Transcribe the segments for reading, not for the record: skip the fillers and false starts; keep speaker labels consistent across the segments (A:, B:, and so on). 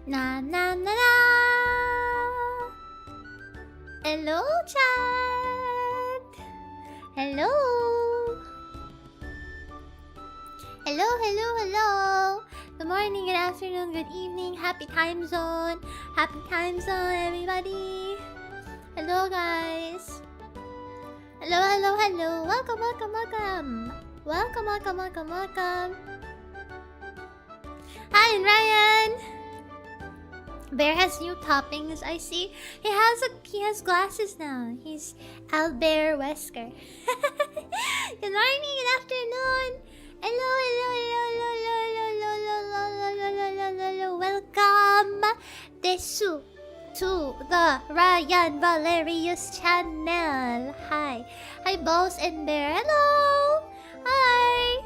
A: Na na na na. Hello, chat. Hello. Hello, hello, hello. Good morning, good afternoon, good evening. Happy time zone. Happy time zone, everybody. Hello, guys. Hello, hello, hello. Welcome, welcome, welcome. Welcome, welcome, welcome, welcome. Hi, Ryan. Bear has new toppings, I see. He has glasses now. He's Albert Wesker. Good morning, good afternoon. Hello, hello, hello, hello, hello, hello, hello, hello, hello, hello. Welcome Desu to the Raian Valerius channel. Hi. Hi, Boss and Bear. Hello. Hi.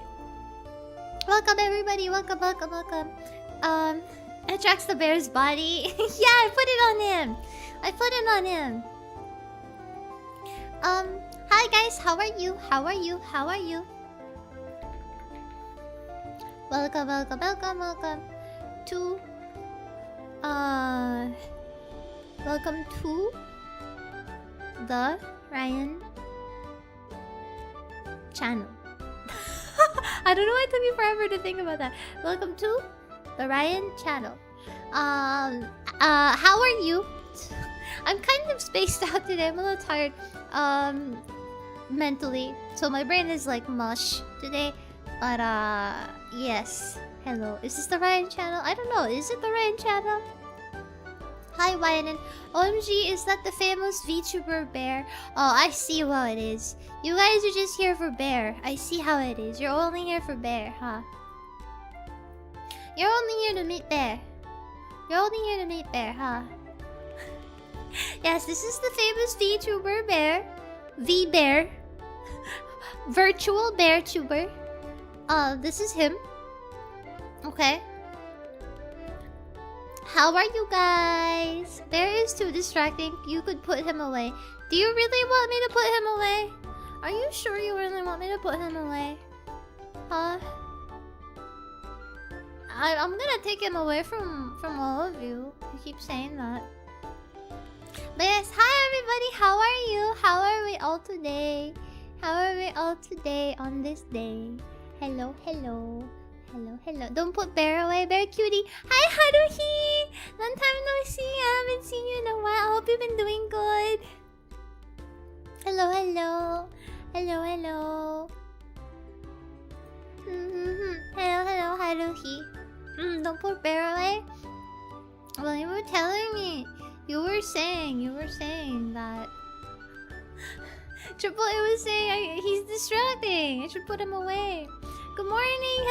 A: Welcome, everybody. Welcome, welcome, welcome. It tracks the bear's body. Yeah, I put it on him. I put it on him. Hi guys, how are you? How are you? How are you? Welcome, welcome, welcome, welcome to welcome to the Ryan channel. I don't know why it took me forever to think about that. Welcome to the Ryan channel. How are you? I'm kind of spaced out today. I'm a little tired mentally, so my brain is like mush today. But yes. Hello, is this the Ryan channel? I don't know, is it the Ryan channel? Hi, Ryan. OMG, is that the famous VTuber Bear? Oh, I see how it is. You guys are just here for Bear. I see how it is. You're only here for Bear, huh? You're only here to meet Bear. You're only here to meet Bear, huh? Yes, this is the famous VTuber Bear. V-Bear. Virtual Bear Tuber. This is him. Okay. How are you guys? Bear is too distracting. You could put him away. Do you really want me to put him away? Are you sure you really want me to put him away? Huh? I'm gonna take him away from all of you. You keep saying that. But yes, hi everybody. How are you? How are we all today? How are we all today on this day? Hello, hello. Hello, hello. Don't put Bear away. Bear cutie. Hi, Haruhi. Long time no see. I haven't seen you in a while. I hope you've been doing good. Hello, hello. Hello, hello. Hello, hello, Haruhi. Don't put Bear away. Well, you were telling me. You were saying that. Triple A was saying he's distracting. I should put him away. Good morning.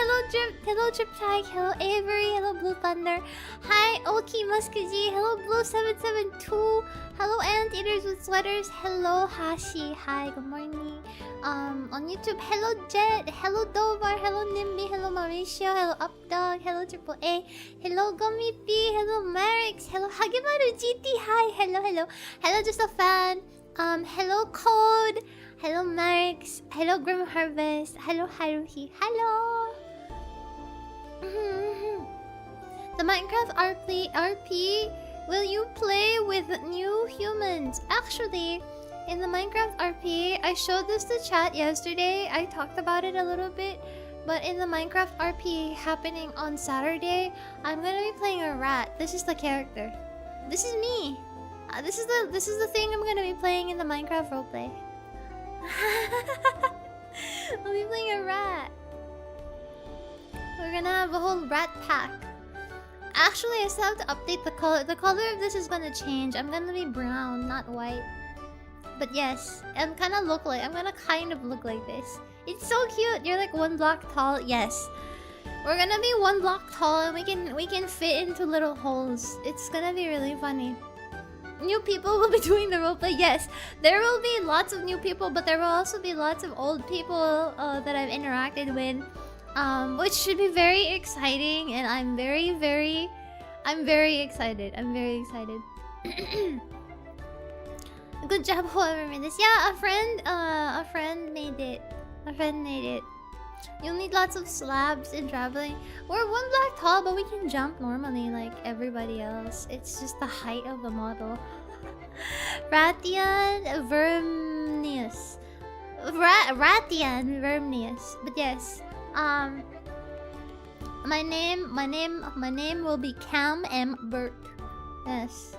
A: Hello Drip Tag. Hello Avery. Hello Blue Thunder. Hi Oki Muskaji. Hello Blue 772. Hello Anteaters with Sweaters. Hello Hashi. Hi, good morning. On YouTube, hello Jet. Hello Dovar. Hello Nimby. Hello Mauricio. Hello Updog. Hello Triple A. Hello Gummy P. Hello Marix. Hello Hagimaru GT. Hi. Hello, hello. Hello Just a Fan. Hello Code. Hello Marix. Hello Grim Harvest. Hello Haruhi. Hello. The Minecraft RP. Will you play with new humans? Actually, in the Minecraft RP, I showed this to chat yesterday. I talked about it a little bit. But in the Minecraft RP happening on Saturday, I'm gonna be playing a rat. This is the character. This is me. This is the thing I'm gonna be playing in the Minecraft roleplay. I'll be playing a rat. We're gonna have a whole rat pack. Actually, I still have to update the color. The color of this is gonna change. I'm gonna be brown, not white. But yes, I'm gonna kind of look like this. It's so cute. You're like 1 block tall. Yes, we're gonna be 1 block tall, and we can fit into little holes. It's gonna be really funny. New people will be doing the roleplay. Yes, there will be lots of new people, but there will also be lots of old people that I've interacted with, which should be very exciting. And I'm very excited. I'm very excited. Good job, whoever made this. Yeah, a friend made it. A friend made it. You'll need lots of slabs in traveling. We're 1 block tall, but we can jump normally like everybody else. It's just the height of the model. Ratian Vermnius. Ratian Vermnius. But yes, my name will be Cam M. Burt. Yes.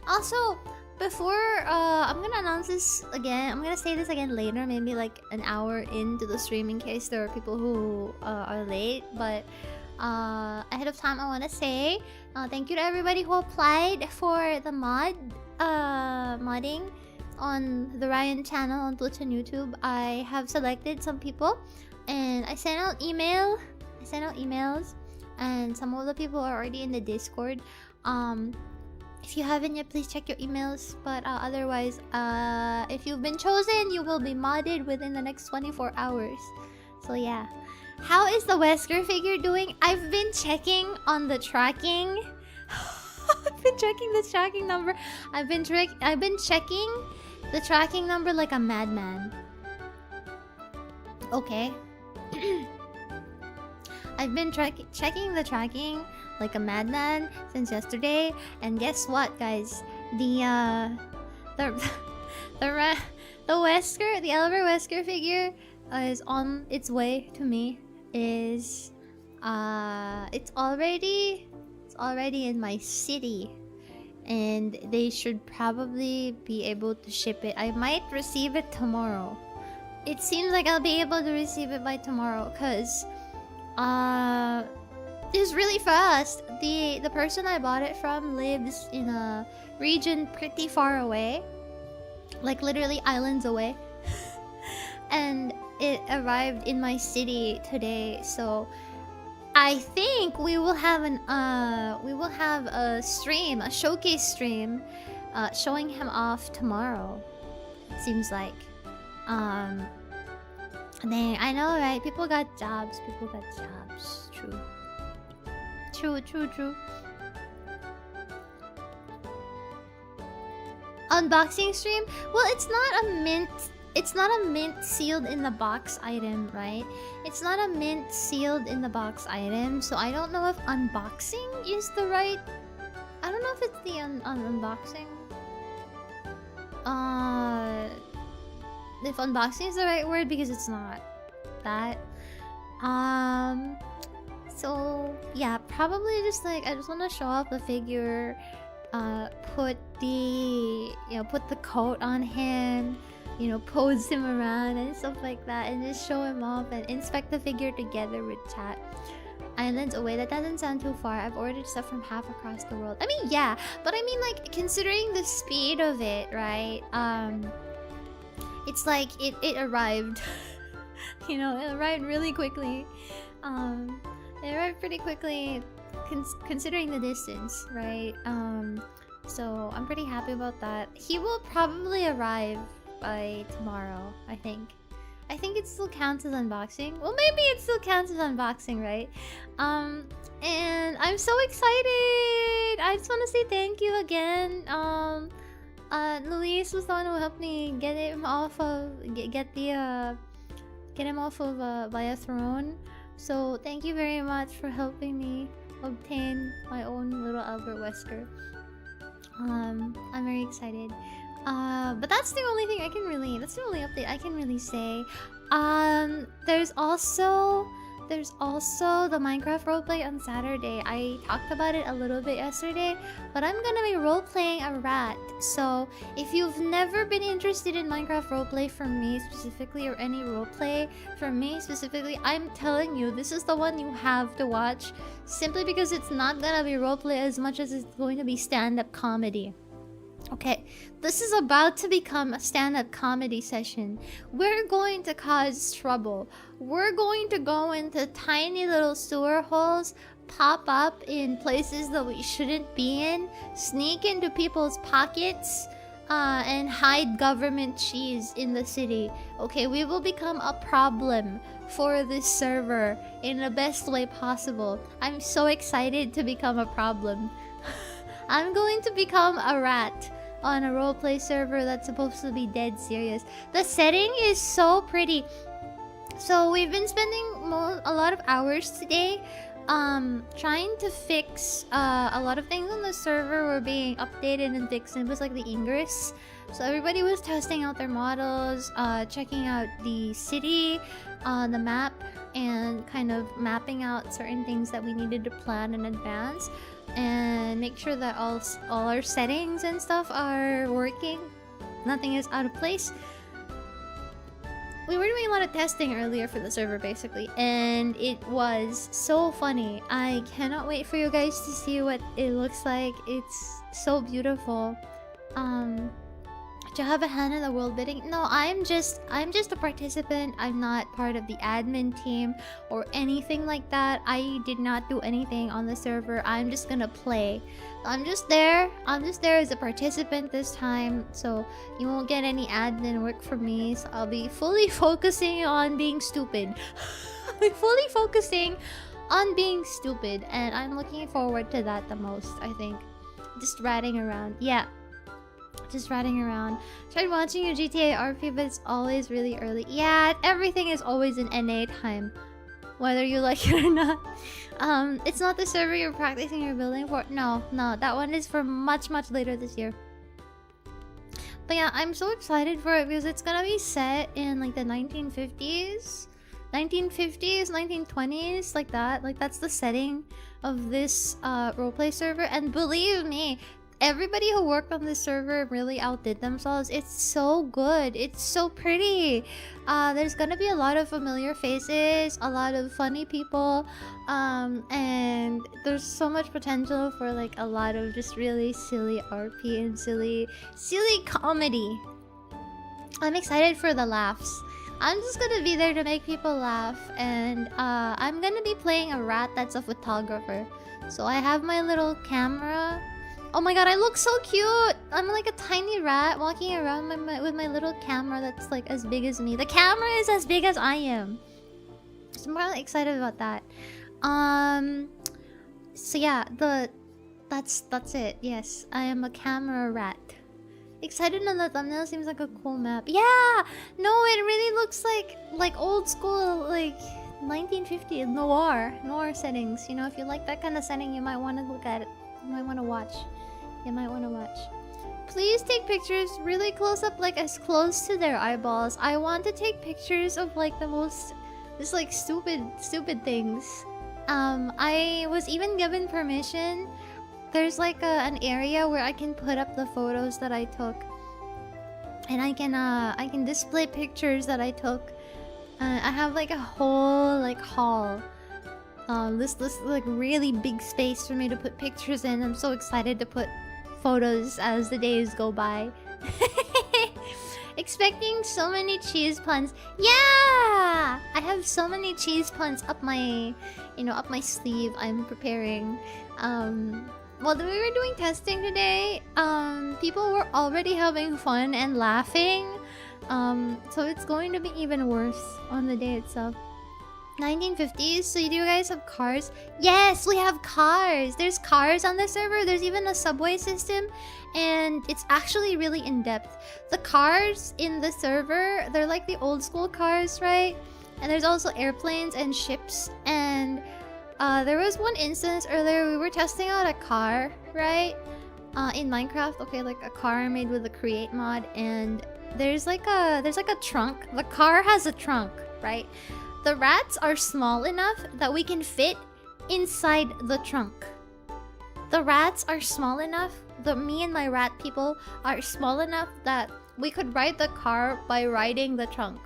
A: Also, before I'm gonna announce this again. I'm gonna say this again later, maybe like an hour into the stream, in case there are people who are late. But ahead of time, I want to say thank you to everybody who applied for the modding on the Raian channel on Twitch and YouTube. I have selected some people, and I sent out emails, and some of the people are already in the Discord. If you haven't yet, please check your emails. But otherwise, if you've been chosen, you will be modded within the next 24 hours. So yeah. How is the Wesker figure doing? I've been checking on the tracking. I've been checking the tracking number. I've been checking the tracking number like a madman. Okay. I've been checking the tracking like a madman since yesterday, and guess what, guys? The Wesker, the Albert Wesker figure is on its way to me. It's already in my city, and they should probably be able to ship it. I might receive it tomorrow. It seems like I'll be able to receive it by tomorrow, cause it's really fast. The person I bought it from lives in a region pretty far away, like literally islands away. And it arrived in my city today, so I think we will have a stream, a showcase stream, showing him off tomorrow. It seems like. Dang, I know, right? People got jobs. True. Unboxing stream? Well, it's not a mint sealed in the box item, right? It's not a mint sealed in the box item, so I don't know if unboxing is the right... I don't know if it's the unboxing. If unboxing is the right word, because it's not that. So yeah, probably just like I just want to show off the figure, put the coat on him, pose him around and stuff like that, and just show him off and inspect the figure together with chat. Islands away, that doesn't sound too far. I've ordered stuff from half across the world. I mean, yeah, but I mean, like, considering the speed of it, right? It's like it arrived. It arrived really quickly. It arrived pretty quickly, considering the distance, right? So I'm pretty happy about that. He will probably arrive by tomorrow, I think. I think it still counts as unboxing. Well, maybe it still counts as unboxing, right? And I'm so excited! I just want to say thank you again. Luis was the one who helped me get him off of get him off of via throne. So thank you very much for helping me obtain my own little Albert Wesker. I'm very excited. But that's the only thing I can really... That's the only update I can really say. There's also the Minecraft roleplay on Saturday. I talked about it a little bit yesterday, but I'm gonna be roleplaying a rat. So if you've never been interested in Minecraft roleplay from me specifically, or any roleplay from me specifically, I'm telling you, this is the one you have to watch, simply because it's not gonna be roleplay as much as it's going to be stand-up comedy. Okay, this is about to become a stand-up comedy session. We're going to cause trouble. We're going to go into tiny little sewer holes, pop up in places that we shouldn't be in, sneak into people's pockets, and hide government cheese in the city. Okay, we will become a problem for this server in the best way possible. I'm so excited to become a problem. I'm going to become a rat on a roleplay server that's supposed to be dead serious. The setting is so pretty. So we've been spending a lot of hours today trying to fix a lot of things on the server were being updated and fixed. It was like the ingress. So everybody was testing out their models, checking out the city, the map, and kind of mapping out certain things that we needed to plan in advance and make sure that all our settings and stuff are working. Nothing is out of place. We were doing a lot of testing earlier for the server basically, and it was so funny. I cannot wait for you guys to see what it looks like. It's so beautiful. Do you have a hand in the world bidding? No, I'm just a participant. I'm not part of the admin team or anything like that. I did not do anything on the server. I'm just gonna play. I'm just there as a participant this time, so you won't get any admin work from me. So I'll be fully focusing on being stupid. I'll be fully focusing on being stupid, and I'm looking forward to that the most, I think. Just ratting around. Yeah. Just ratting around. Tried watching your GTA RP, but it's always really early. Yeah, everything is always in NA time, whether you like it or not. It's not the server you're practicing your building for. No, that one is for much later this year. But yeah, I'm so excited for it because it's gonna be set in like the 1950s, 1920s, like that. Like that's the setting of this roleplay server, and believe me, everybody who worked on this server really outdid themselves. It's so good. It's so pretty. There's gonna be a lot of familiar faces, a lot of funny people, and there's so much potential for like a lot of just really silly RP and silly comedy. I'm excited for the laughs. I'm just gonna be there to make people laugh, and I'm gonna be playing a rat that's a photographer. So I have my little camera. Oh my god, I look so cute! I'm like a tiny rat walking around with my little camera that's like as big as me. The camera is as big as I am. So I'm really excited about that. So yeah, that's it. Yes, I am a camera rat. Excited on the thumbnail, seems like a cool map. Yeah! No, it really looks like old school, like 1950s noir settings. You know, if you like that kind of setting, you might want to look at it. You might want to watch. Please take pictures really close up, like as close to their eyeballs. I want to take pictures of like the most just like stupid things. I was even given permission. There's like an area where I can put up the photos that I took, and I can display pictures that I took. I have like a whole like hall. This like really big space for me to put pictures in. I'm so excited to put photos as the days go by. Expecting so many cheese puns. Yeah! I have so many cheese puns up my sleeve. I'm preparing. While we were doing testing today, people were already having fun and laughing. So it's going to be even worse on the day itself. 1950s, so do you guys have cars? Yes, we have cars. There's cars on the server. There's even a subway system, and it's actually really in-depth. The cars in the server, they're like the old school cars, right? And there's also airplanes and ships, and there was one instance earlier we were testing out a car, right? In Minecraft, okay, like a car made with a create mod, and there's like a trunk. The car has a trunk, right? The rats are small enough that we can fit inside the trunk. The rats are small enough, me and my rat people are small enough that we could ride the car by riding the trunk.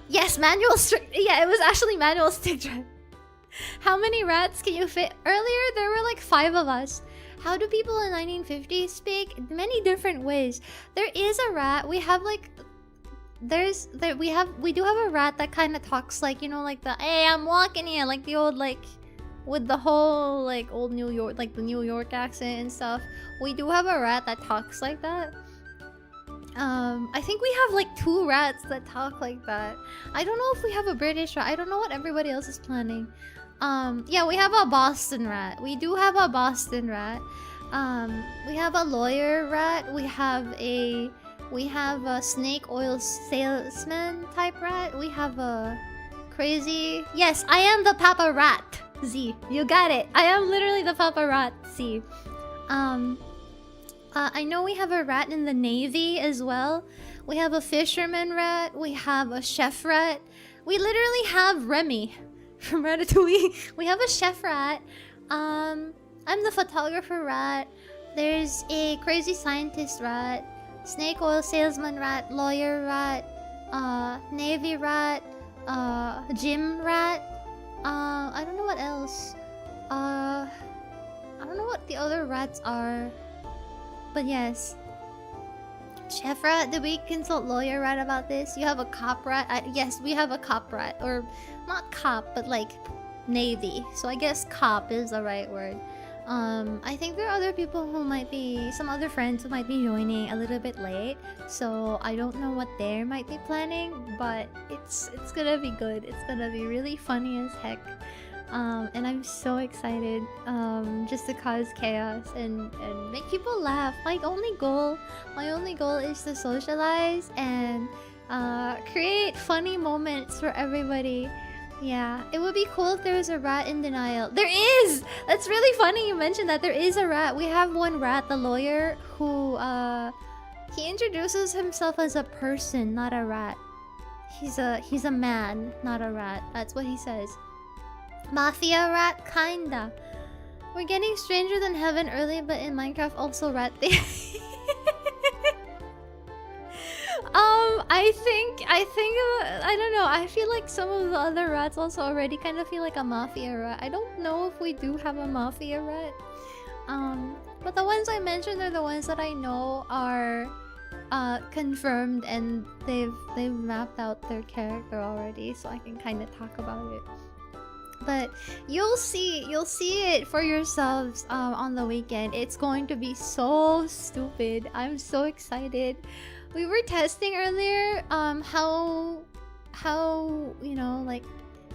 A: Yes, manual stick. Yeah, it was actually manual stick drive. How many rats can you fit? Earlier, there were like 5 of us. How do people in 1950s speak? Many different ways. There is a rat. We have like... we do have a rat that kind of talks like, you know, like the "Hey, I'm walking here," like the old, like with the whole like old New York, like the New York accent and stuff. We do have a rat that talks like that. I think we have like 2 rats that talk like that. I don't know if we have a British rat. I don't know what everybody else is planning. Yeah, we have a Boston rat. We do have a Boston rat. We have a lawyer rat. We have a We have a snake oil salesman type rat. We have a crazy... Yes, I am the Papa Rat. Z, you got it. I am literally the Papa Rat. Z. I know we have a rat in the Navy as well. We have a fisherman rat. We have a chef rat. We literally have Remy from Ratatouille. We have a chef rat. I'm the photographer rat. There's a crazy scientist rat. Snake oil salesman rat. Lawyer rat. Navy rat. Gym rat. I don't know what else. I don't know what the other rats are. But yes. Chef rat, did we consult lawyer rat about this? You have a cop rat? Yes, we have a cop rat. Or, not cop, but like Navy. So I guess cop is the right word. I think there are other people who might be... Some other friends who might be joining a little bit late. So I don't know what they might be planning. But it's gonna be good. It's gonna be really funny as heck. And I'm so excited just to cause chaos and make people laugh. My only goal is to socialize and create funny moments for everybody. Yeah, it would be cool if there was a rat in denial. There is! That's really funny you mentioned that. There is a rat. We have one rat, the lawyer, who he introduces himself as a person, not a rat. He's a man, not a rat. That's what he says. Mafia rat, kinda. We're getting Stranger Than Heaven early, but in Minecraft also rat thing. I don't know. I feel like some of the other rats also already kind of feel like a mafia rat. I don't know if we do have a mafia rat. But the ones I mentioned are the ones that I know are confirmed and they've mapped out their character already, so I can kind of talk about it. But you'll see it for yourselves on the weekend. It's going to be so stupid. I'm so excited. We were testing earlier how you know, like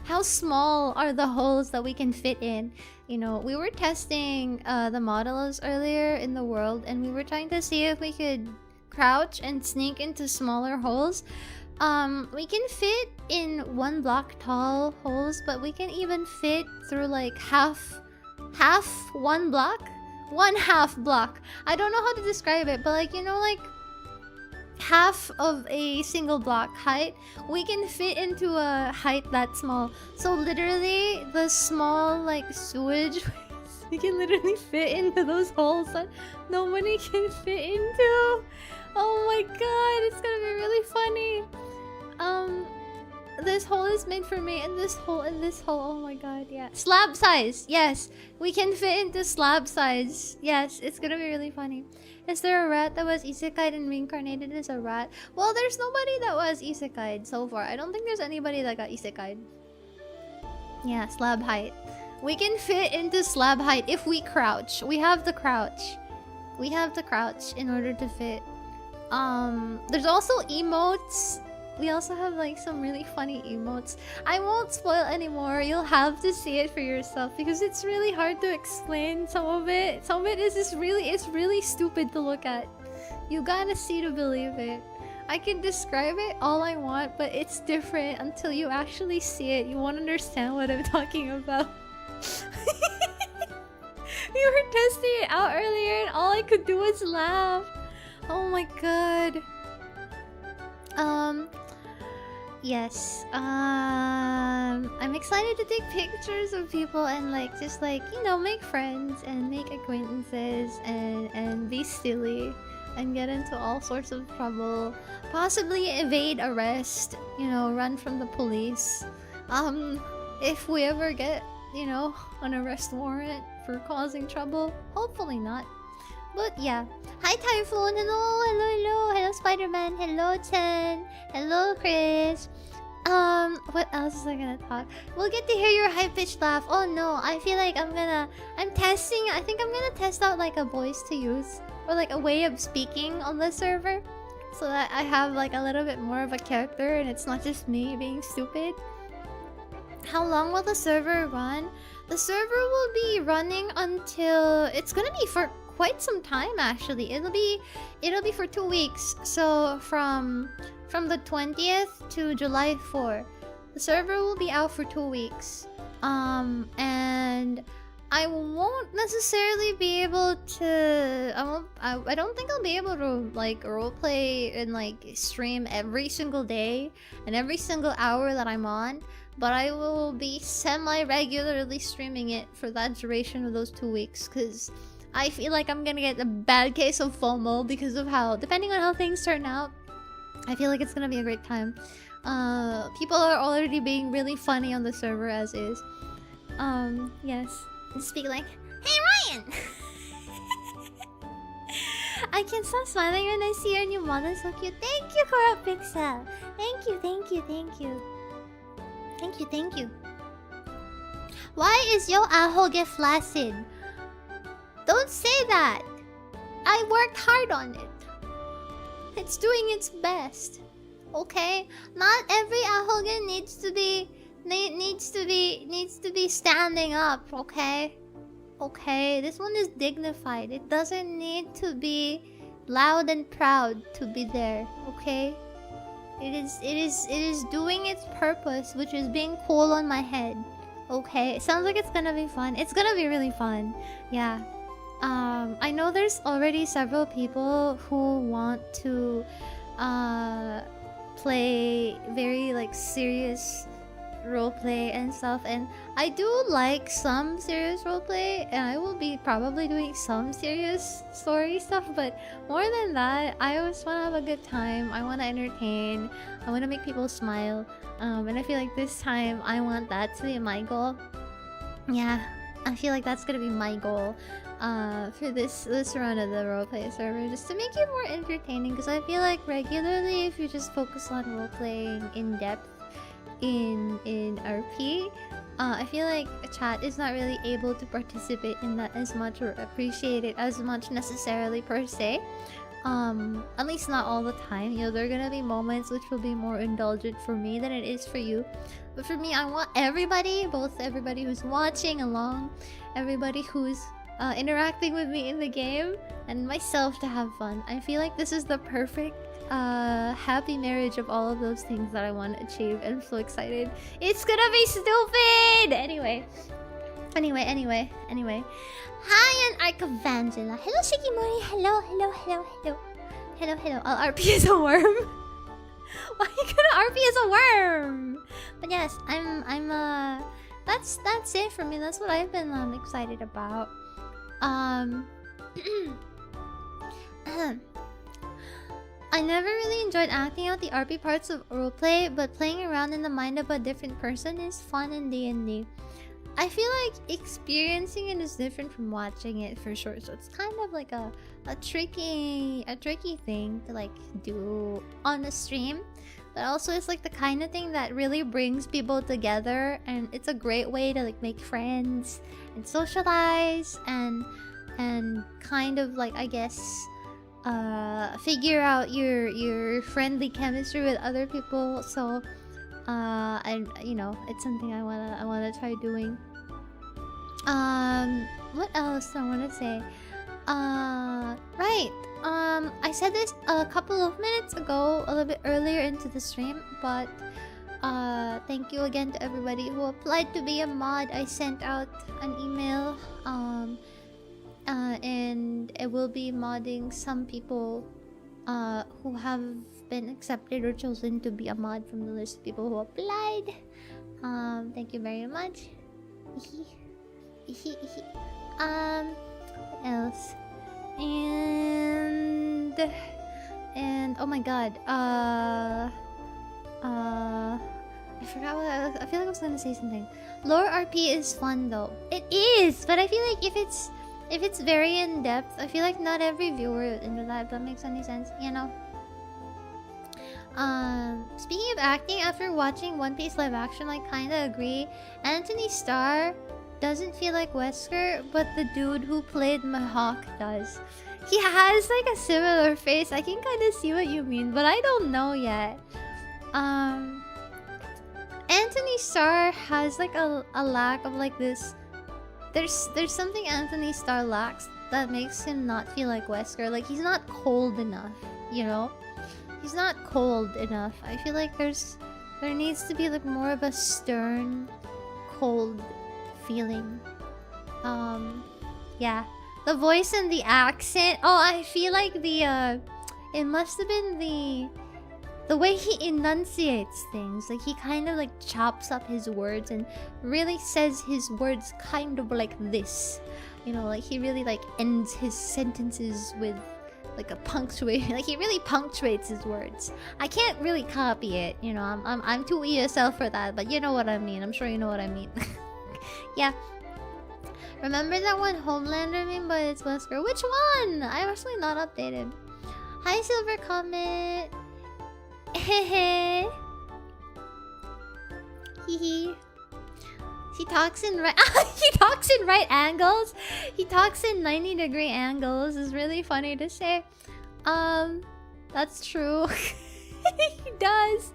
A: how small are the holes that we can fit in. You know, we were testing the modelos earlier in the world, and we were trying to see if we could crouch and sneak into smaller holes. We can fit in 1 block tall holes, but we can even fit through like half 1 block, 1/2 block. I don't know how to describe it, but like, you know, like half of a single block height, we can fit into a height that small. So literally the small like sewage we can literally fit into those holes that nobody can fit into. Oh my god, it's gonna be really funny. This hole is made for me, and this hole, and this hole. Oh my god, yeah. Slab size, yes. We can fit into slab size. Yes, it's gonna be really funny. Is there a rat that was isekai'd and reincarnated as a rat? Well, there's nobody that was isekai'd so far. I don't think there's anybody that got isekai'd. Yeah, slab height. We can fit into slab height if we crouch. We have the crouch. We have the crouch in order to fit. There's also emotes. We also have like some really funny emotes. I won't spoil anymore. You'll have to see it for yourself because it's really hard to explain some of it. Some of it is just really, it's really stupid to look at. You gotta see to believe it. I can describe it all I want, but it's different until you actually see it. You won't understand what I'm talking about. We were testing it out earlier and all I could do was laugh. Oh my god. Yes. I'm excited to take pictures of people and like just like, you know, make friends and make acquaintances and be silly and get into all sorts of trouble. Possibly evade arrest, you know, run from the police. If we ever get, you know, an arrest warrant for causing trouble. Hopefully not. But yeah. Hi Typhoon, hello, hello, hello, hello Spider-Man, hello Chen, hello Chris. What else is I gonna talk? We'll get to hear your high-pitched laugh. Oh no, I feel like I think I'm gonna test out like a voice to use or like a way of speaking on the server so that I have like a little bit more of a character and it's not just me being stupid. How long will the server run? The server will be running until... It's gonna be for quite some time actually. It'll be for 2 weeks. So from the 20th to July 4. The server will be out for 2 weeks. And I won't necessarily be able to. I don't think I'll be able to like roleplay and like stream every single day and every single hour that I'm on. But I will be semi-regularly streaming it for that duration of those 2 weeks, because I feel like I'm gonna get a bad case of FOMO because of how, depending on how things turn out, I feel like it's gonna be a great time. People are already being really funny on the server as is. Yes. Speak like, hey Ryan! I can't stop smiling when I see your new model, so cute. Thank you, Cora Pixel. Thank you, thank you, thank you. Thank you, thank you. Why is Yo Aho get flaccid? Don't say that! I worked hard on it. It's doing its best. Okay? Not every Ahogan needs to be standing up, okay? Okay, this one is dignified. It doesn't need to be loud and proud to be there, okay? It is doing its purpose, which is being cool on my head. Okay, it sounds like it's gonna be fun. It's gonna be really fun. Yeah. I know there's already several people who want to play very like serious roleplay and stuff, and I do like some serious roleplay, and I will be probably doing some serious story stuff, but more than that, I always want to have a good time. I want to entertain, I want to make people smile, and I feel like this time I want that to be my goal. Yeah, I feel like that's gonna be my goal for this run of the roleplay server, just to make it more entertaining, because I feel like regularly if you just focus on roleplaying in depth in RP, I feel like chat is not really able to participate in that as much or appreciate it as much necessarily per se. At least not all the time. You know, there are gonna be moments which will be more indulgent for me than it is for you. But for me, I want everybody, both everybody who's watching along, everybody who's interacting with me in the game, and myself to have fun. I feel like this is the perfect happy marriage of all of those things that I want to achieve, and I'm so excited. It's gonna be stupid! Anyway. Hi, and Arcavangela. Hello, Shikimori. Hello. I'll RP as a worm. Why are you gonna RP as a worm? But yes, I'm that's it for me. That's what I've been excited about. I never really enjoyed acting out the RP parts of roleplay, but playing around in the mind of a different person is fun in D&D. I feel like experiencing it is different from watching it for sure, so it's kind of like a tricky thing to like do on a stream, but also it's like the kind of thing that really brings people together, and it's a great way to like make friends and socialize and kind of like, I guess, figure out your friendly chemistry with other people. So and you know, it's something I wanna try doing. What else do I wanna say? Right. I said this a couple of minutes ago, a little bit earlier into the stream, but thank you again to everybody who applied to be a mod. I sent out an email, and it will be modding some people who have been accepted or chosen to be a mod from the list of people who applied. Thank you very much. What else? And oh my god, I forgot what I feel like I was gonna say something. Lore RP is fun though. It is, but I feel like if it's very in depth, I feel like not every viewer would into that. If that makes any sense, you know. Speaking of acting, after watching One Piece live action, I kinda agree. Anthony Starr doesn't feel like Wesker, but the dude who played Mihawk does. He has like a similar face. I can kind of see what you mean, but I don't know yet. Anthony Starr has like a lack of like this. There's something Anthony Starr lacks that makes him not feel like Wesker. Like, he's not cold enough, you know? He's not cold enough. I feel like there needs to be like more of a stern, cold feeling. Yeah. The voice and the accent. Oh, I feel like it must have been the way he enunciates things. Like, he kind of like chops up his words and really says his words kind of like this. You know, like he really like ends his sentences with like a punctuation. Like, he really punctuates his words. I can't really copy it, you know. I'm too ESL for that, but you know what I mean. I'm sure you know what I mean. Yeah. Remember that one Homelander meme, but it's Wesker? Which one? I'm actually not updated. Hi, Silver Comet. Hehe. Hehe. He talks in right. He talks in right angles. He talks in 90-degree angles. It's really funny to say. That's true. He does.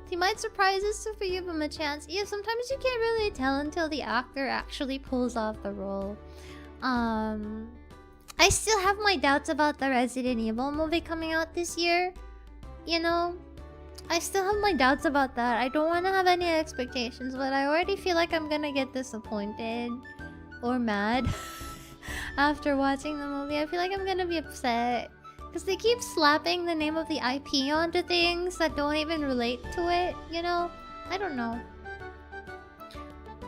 A: He might surprise us if we give him a chance. Yeah, sometimes you can't really tell until the actor actually pulls off the role. I still have my doubts about the Resident Evil movie coming out this year. You know, I still have my doubts about that. I don't want to have any expectations, but I already feel like I'm gonna get disappointed or mad after watching the movie. I feel like I'm gonna be upset because they keep slapping the name of the IP onto things that don't even relate to it, you know? I don't know.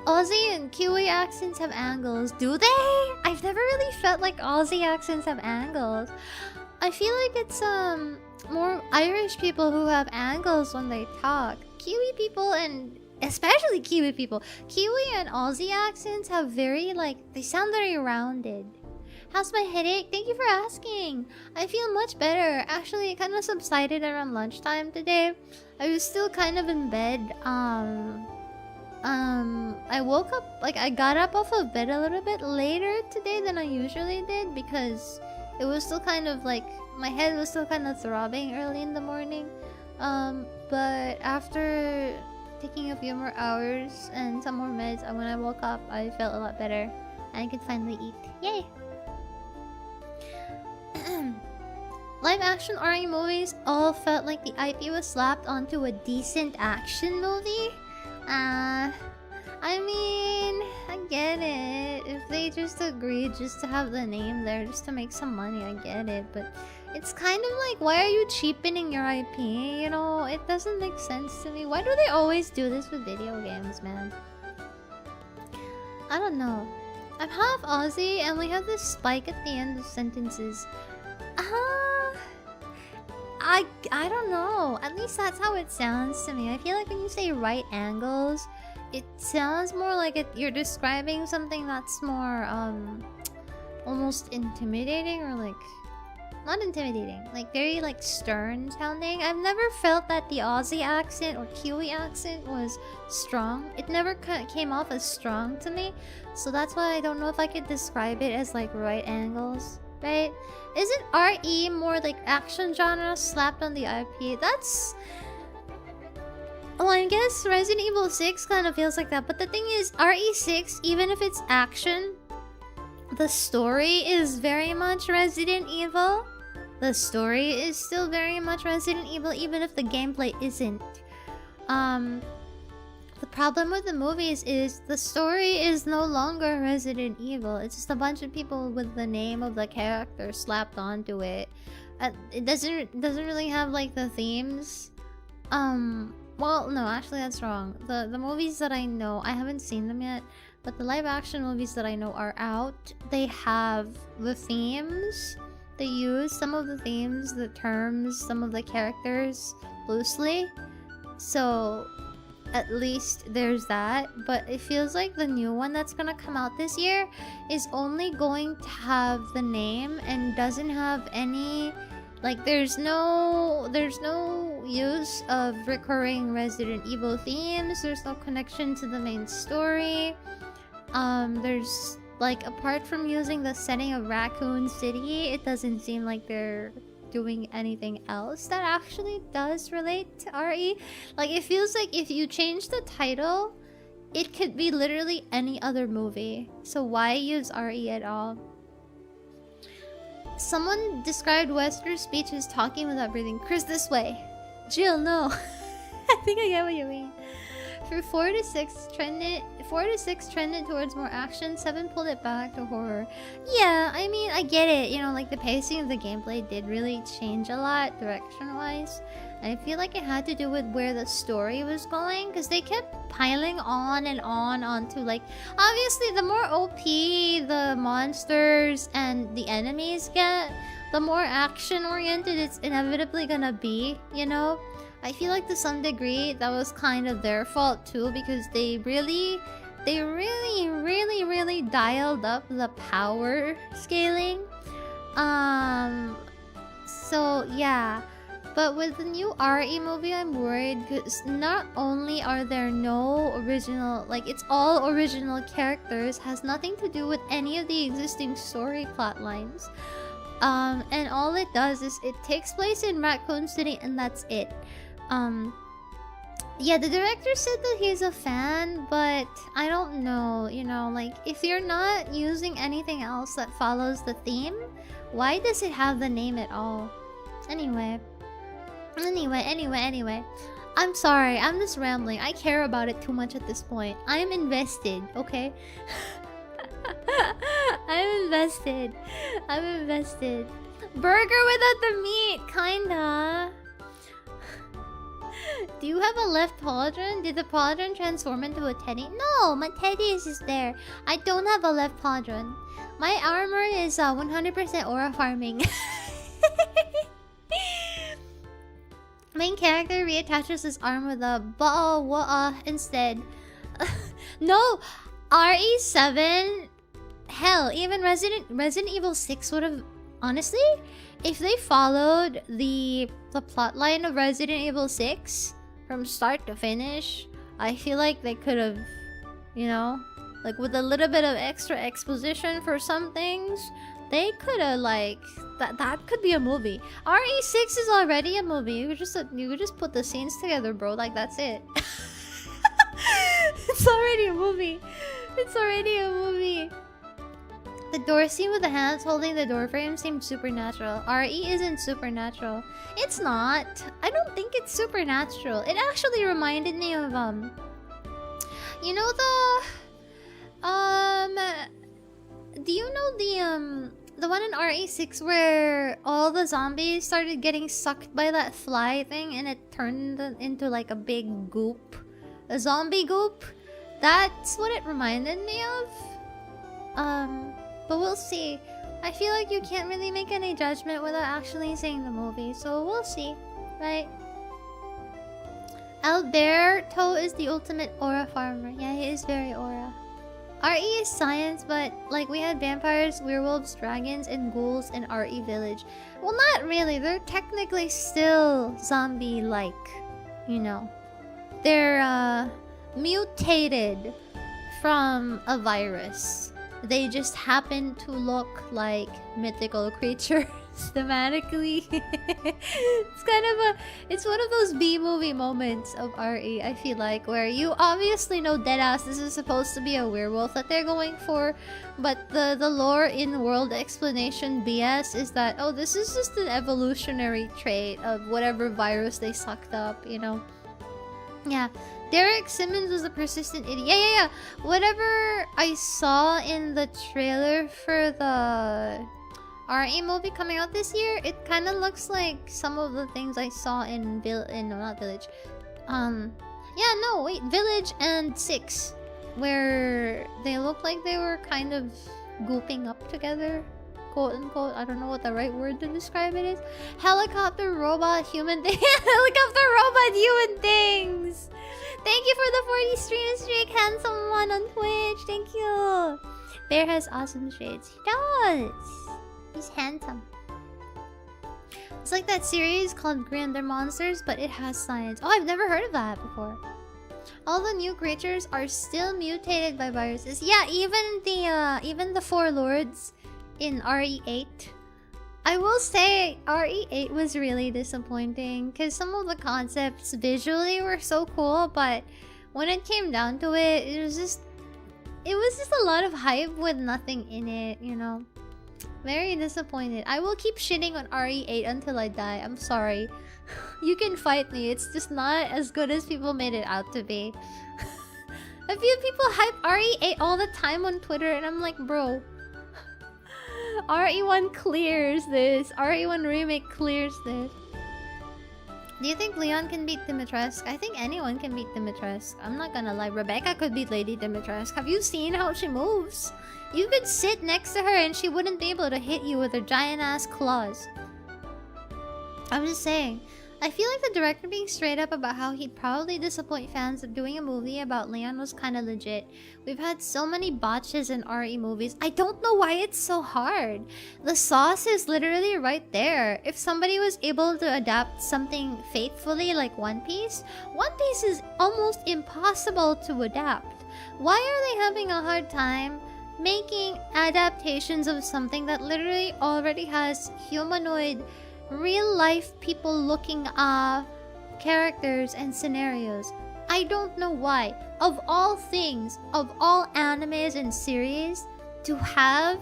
A: Aussie and Kiwi accents have angles. Do they? I've never really felt like Aussie accents have angles. I feel like it's more Irish people who have angles when they talk. Kiwi people, and especially Kiwi people, Kiwi and Aussie accents have very like, they sound very rounded. How's my headache? Thank you for asking. I feel much better. Actually, it kind of subsided around lunchtime today. I was still kind of in bed. I woke up, like, I got up off of bed a little bit later today than I usually did because it was still kind of like, my head was still kind of throbbing early in the morning. But after taking a few more hours and some more meds, when I woke up, I felt a lot better. And I could finally eat. Yay! Live action RE movies all felt like the IP was slapped onto a decent action movie. I mean, I get it. If they just agreed just to have the name there, just to make some money, I get it. But it's kind of like, why are you cheapening your IP? You know, it doesn't make sense to me. Why do they always do this with video games, man? I don't know. I'm half Aussie and we have this spike at the end of sentences. I don't know. At least that's how it sounds to me. I feel like when you say right angles, it sounds more like you're describing something that's more almost intimidating, or like, not intimidating, like very like stern sounding. I've never felt that the Aussie accent or Kiwi accent was strong. It never came off as strong to me, so that's why I don't know if I could describe it as like right angles, right? Isn't RE more like action genre slapped on the IP? That's... well, I guess Resident Evil 6 kind of feels like that, but the thing is, RE6, even if it's action, the story is very much Resident Evil. The story is still very much Resident Evil, even if the gameplay isn't. The problem with the movies is the story is no longer Resident Evil. It's just a bunch of people with the name of the character slapped onto it. It doesn't really have like the themes. Well, no, actually that's wrong. The movies that I know, I haven't seen them yet, but the live action movies that I know are out. They have the themes. They use some of the themes, the terms, some of the characters loosely. So at least there's that. But it feels like the new one that's gonna come out this year is only going to have the name and doesn't have any, like, there's no use of recurring Resident Evil themes. There's no connection to the main story. There's, like, apart from using the setting of Raccoon City, it doesn't seem like they're doing anything else that actually does relate to RE. Like, it feels like if you change the title, it could be literally any other movie. So why use RE at all? Someone described Wesker's speech as talking without breathing. Chris, this way. Jill, no. I think I get what you mean. For 4 to 6 trended towards more action. 7 pulled it back to horror. Yeah, I mean, I get it. You know, like the pacing of the gameplay did really change a lot direction-wise. I feel like it had to do with where the story was going, because they kept piling on and on onto, like, obviously the more OP the monsters and the enemies get, the more action-oriented it's inevitably gonna be, you know? I feel like to some degree that was kind of their fault too, because they really dialed up the power scaling. So yeah. But with the new RE movie, I'm worried because not only are there no original, like it's all original characters, has nothing to do with any of the existing story plot lines. And all it does is it takes place in Raccoon City and that's it. Yeah, the director said that he's a fan, but I don't know, you know, like if you're not using anything else that follows the theme, why does it have the name at all? Anyway. I'm sorry, I'm just rambling. I care about it too much at this point. I'm invested, okay? I'm invested. Burger without the meat, kinda. Do you have a left pauldron? Did the pauldron transform into a teddy? No, my teddy is just there. I don't have a left pauldron. My armor is 100% aura farming. Main character reattaches his arm with a ba'a instead. No! RE7... Hell, even Resident Evil 6 would have... Honestly, if they followed the plotline of Resident Evil 6 from start to finish, I feel like they could have, you know, like with a little bit of extra exposition for some things, they could have like that could be a movie. RE6 is already a movie. You could just put the scenes together, bro. Like that's it. It's already a movie. The door scene with the hands holding the door frame seemed supernatural. RE isn't supernatural. It's not. I don't think it's supernatural. It actually reminded me of you know do you know the one in RE6 where all the zombies started getting sucked by that fly thing and it turned into like a big goop? A zombie goop? That's what it reminded me of. But we'll see. I feel like you can't really make any judgment without actually seeing the movie, so we'll see, right? Alberto is the ultimate aura farmer. Yeah, he is very aura. RE is science, but like we had vampires, werewolves, dragons, and ghouls in RE Village. Well, not really. They're technically still zombie-like, you know. They're mutated from a virus. They just happen to look like mythical creatures thematically. It's one of those B-movie moments of RE, I feel like, where you obviously know deadass this is supposed to be a werewolf that they're going for, but the lore in world explanation BS is that, oh, this is just an evolutionary trait of whatever virus they sucked up, you know? Yeah. Derek Simmons was a persistent idiot. Yeah. Whatever I saw in the trailer for the RE movie coming out this year, it kind of looks like some of the things I saw in not Village. Village and 6, where they look like they were kind of gooping up together, quote unquote. I don't know what the right word to describe it is. Helicopter robot human thing. Helicopter robot human things. Thank you for the 40 stream streak, handsome one on Twitch. Thank you. Bear has awesome shades. He does. He's handsome. It's like that series called Grander Monsters, but it has science. Oh, I've never heard of that before. All the new creatures are still mutated by viruses. Yeah, even the 4 lords in RE8. I will say RE8 was really disappointing because some of the concepts visually were so cool, but when it came down to it, it was just a lot of hype with nothing in it, you know. Very disappointed. I will keep shitting on RE8 until I die. I'm sorry. You can fight me. It's just not as good as people made it out to be. I feel people hype RE8 all the time on Twitter, and I'm like, bro. RE1 clears this. RE1 Remake clears this. Do you think Leon can beat Dimitrescu? I think anyone can beat Dimitrescu. I'm not gonna lie. Rebecca could beat Lady Dimitrescu. Have you seen how she moves? You could sit next to her and she wouldn't be able to hit you with her giant-ass claws. I'm just saying. I feel like the director being straight up about how he'd probably disappoint fans of doing a movie about Leon was kind of legit. We've had so many botches in RE movies. I don't know why it's so hard. The sauce is literally right there. If somebody was able to adapt something faithfully like One Piece is almost impossible to adapt. Why are they having a hard time making adaptations of something that literally already has humanoid real life people looking characters and scenarios? I don't know why. Of all things, of all animes and series, to have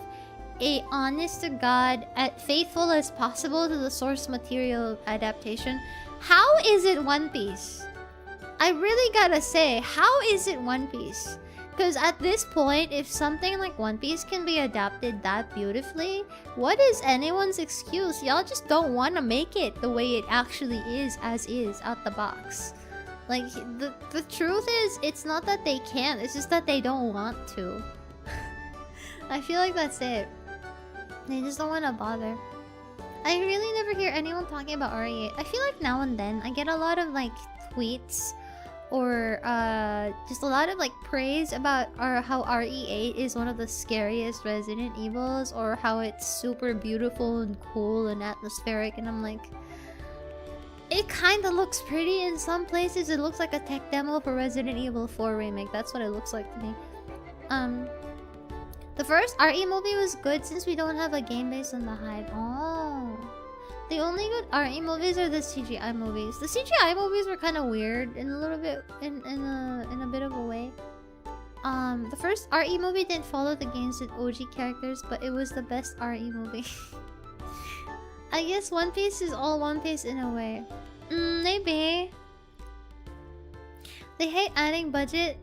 A: a honest to god, faithful as possible to the source material adaptation, how is it One Piece? I really gotta say, how is it One Piece? Because at this point, if something like One Piece can be adapted that beautifully, what is anyone's excuse? Y'all just don't want to make it the way it actually is, as is, out the box. Like, the truth is, it's not that they can't, it's just that they don't want to. I feel like that's it. They just don't want to bother. I really never hear anyone talking about RE8. I feel like now and then, I get a lot of, like, tweets or just a lot of like praise about how RE8 is one of the scariest Resident Evils, or how it's super beautiful and cool and atmospheric, and I'm like, it kind of looks pretty in some places. It looks like a tech demo for Resident Evil 4 Remake. That's what it looks like to me. The first RE movie was good since we don't have a game based on the hype. Oh. The only good RE movies are the CGI movies. The CGI movies were kind of weird in a little bit, in a bit of a way. The first RE movie didn't follow the games with OG characters, but it was the best RE movie. I guess One Piece is all One Piece in a way. Maybe. They hate adding budget,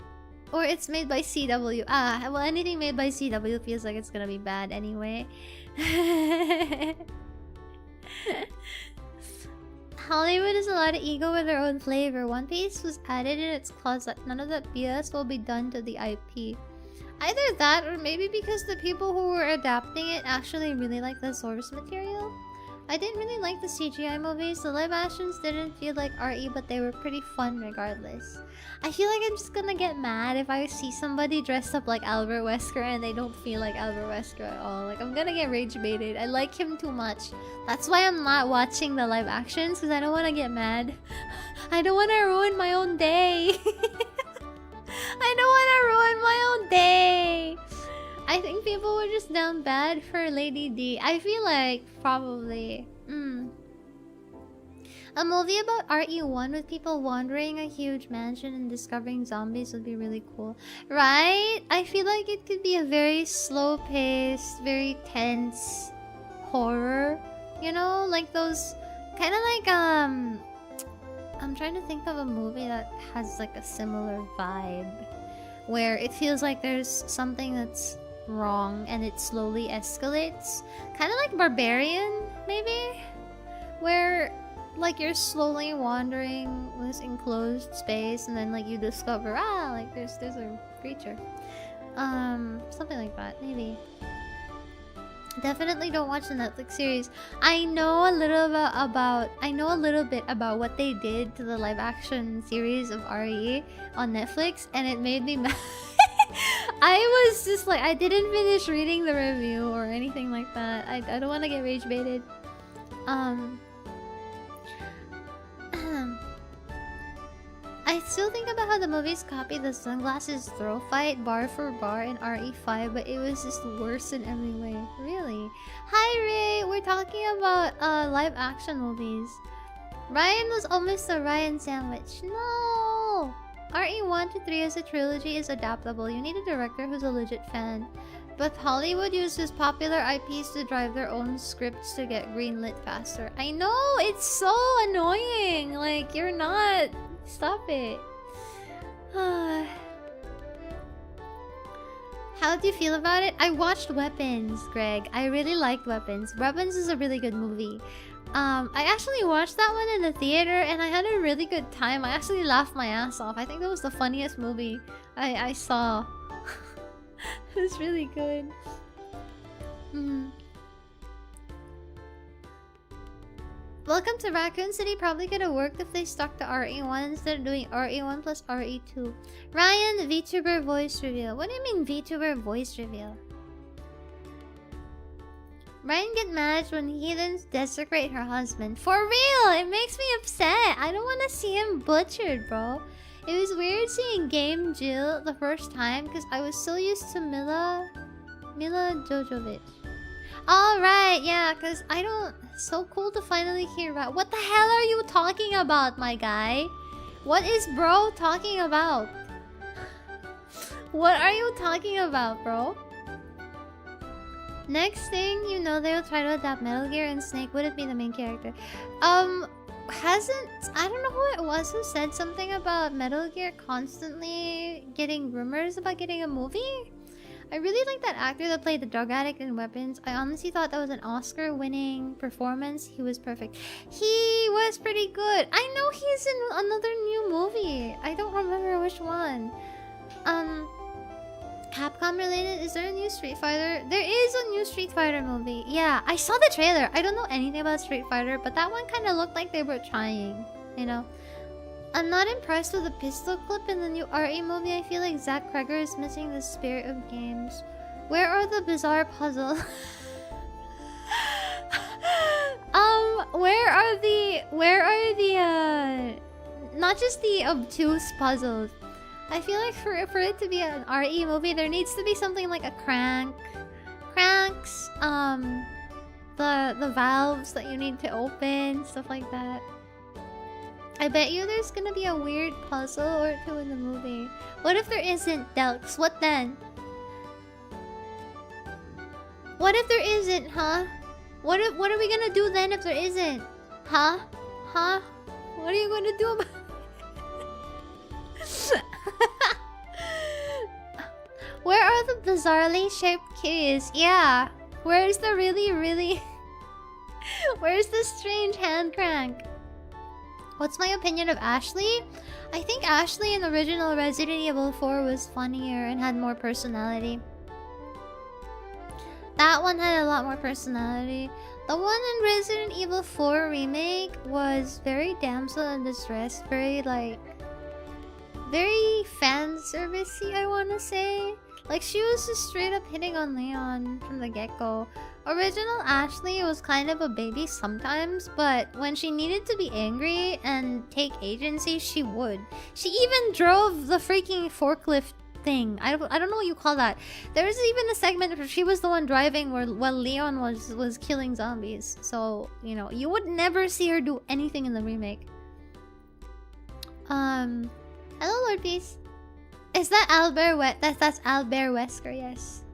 A: or it's made by CW. Well, anything made by CW feels like it's gonna be bad anyway. Hollywood has a lot of ego with their own flavor. One Piece was added in its closet. None of that BS will be done to the IP. Either that, or maybe because the people who were adapting it actually really like the source material. I didn't really like the CGI movies. The live actions didn't feel like RE, but they were pretty fun regardless. I feel like I'm just gonna get mad if I see somebody dressed up like Albert Wesker and they don't feel like Albert Wesker at all. Like, I'm gonna get rage baited. I like him too much. That's why I'm not watching the live actions, because I don't want to get mad. I don't want to ruin my own day. I don't want to ruin my own day. I think people were just down bad for Lady D. I feel like probably. A movie about RE1 with people wandering a huge mansion and discovering zombies would be really cool. Right? I feel like it could be a very slow-paced, very tense horror. You know? Like those... Kind of like, I'm trying to think of a movie that has like a similar vibe. Where it feels like there's something that's wrong and it slowly escalates. Kind of like Barbarian, maybe? Where... like you're slowly wandering this enclosed space and then like you discover like there's a creature. Something like that, maybe. Definitely don't watch the Netflix series. I know a little bit about what they did to the live action series of RE on Netflix, and it made me mad. I was just like, I didn't finish reading the review or anything like that. I don't want to get rage baited. I still think about how the movies copied the sunglasses throw fight bar for bar in RE5, but it was just worse in every way. Really? Hi Ray! We're talking about live action movies. Ryan was almost a Raian sandwich. No! RE1 to 3 as a trilogy is adaptable. You need a director who's a legit fan. But Hollywood uses popular IPs to drive their own scripts to get greenlit faster. I know, it's so annoying. Like, you're not... Stop it. How do you feel about it? I watched Weapons, Greg. I really liked Weapons. Weapons is a really good movie. I actually watched that one in the theater and I had a really good time. I actually laughed my ass off. I think that was the funniest movie I saw. It was really good. Welcome to Raccoon City. Probably could have worked if they stuck to RE1 instead of doing RE1 plus RE2. Ryan, VTuber voice reveal. What do you mean VTuber voice reveal? Ryan get mad when heathens desecrate her husband. For real! It makes me upset. I don't want to see him butchered, bro. It was weird seeing Game Jill the first time because I was so used to Mila Jojovic. Alright, yeah, because I don't... So cool to finally hear about... What the hell are you talking about, my guy? What is bro talking about? What are you talking about, bro? Next thing you know, they'll try to adapt Metal Gear and Snake wouldn't be the main character. I don't know who it was who said something about Metal Gear constantly getting rumors about getting a movie. I really like that actor that played the drug addict in Weapons. I honestly thought that was an Oscar-winning performance. He was perfect. He was pretty good. I know he's in another new movie. I don't remember which one. Capcom related? Is there a new Street Fighter? There is a new Street Fighter movie. Yeah, I saw the trailer. I don't know anything about Street Fighter, but that one kind of looked like they were trying, you know? I'm not impressed with the pistol clip in the new RE movie. I feel like Zack Kreger is missing the spirit of games. Where are the bizarre puzzles? Where are the not just the obtuse puzzles. I feel like for it to be an RE movie, there needs to be something like a cranks, the valves that you need to open, stuff like that. I bet you there's gonna be a weird puzzle or two in the movie. What if there isn't, Delks? What then? What if there isn't, huh? What are we gonna do then if there isn't? Huh? Huh? What are you gonna do about Where are the bizarrely shaped keys? Yeah. Where's the really Where's the strange hand crank? What's my opinion of Ashley? I think Ashley in the original Resident Evil 4 was funnier and had more personality. That one had a lot more personality. The one in Resident Evil 4 remake was very damsel in distress, very fan servicey, I wanna say. Like, she was just straight up hitting on Leon from the get-go. Original Ashley was kind of a baby sometimes, but when she needed to be angry and take agency, she would. She even drove the freaking forklift thing. I don't know what you call that. There was even a segment where she was the one driving while Leon was killing zombies. So, you know, you would never see her do anything in the remake. Hello, Lord Peace. Is that that's Albert Wesker, yes.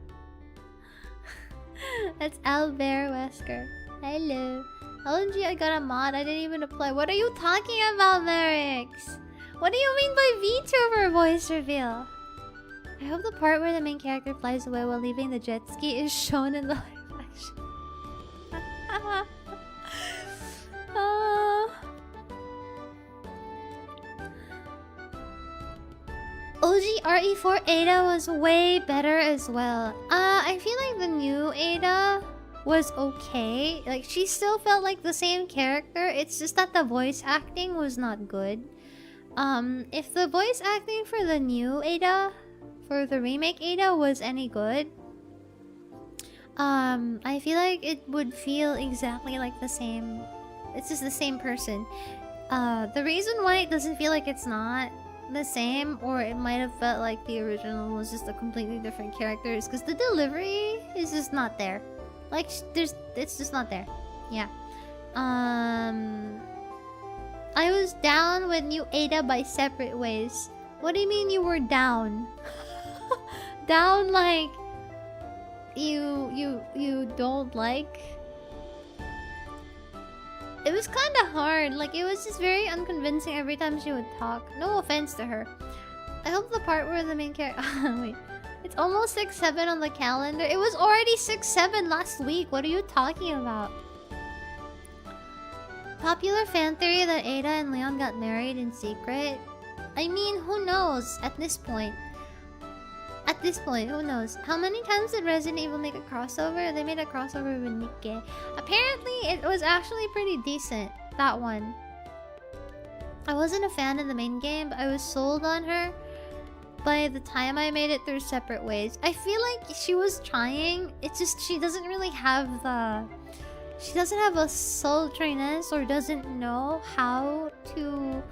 A: That's Albert Wesker. Hello. OMG, I got a mod. I didn't even apply. What are you talking about, Merix? What do you mean by VTuber voice reveal? I hope the part where the main character flies away while leaving the jet ski is shown in the live action. OG RE4 Ada was way better as well. I feel like the new Ada was okay. Like, she still felt like the same character. It's just that the voice acting was not good. If the voice acting for the new Ada, for the remake Ada, was any good, I feel like it would feel exactly like the same. It's just the same person. The reason why it doesn't feel like it's not the same, or it might have felt like the original was just a completely different character, is because the delivery is just not there. Like, it's just not there. Yeah. I was down with new Ada by separate ways. What do you mean you were down? Down like you don't like. It was kind of hard. Like, it was just very unconvincing every time she would talk. No offense to her. I hope the part where the main character... Wait. It's almost 6-7 on the calendar. It was already 6-7 last week. What are you talking about? Popular fan theory that Ada and Leon got married in secret. I mean, who knows at this point? At this point, who knows? How many times did Resident Evil make a crossover? They made a crossover with Nikke. Apparently, it was actually pretty decent, that one. I wasn't a fan of the main game, but I was sold on her by the time I made it through separate ways. I feel like she was trying. It's just she doesn't really have the... She doesn't have a sultriness or doesn't know how to...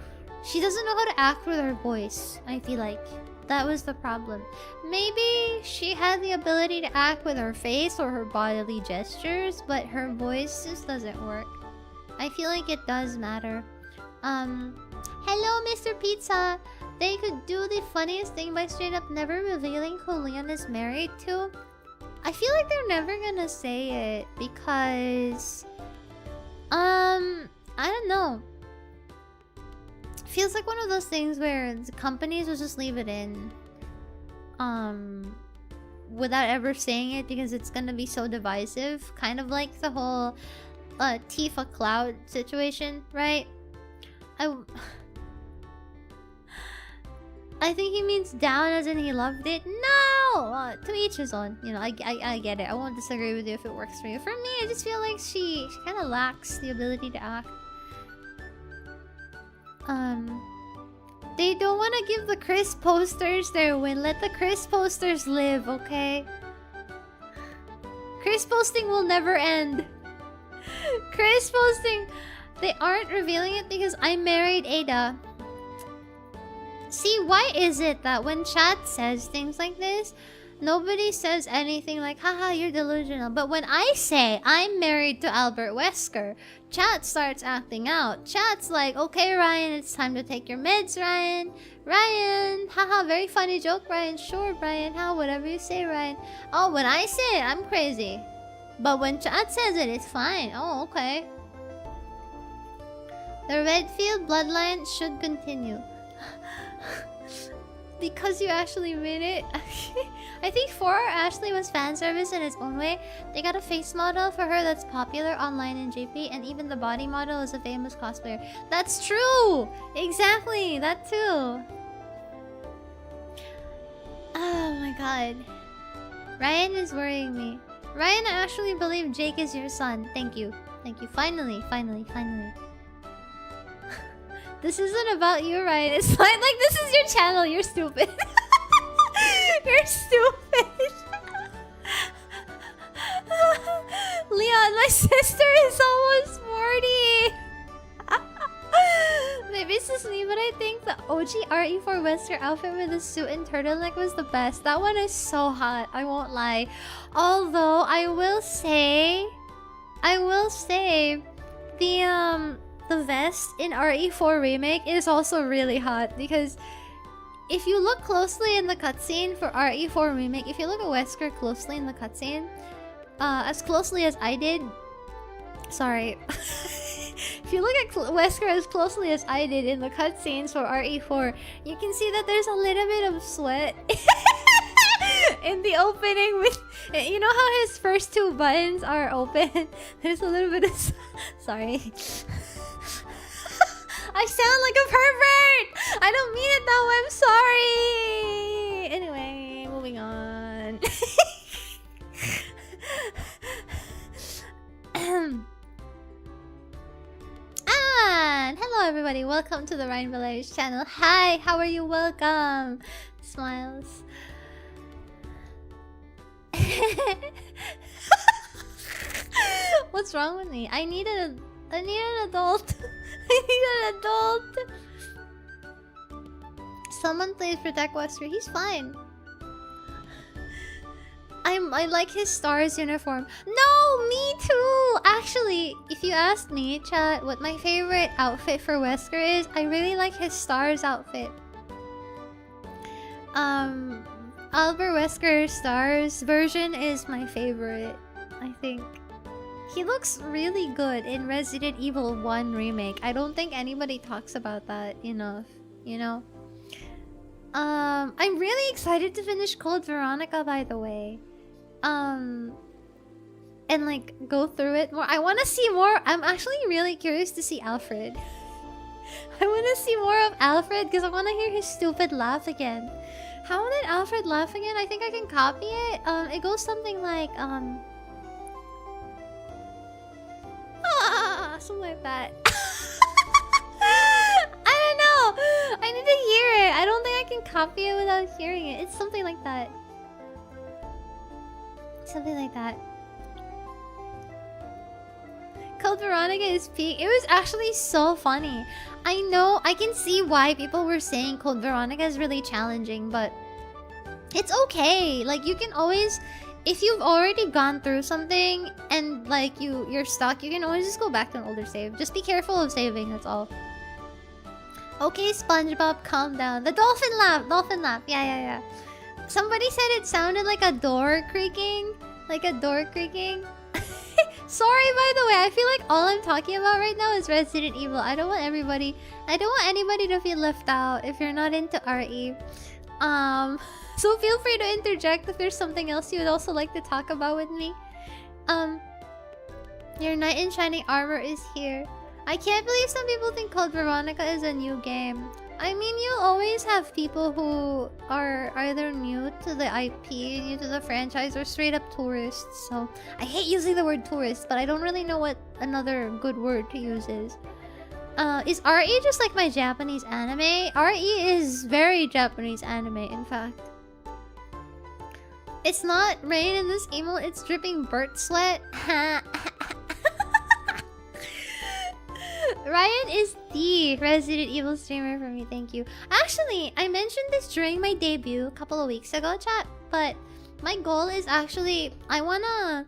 A: She doesn't know how to act with her voice, I feel like. That was the problem. Maybe she had the ability to act with her face or her bodily gestures, but her voice just doesn't work. I feel like it does matter. Hello, Mr. Pizza. They could do the funniest thing by straight up never revealing who Leon is married to. I feel like they're never gonna say it because... I don't know. Feels like one of those things where the companies will just leave it in without ever saying it because it's gonna be so divisive, kind of like the whole Tifa Cloud situation, right? I think he means down as in he loved it. No! To each his own. You know, I get it. I won't disagree with you if it works for you. For me, I just feel like she kind of lacks the ability to act. They don't want to give the Chris posters their win. Let the Chris posters live, okay? Chris posting will never end. Chris posting... They aren't revealing it because I married Ada. See, why is it that when chat says things like this, nobody says anything like, haha, you're delusional. But when I say I'm married to Albert Wesker, chat starts acting out. Chat's like, okay, Ryan, it's time to take your meds, Ryan. Ryan, haha, very funny joke, Ryan. Sure, Brian, how, whatever you say, Ryan. Oh, when I say it, I'm crazy. But when chat says it, it's fine. Oh, okay. The Redfield bloodline should continue. Because you actually made it. I think 4 Ashley was fan service in its own way. They got a face model for her that's popular online in JP, and even the body model is a famous cosplayer. That's true! Exactly, that too. Oh my god. Ryan is worrying me. Ryan, I actually believe Jake is your son. Thank you. Thank you. Finally, finally, finally. This isn't about you, Ryan. It's fine. Like, this is your channel. You're stupid. You're stupid. Leon, my sister is almost 40. Maybe it's just me, but I think the OG RE4 Wesker outfit with the suit and turtleneck was the best. That one is so hot. I won't lie. Although, I will say... The vest in RE4 Remake is also really hot because if you look closely in the cutscene for RE4 Remake, if you look at Wesker closely in the cutscene, as closely as I did, sorry, if you look at Wesker as closely as I did in the cutscenes for RE4, you can see that there's a little bit of sweat in the opening with, you know how his first 2 buttons are open? There's a little bit of, sorry. I sound like a pervert! I don't mean it that way, I'm sorry! Anyway, moving on. And hello everybody, welcome to the Ryan Valerius channel. Hi, how are you? Welcome. Smiles. What's wrong with me? I need an adult. I need an adult. Someone please protect Wesker. He's fine. I like his STARS uniform. No, me too. Actually, if you asked me, chat, what my favorite outfit for Wesker is, I really like his STARS outfit. Albert Wesker Stars version is my favorite, I think. He looks really good in Resident Evil 1 Remake. I don't think anybody talks about that enough, you know? I'm really excited to finish Code Veronica, by the way. And like go through it more. I want to see more. I'm actually really curious to see Alfred. I want to see more of Alfred because I want to hear his stupid laugh again. How did Alfred laugh again? I think I can copy it. It goes something like something like that. I don't know. I need to hear it. I don't think I can copy it without hearing it. It's something like that. Something like that. Code Veronica is peak. It was actually so funny. I know, I can see why people were saying Code Veronica is really challenging, but it's okay. Like, you can always, if you've already gone through something and like you're stuck, you can always just go back to an older save. Just be careful of saving, that's all. Okay, SpongeBob, calm down. The dolphin laugh, dolphin laugh. Yeah. Somebody said it sounded like a door creaking. Like a door creaking. Sorry, by the way, I feel like all I'm talking about right now is Resident Evil. I don't want anybody to feel left out if you're not into RE. So feel free to interject if there's something else you would also like to talk about with me. Your knight in shining armor is here. I can't believe some people think Code Veronica is a new game. I mean, you always have people who are either new to the IP, new to the franchise, or straight up tourists. So, I hate using the word tourist, but I don't really know what another good word to use is. Is RE just like my Japanese anime? RE is very Japanese anime, in fact. It's not rain in this emote, it's dripping Burt sweat. Ryan is the Resident Evil streamer for me, thank you. Actually, I mentioned this during my debut a couple of weeks ago, chat. But my goal is actually, after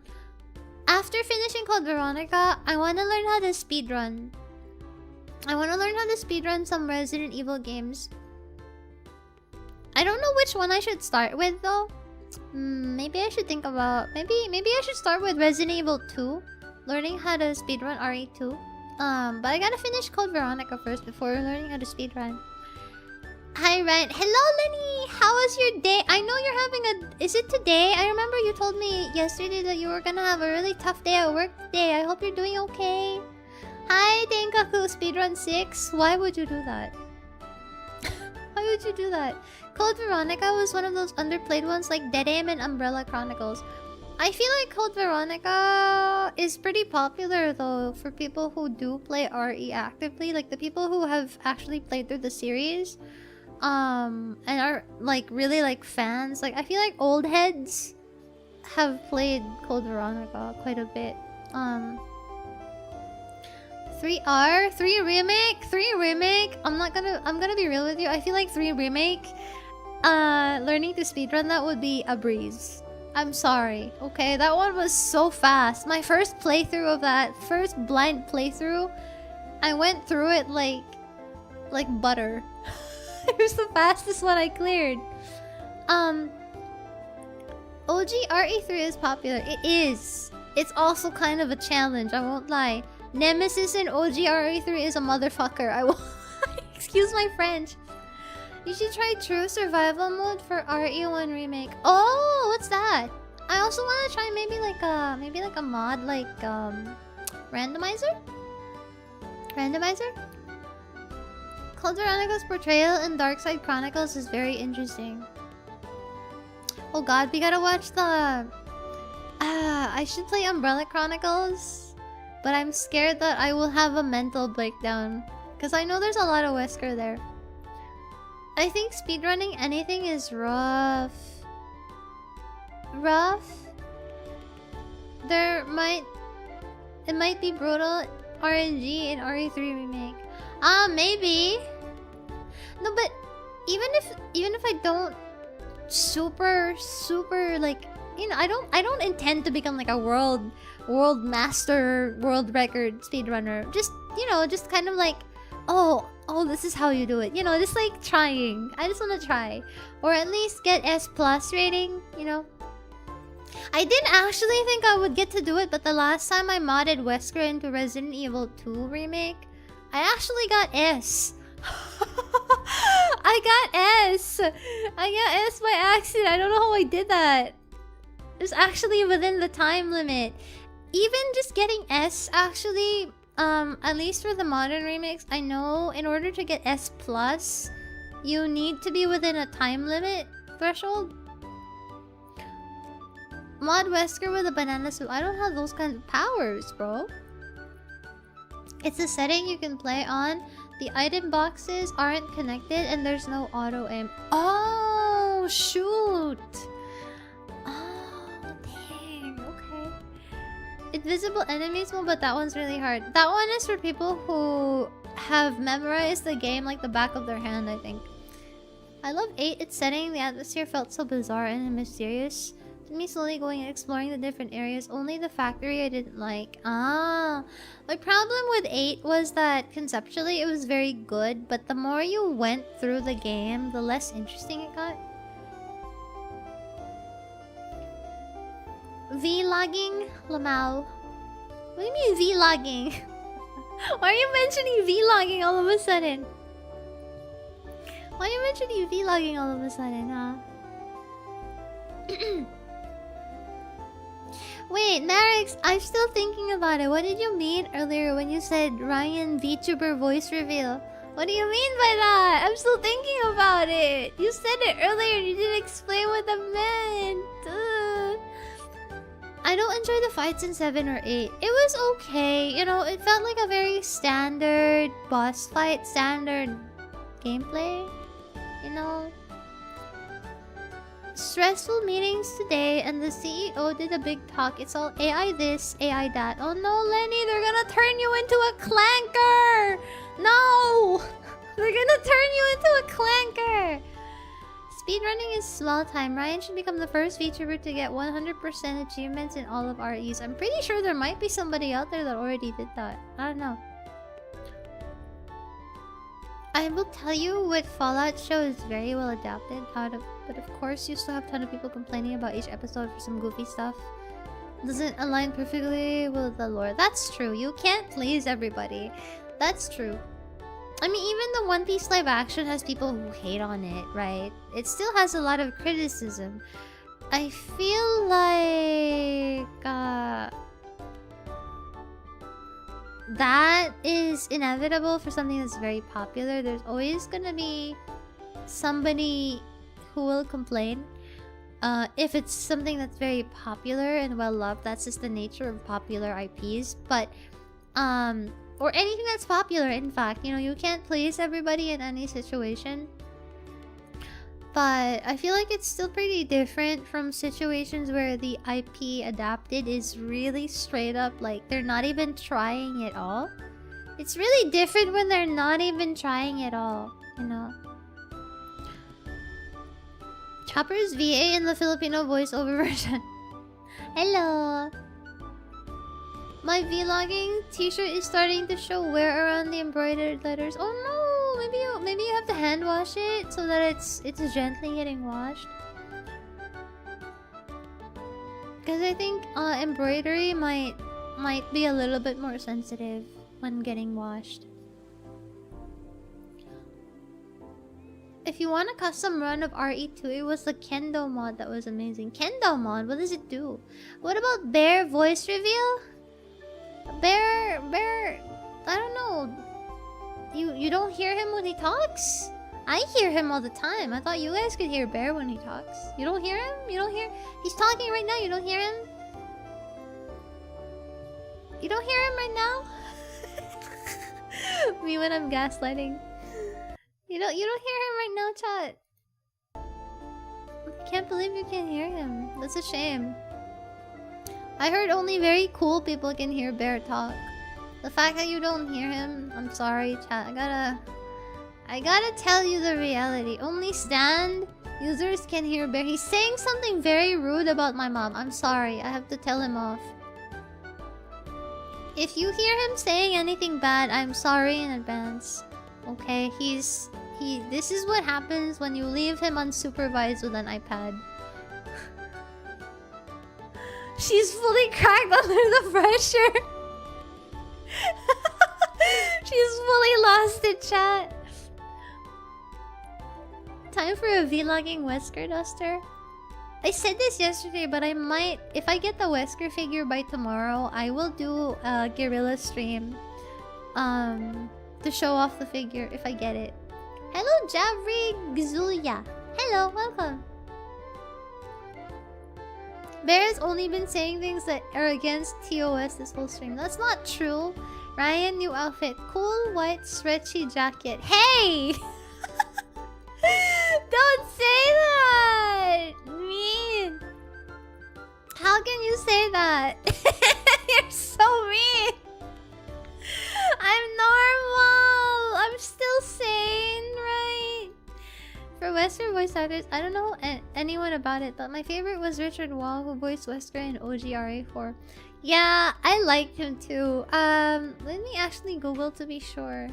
A: finishing Code Veronica, I wanna learn how to speedrun. I wanna learn how to speedrun some Resident Evil games. I don't know which one I should start with though. Maybe I should think about... Maybe I should start with Resident Evil 2. Learning how to speedrun RE2. But I gotta finish Code Veronica first before learning how to speedrun. Hi, Ryan. Hello, Lenny! How was your day? I know you're having a... Is it today? I remember you told me yesterday that you were gonna have a really tough day at work today. I hope you're doing okay. Hi, Tenkaku. Speedrun 6. Why would you do that? Why would you do that? Code Veronica was one of those underplayed ones like Dead Aim and Umbrella Chronicles. I feel like Code Veronica is pretty popular though for people who do play RE actively, like the people who have actually played through the series and are like really like fans. Like I feel like old heads have played Code Veronica quite a bit. 3R, 3 remake. I'm gonna be real with you. I feel like 3 remake learning to speedrun that would be a breeze. I'm sorry, okay? That one was so fast. My first playthrough of that, first blind playthrough, I went through it like butter. It was the fastest one I cleared. OG RE3 is popular. It is. It's also kind of a challenge, I won't lie. Nemesis in OG RE3 is a motherfucker. I will... Excuse my French. You should try True Survival Mode for RE1 Remake. Oh, what's that? I also want to try maybe like a mod like randomizer. Code Veronica's portrayal in Darkside Chronicles is very interesting. Oh God, we gotta watch the. I should play Umbrella Chronicles, but I'm scared that I will have a mental breakdown because I know there's a lot of Wesker there. I think speedrunning anything is rough. It might be brutal RNG in RE3 remake. Maybe. No, but even if I don't super like, you know, I don't intend to become like a world master, world record speedrunner. Just, you know, just kind of like, oh, oh, this is how you do it. You know, just like trying. I just want to try. Or at least get S+ rating, you know. I didn't actually think I would get to do it, but the last time I modded Wesker into Resident Evil 2 Remake, I actually got S. I got S. I got S by accident. I don't know how I did that. It was actually within the time limit. Even just getting S, actually, at least for the modern remakes, I know in order to get S+, you need to be within a time limit threshold. Mod Wesker with a banana suit. I don't have those kinds of powers, bro. It's a setting you can play on. The item boxes aren't connected and there's no auto aim. Oh, shoot. Oh, dang. Okay. Invisible enemies mode, but that one's really hard. That one is for people who have memorized the game like the back of their hand, I think. I love 8. Its setting. The atmosphere felt so bizarre and mysterious. Me slowly going and exploring the different areas. Only the factory I didn't like. Ah, my problem with 8 was that conceptually it was very good, but the more you went through the game, the less interesting it got. Vlogging, Lamau. What do you mean vlogging? Why are you mentioning vlogging all of a sudden? Why are you mentioning vlogging all of a sudden, huh? Wait, Narix, I'm still thinking about it. What did you mean earlier when you said Raian VTuber voice reveal? What do you mean by that? I'm still thinking about it. You said it earlier and you didn't explain what that meant. I don't enjoy the fights in 7 or 8. It was okay. You know, it felt like a very standard boss fight, standard gameplay. You know? Stressful meetings today and the CEO did a big talk. It's all AI this, AI that. Oh no, Lenny, they're gonna turn you into a clanker! No! They're gonna turn you into a clanker! Speedrunning is small time. Ryan should become the first VTuber to get 100% achievements in all of REs. I'm pretty sure there might be somebody out there that already did that. I don't know. I will tell you what Fallout show is very well adapted but of course you still have a ton of people complaining about each episode for some goofy stuff. Doesn't align perfectly with the lore. That's true. You can't please everybody. That's true. I mean, even the One Piece live action has people who hate on it, right? It still has a lot of criticism. I feel like that is inevitable for something that's very popular. There's always gonna be somebody who will complain. If it's something that's very popular and well loved, that's just the nature of popular IPs. But or anything that's popular, in fact, you know, you can't please everybody in any situation. But I feel like it's still pretty different from situations where the IP adapted is really straight up, like they're not even trying at all. It's really different when they're not even trying at all, you know. Chopper's VA in the Filipino voiceover version. Hello. My vlogging t-shirt is starting to show wear around the embroidered letters. Oh no, maybe you have to hand wash it so that it's gently getting washed. Because I think embroidery might be a little bit more sensitive when getting washed. If you want a custom run of RE2, it was the Kendo mod that was amazing. Kendo mod? What does it do? What about Bear voice reveal? Bear, I don't know. You don't hear him when he talks? I hear him all the time. I thought you guys could hear Bear when he talks. You don't hear him? You don't hear? He's talking right now. You don't hear him? You don't hear him right now? Me when I'm gaslighting. You don't hear him right now, chat. I can't believe you can't hear him. That's a shame. I heard only very cool people can hear Bear talk. The fact that you don't hear him, I'm sorry, chat. I gotta tell you the reality. Only stand users can hear Bear. He's saying something very rude about my mom. I'm sorry. I have to tell him off. If you hear him saying anything bad, I'm sorry in advance. Okay, this is what happens when you leave him unsupervised with an iPad. She's fully cracked under the pressure. She's fully lost it, chat. Time for a vlogging Wesker duster. I said this yesterday, but I might, if I get the Wesker figure by tomorrow, I will do a guerrilla stream to show off the figure if I get it. Hello, Javrig Zulia. Hello, welcome. Bear has only been saying things that are against TOS this whole stream. That's not true. Ryan, new outfit. Cool white stretchy jacket. Hey! Don't say that! Mean! How can you say that? You're so mean! I'm normal! I'm still sane, right? For Western voice actors, I don't know anyone about it, but my favorite was Richard Wall, who voiced Wesker in OGRA4. Yeah, I liked him too. Let me actually Google to be sure.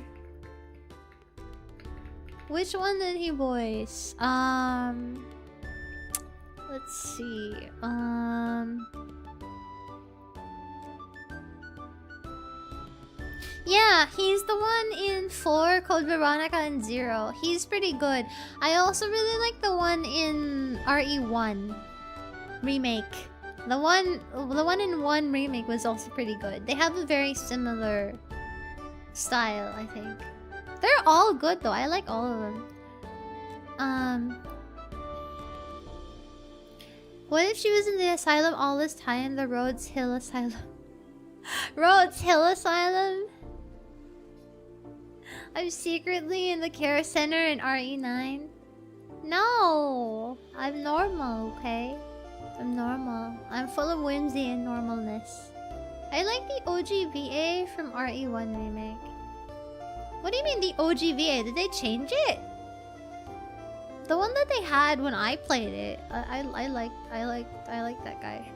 A: Which one did he voice? Let's see. Yeah, he's the one in 4, Code Veronica, and 0. He's pretty good. I also really like the one in RE1 remake. The one in 1 remake was also pretty good. They have a very similar style, I think. They're all good though. I like all of them. What if she was in the asylum all this time? The Rhodes Hill Asylum. Rhodes Hill Asylum? I'm secretly in the care center in RE9. No! I'm normal, okay? I'm normal. I'm full of whimsy and normalness. I like the OGVA from RE1 remake. What do you mean the OGVA? Did they change it? The one that they had when I played it. I like that guy.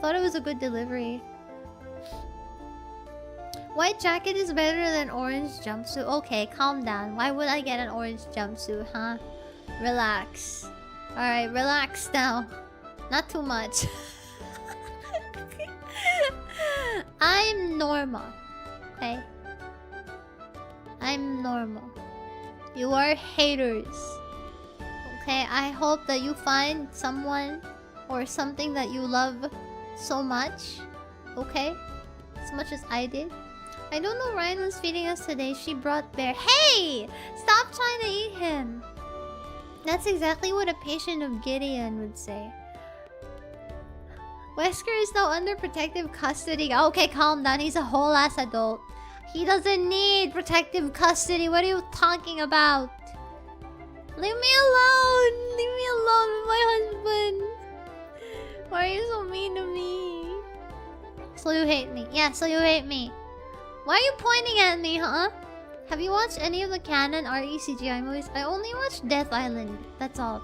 A: Thought it was a good delivery. White jacket is better than orange jumpsuit. Okay, calm down. Why would I get an orange jumpsuit, huh? Relax. Alright, relax now. Not too much. I'm normal. Okay? I'm normal. You are haters. Okay, I hope that you find someone or something that you love so much. Okay? As much as I did. I don't know Ryan was feeding us today. She brought Bear. Hey! Stop trying to eat him. That's exactly what a patient of Gideon would say. Wesker is now under protective custody. Okay, calm down. He's a whole ass adult. He doesn't need protective custody. What are you talking about? Leave me alone. Leave me alone with my husband. Why are you so mean to me? So you hate me. Yeah, so you hate me. Why are you pointing at me, huh? Have you watched any of the canon RE/CGI movies? I only watched Death Island. That's all.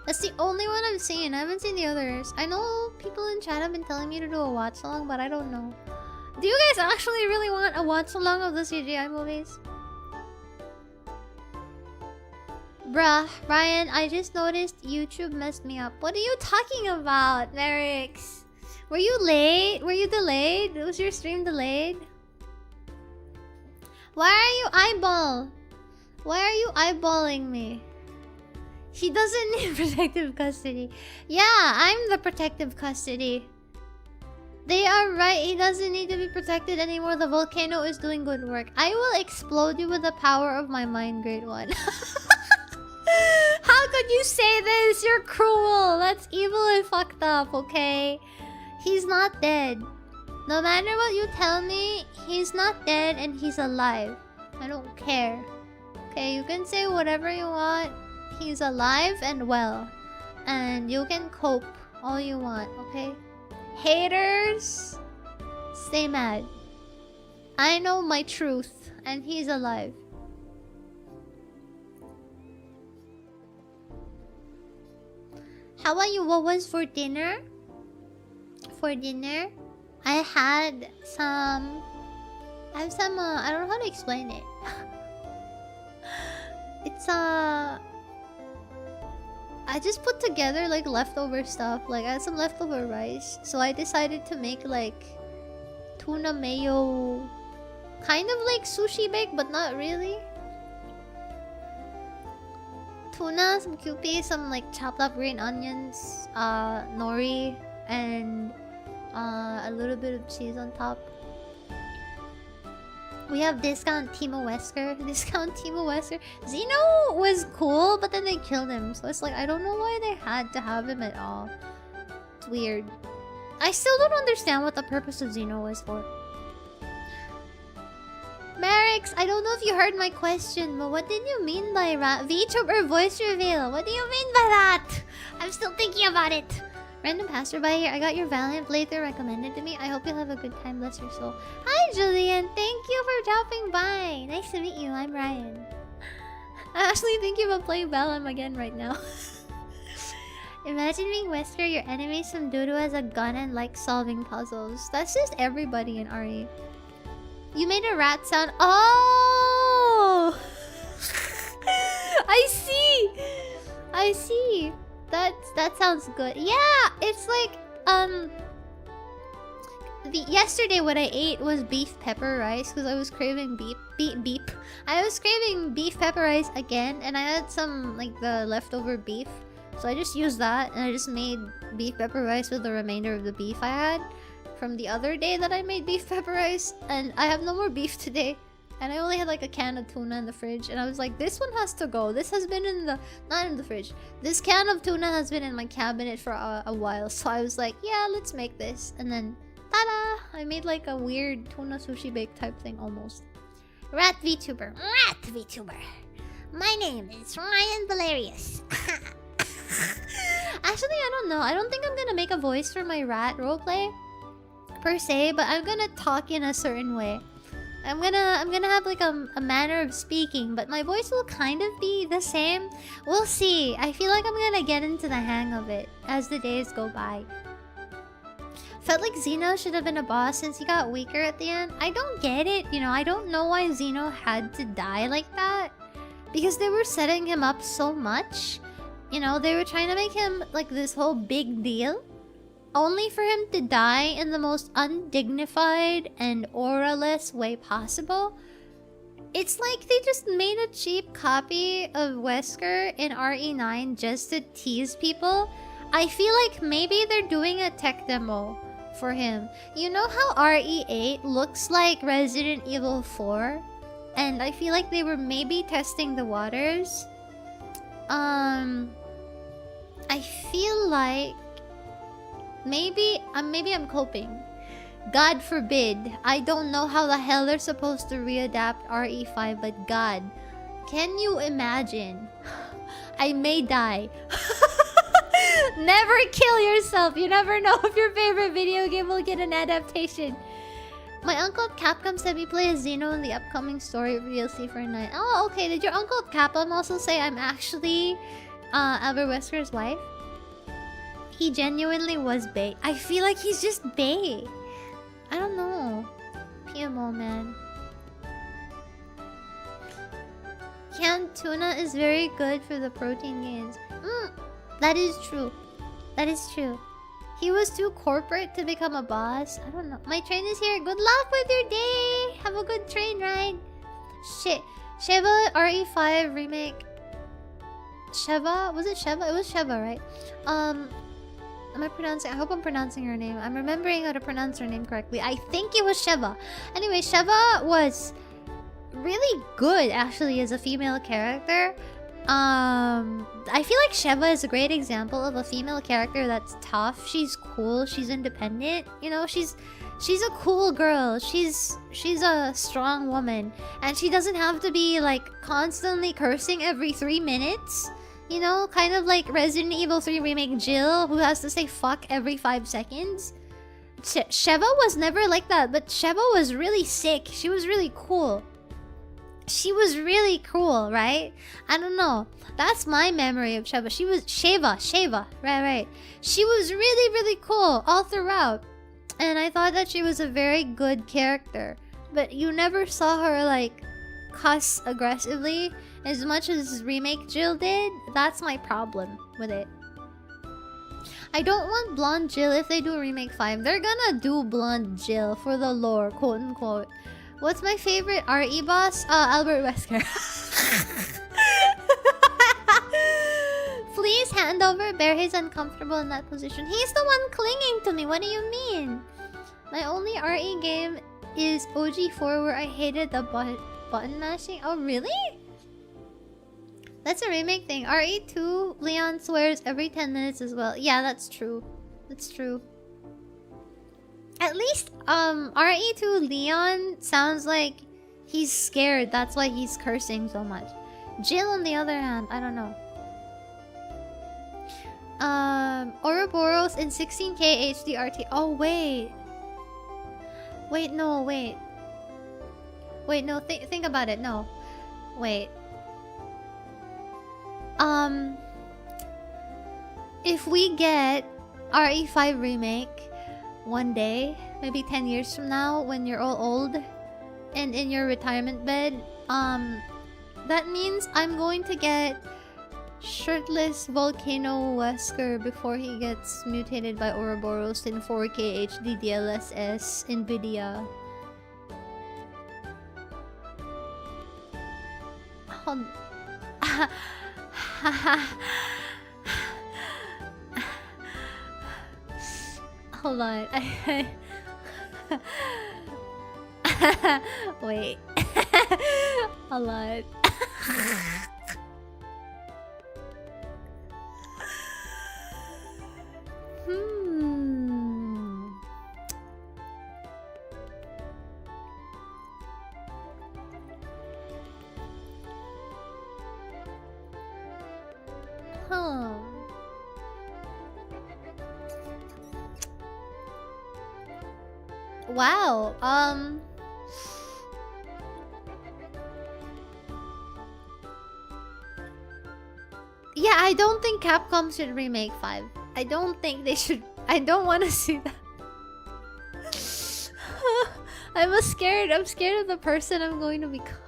A: That's the only one I've seen. I haven't seen the others. I know people in chat have been telling me to do a watch along, but I don't know. Do you guys actually really want a watch along of the CGI movies? Bruh, Ryan, I just noticed YouTube messed me up. What are you talking about, Merix? Were you late? Were you delayed? Was your stream delayed? Why are you eyeballing me? He doesn't need protective custody. Yeah, I'm the protective custody. They are right. He doesn't need to be protected anymore. The volcano is doing good work. I will explode you with the power of my mind, Grade 1. How could you say this? You're cruel. That's evil and fucked up, okay? He's not dead. No matter what you tell me, he's not dead and he's alive. I don't care. Okay, you can say whatever you want. He's alive and well. And you can cope all you want, okay? Haters, stay mad. I know my truth and he's alive. How about you? What was for dinner? For dinner, I had some I have some, I don't know how to explain it. It's, I just put together like leftover stuff. Like I had some leftover rice. So I decided to make like tuna mayo. Kind of like sushi bake, but not really. Tuna, some kewpie, some like chopped up green onions, nori, and a little bit of cheese on top. We have discount Timo Wesker. Discount Timo Wesker. Zeno was cool, but then they killed him. So it's like, I don't know why they had to have him at all. It's weird. I still don't understand what the purpose of Zeno was for. Marix, I don't know if you heard my question, but what did you mean by VTuber voice reveal? What do you mean by that? I'm still thinking about it. Random passerby here. I got your Valiant playthrough recommended to me. I hope you'll have a good time. Bless your soul. Hi, Julian. Thank you for dropping by. Nice to meet you. I'm Ryan. I'm actually thinking about playing Balam again right now. Imagine being Wesker. Your enemies some dude who has a gun and likes solving puzzles. That's just everybody in RE. You made a rat sound. Oh! I see. I see. That sounds good. Yeah, it's like yesterday what I ate was beef pepper rice because I was craving beef. I was craving beef pepper rice again, and I had some like the leftover beef, so I just used that and I just made beef pepper rice with the remainder of the beef I had from the other day that I made beef pepper rice, and I have no more beef today. And I only had like a can of tuna in the fridge, and I was like, this one has to go. This has been in the... not in the fridge. This can of tuna has been in my cabinet for a while, so I was like, yeah, let's make this. And then, ta-da! I made like a weird tuna sushi bake type thing almost. Rat VTuber. Rat VTuber. My name is Raian Valerius. Actually, I don't know. I don't think I'm gonna make a voice for my rat roleplay, per se, but I'm gonna talk in a certain way. I'm gonna have like a manner of speaking, but my voice will kind of be the same. We'll see. I feel like I'm gonna get into the hang of it as the days go by. Felt like Zeno should have been a boss since he got weaker at the end. I don't get it, you know, I don't know why Zeno had to die like that. Because they were setting him up so much. You know, they were trying to make him like this whole big deal. Only for him to die in the most undignified and aura-less way possible. It's like they just made a cheap copy of Wesker in RE9 just to tease people. I feel like maybe they're doing a tech demo for him. You know how RE8 looks like Resident Evil 4? And I feel like they were maybe testing the waters. I feel like maybe I'm coping. God forbid. I don't know how the hell they're supposed to readapt RE5, but God, can you imagine? I may die. Never kill yourself. You never know if your favorite video game will get an adaptation. My uncle at Capcom said we play as Zeno in the upcoming story DLC for a night. Oh, okay. Did your uncle at Capcom also say I'm actually Albert Wesker's wife? He genuinely was bae. I feel like he's just bae. I don't know. PMO, man. Canned tuna is very good for the protein gains. That is true. That is true. He was too corporate to become a boss. I don't know. My train is here. Good luck with your day. Have a good train ride. Shit. Sheva RE5 remake. Sheva? Was it Sheva? It was Sheva, right? Am I pronouncing? I hope I'm pronouncing her name. I'm remembering how to pronounce her name correctly. I think it was Sheva. Anyway, Sheva was really good, actually, as a female character. I feel like Sheva is a great example of a female character that's tough. She's cool. She's independent. You know, she's a cool girl. She's a strong woman, and she doesn't have to be like constantly cursing every 3 minutes. You know, kind of like Resident Evil 3 Remake Jill, who has to say fuck every 5 seconds. Sheva was never like that, but Sheva was really sick. She was really cool. She was really cool, right? I don't know. That's my memory of Sheva. She was... Sheva. Right. She was really, really cool all throughout. And I thought that she was a very good character. but you never saw her like cuss aggressively as much as remake Jill did. That's my problem with it. I don't want blonde Jill if they do remake 5. They're gonna do blonde Jill for the lore, quote unquote. What's my favorite RE boss? Albert Wesker. Please hand over. Bear, he's uncomfortable in that position. He's the one clinging to me. What do you mean? My only RE game is OG4 where I hated the button mashing. Oh, really? That's a remake thing. RE2, Leon swears every 10 minutes as well. Yeah, that's true. That's true. At least, RE2 Leon sounds like he's scared. That's why he's cursing so much. Jill, on the other hand, I don't know. Ouroboros in 16K HDRT. Oh, wait. Wait, no, wait. Wait, no, think about it. No. Wait. If we get RE5 remake one day, maybe 10 years from now, when you're all old and in your retirement bed, that means I'm going to get shirtless Volcano Wesker before he gets mutated by Ouroboros in 4K HD DLSS NVIDIA. Hold on. Wait. Hold on. Wow. Yeah, I don't think Capcom should remake 5. I don't think they should. I don't want to see that. I'm scared of the person I'm going to become.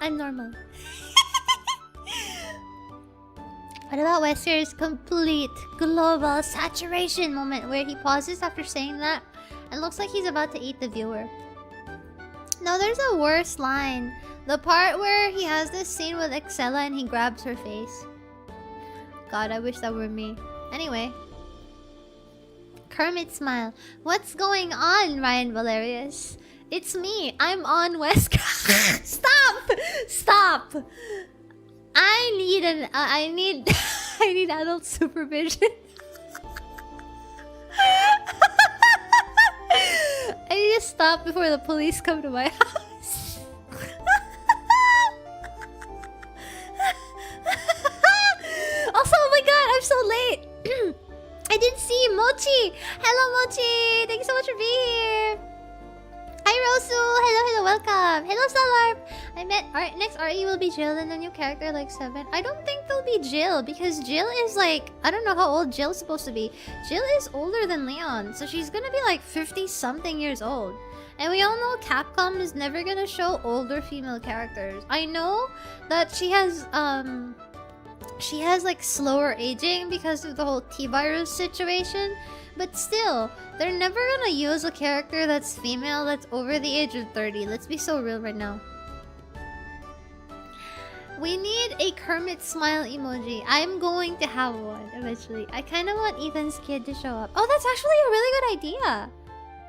A: I'm normal. What about Wesker's complete global saturation moment where he pauses after saying that and looks like he's about to eat the viewer? No, there's a worse line. The part where he has this scene with Excella and he grabs her face. God, I wish that were me. Anyway. Kermit smile. What's going on, Raian Valerius? It's me. I'm on Wesker. Stop! Stop! I need I need adult supervision. I need to stop before the police come to my house. Also, oh my god, I'm so late. I didn't see Mochi. Hello, Mochi. Thank you so much for being here. Hi, Rosu. Hello, welcome. Hello, Salarp. I met next RE will be Jill and a new character like 7. I don't think they'll be Jill because Jill is like, I don't know how old Jill's supposed to be. Jill is older than Leon, so she's gonna be like 50-something years old. And we all know Capcom is never gonna show older female characters. I know that she has like slower aging because of the whole T-virus situation. But still, they're never gonna use a character that's female that's over the age of 30. Let's be so real right now. We need a Kermit smile emoji. I'm going to have one eventually. I kind of want Ethan's kid to show up. Oh, that's actually a really good idea.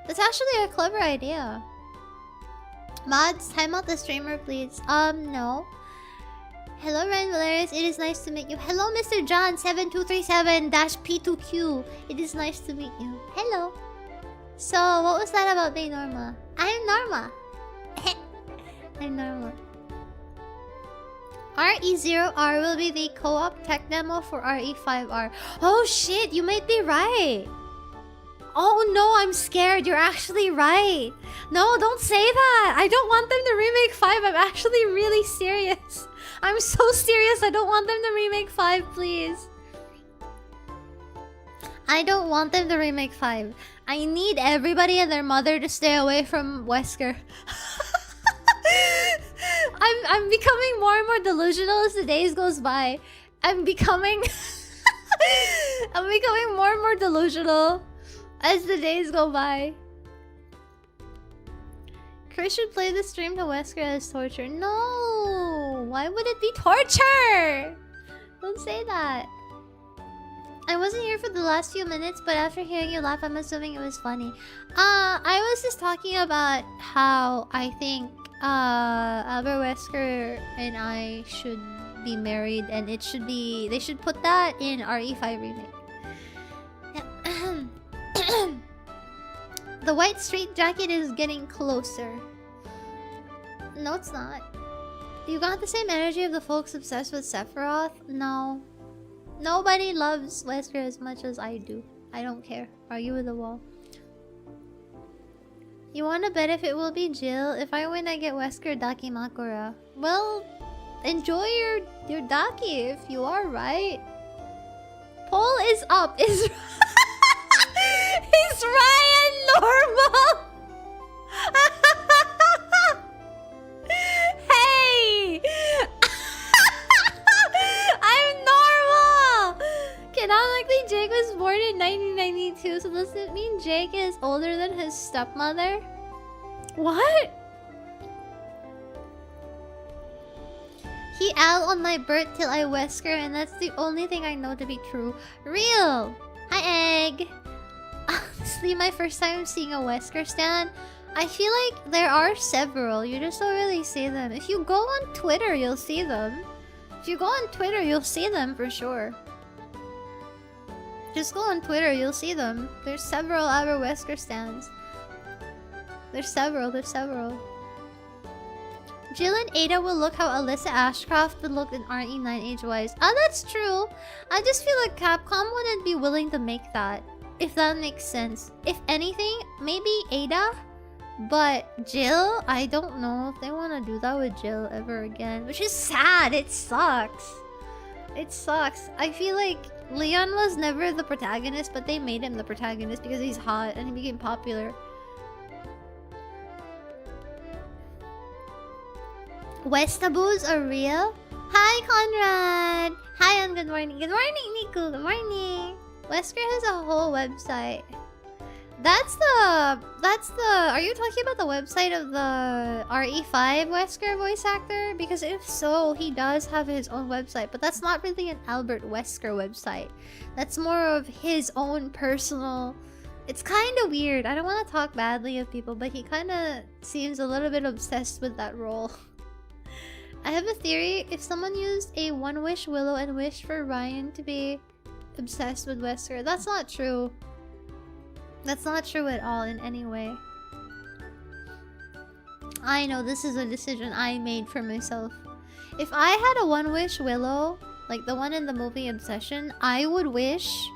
A: That's actually a clever idea. Mods, time out the streamer, please. No. Hello, Raian Valerius. It is nice to meet you. Hello, Mr. John 7237-P2Q. It is nice to meet you. Hello. So, what was that about being Norma? I'm Norma. I'm Norma. RE0R will be the co-op tech demo for RE5R. Oh shit, you might be right. Oh no, I'm scared. You're actually right. No, don't say that. I don't want them to remake 5. I'm actually really serious. I'm so serious. I don't want them to remake 5, please. I don't want them to remake 5. I need everybody and their mother to stay away from Wesker. I'm becoming more and more delusional as the days goes by. I'm becoming more and more delusional as the days go by. Chris should play the stream to Wesker as torture. No! Why would it be torture? Don't say that. I wasn't here for the last few minutes, but after hearing you laugh, I'm assuming it was funny. I was just talking about how I think Albert Wesker and I should be married, and it should be, they should put that in RE5 remake. The white straight jacket is getting closer. No, it's not. You got the same energy of the folks obsessed with Sephiroth? No. Nobody loves Wesker as much as I do. I don't care. Argue with the wall. You wanna bet if it will be Jill? If I win, I get Wesker Dakimakura. Well, enjoy your Daki if you are, right? Poll is up. Is Ryan normal? Hey! I'm normal! Canonically, Jake was born in 1992, so does it mean Jake is older than his stepmother? What? He Al on my birth till I Wesker, and that's the only thing I know to be true. Real! Hi, Egg! Honestly, my first time seeing a Wesker stand, I feel like there are several. You just don't really see them. If you go on Twitter, you'll see them. If you go on Twitter, you'll see them for sure. Just go on Twitter, you'll see them. There's several Albert Wesker stands. There's several. Jill and Ada will look how Alyssa Ashcroft would look in RE9 age-wise. Ah, that's true. I just feel like Capcom wouldn't be willing to make that. If that makes sense. If anything, maybe Ada. But Jill, I don't know if they want to do that with Jill ever again. Which is sad. It sucks. It sucks. I feel like Leon was never the protagonist, but they made him the protagonist because he's hot and he became popular. Westaboos are real? Hi, Conrad! Hi, and good morning. Good morning, Niku. Good morning. Wesker has a whole website. That's the... Are you talking about the website of the RE5 Wesker voice actor? Because if so, he does have his own website. But that's not really an Albert Wesker website. That's more of his own personal... It's kind of weird. I don't want to talk badly of people, but he kind of seems a little bit obsessed with that role. I have a theory. If someone used a one-wish Willow and wished for Ryan to be obsessed with Wesker, that's not true. That's not true at all in any way. I know this is a decision I made for myself. If I had a one-wish Willow, like the one in the movie Obsession, I would wish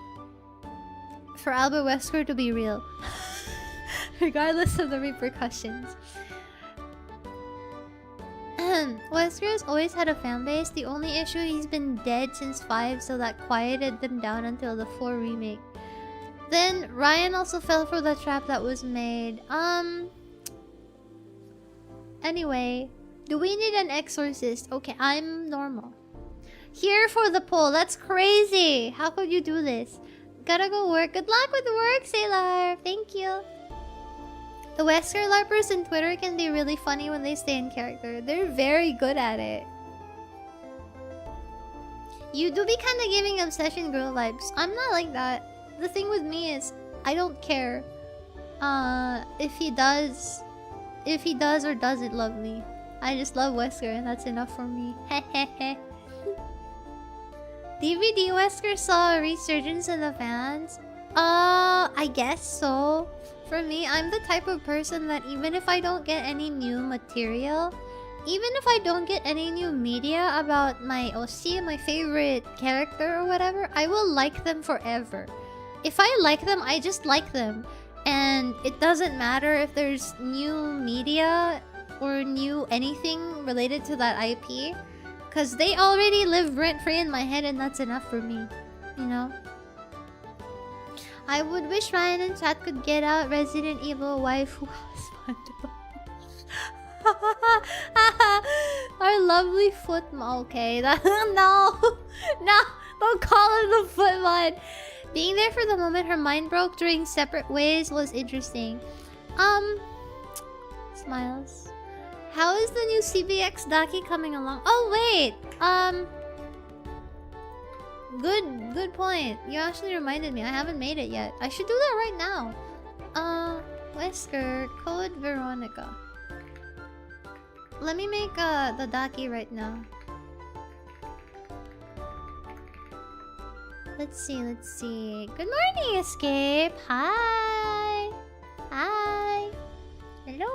A: for Albert Wesker to be real. Regardless of the repercussions. Wesker has always had a fan base. The only issue, he's been dead since 5, so that quieted them down until the 4 remake. Then Ryan also fell for the trap that was made. Anyway, do we need an exorcist? Okay, I'm normal. Here for the poll. That's crazy. How could you do this? Gotta go work. Good luck with work, Sailor. Thank you. The Wesker LARPers in Twitter can be really funny when they stay in character. They're very good at it. You do be kind of giving Obsession girl vibes. I'm not like that. The thing with me is, I don't care if he does or doesn't love me. I just love Wesker and that's enough for me. Hehehe. DVD Wesker saw a resurgence in the fans? I guess so. For me, I'm the type of person that even if I don't get any new material, even if I don't get any new media about my OC, my favorite character or whatever, I will like them forever. If I like them, I just like them. And it doesn't matter if there's new media or new anything related to that IP. Because they already live rent-free in my head and that's enough for me. You know? I would wish Ryan and chat could get out Resident Evil waifu husband. Our lovely footman. Okay, no, no, don't call him the footman. Being there for the moment her mind broke during separate ways was interesting. Smiles. How is the new CBX Daki coming along? Oh wait, good point. You actually reminded me. I haven't made it yet. I should do that right now. Wesker, code Veronica. Let me make the Daki right now. Let's see. Good morning, Escape. Hi. Hi. Hello.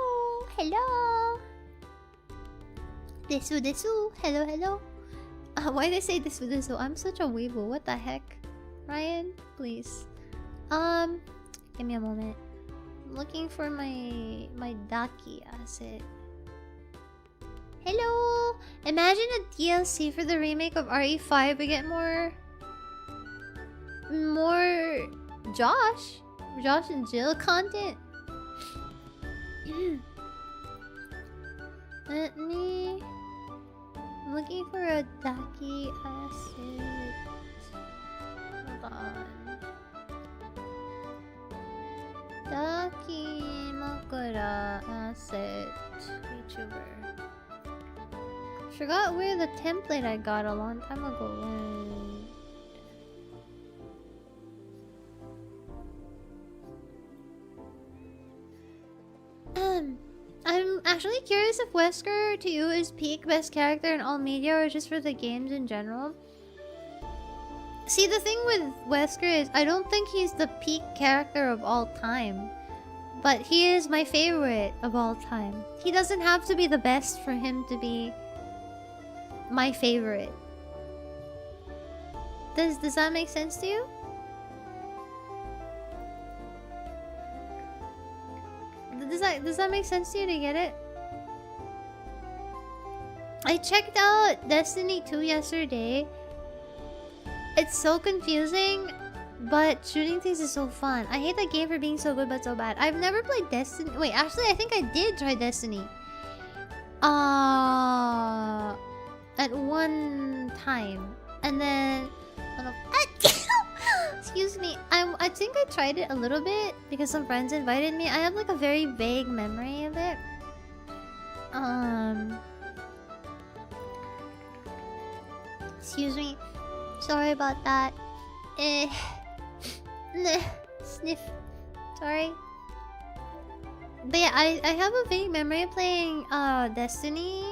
A: Desu. Hello. Why did I say desu? I'm such a weeble. What the heck? Ryan, please. Give me a moment. I'm looking for my Daki asset. Hello! Imagine a DLC for the remake of RE5. We get more Josh and Jill content. I'm looking for a Daki asset. Hold on. Daki Makura asset VTuber. Forgot where the template I got a long time ago went. I'm actually curious if Wesker to you is peak best character in all media or just for the games in general. See, the thing with Wesker is I don't think he's the peak character of all time. But he is my favorite of all time. He doesn't have to be the best for him to be my favorite. Does that make sense to you? Does that make sense to you to get it? I checked out Destiny 2 yesterday. It's so confusing, but shooting things is so fun. I hate that game for being so good but so bad. I've never played Destiny. Wait, actually I think I did try Destiny. At one time. And then excuse me. I think I tried it a little bit because some friends invited me. I have like a very vague memory of it. Excuse me. Sorry about that. Sniff. Sorry. But yeah, I have a vague memory of playing Destiny.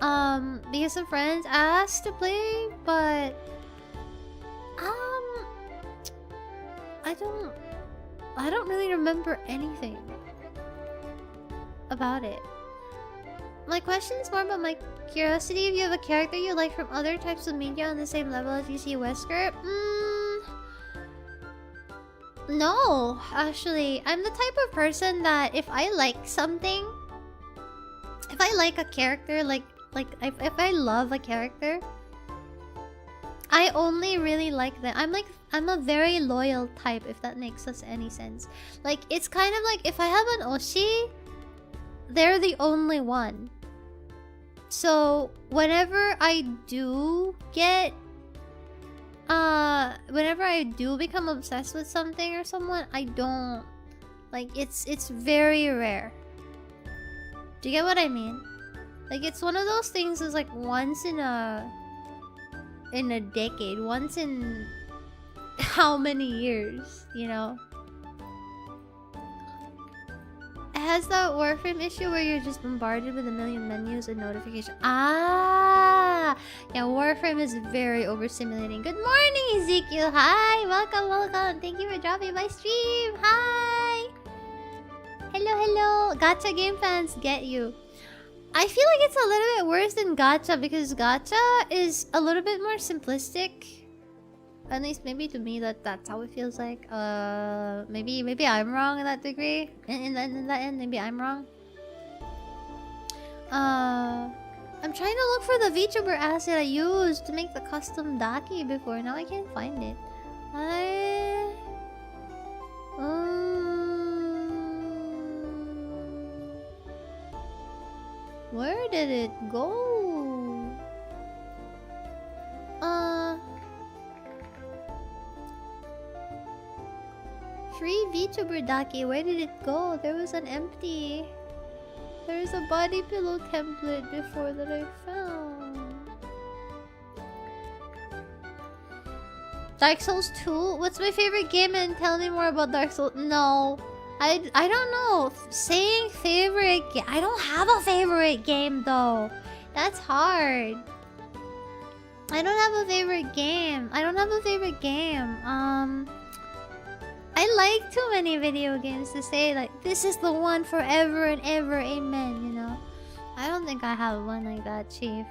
A: Because some friends asked to play, but I don't really remember anything about it. My question is more about my curiosity. If you have a character you like from other types of media on the same level as you see Wesker, no, actually, I'm the type of person that if I like something, if I like a character, if I love a character, I only really like them. I'm a very loyal type, if that makes us any sense. Like, it's kind of like if I have an Oshi, they're the only one. So whenever I do get whenever I do become obsessed with something or someone, I don't like it's very rare. Do you get what I mean? Like, it's one of those things that's like once in a decade, once in how many years, you know? It has that Warframe issue where you're just bombarded with a million menus and notifications. Yeah, Warframe is very overstimulating. Good morning, Ezekiel. Hi, welcome. Thank you for dropping my stream. Hi. hello. Gacha game fans get you. I feel like it's a little bit worse than gacha because gacha is a little bit more simplistic. At least maybe to me that's how it feels like. Maybe I'm wrong in that degree. In that end, maybe I'm wrong. I'm trying to look for the VTuber asset I used to make the custom Daki before. Now I can't find it. Where did it go? Free VTuber Daki, where did it go? There was an empty. There's a body pillow template before that I found. Dark Souls 2? What's my favorite game and tell me more about Dark Souls? No. I don't know. Saying favorite game. I don't have a favorite game though. That's hard. I don't have a favorite game. I like too many video games to say like this is the one forever and ever, amen, you know. I don't think I have one like that, Chief.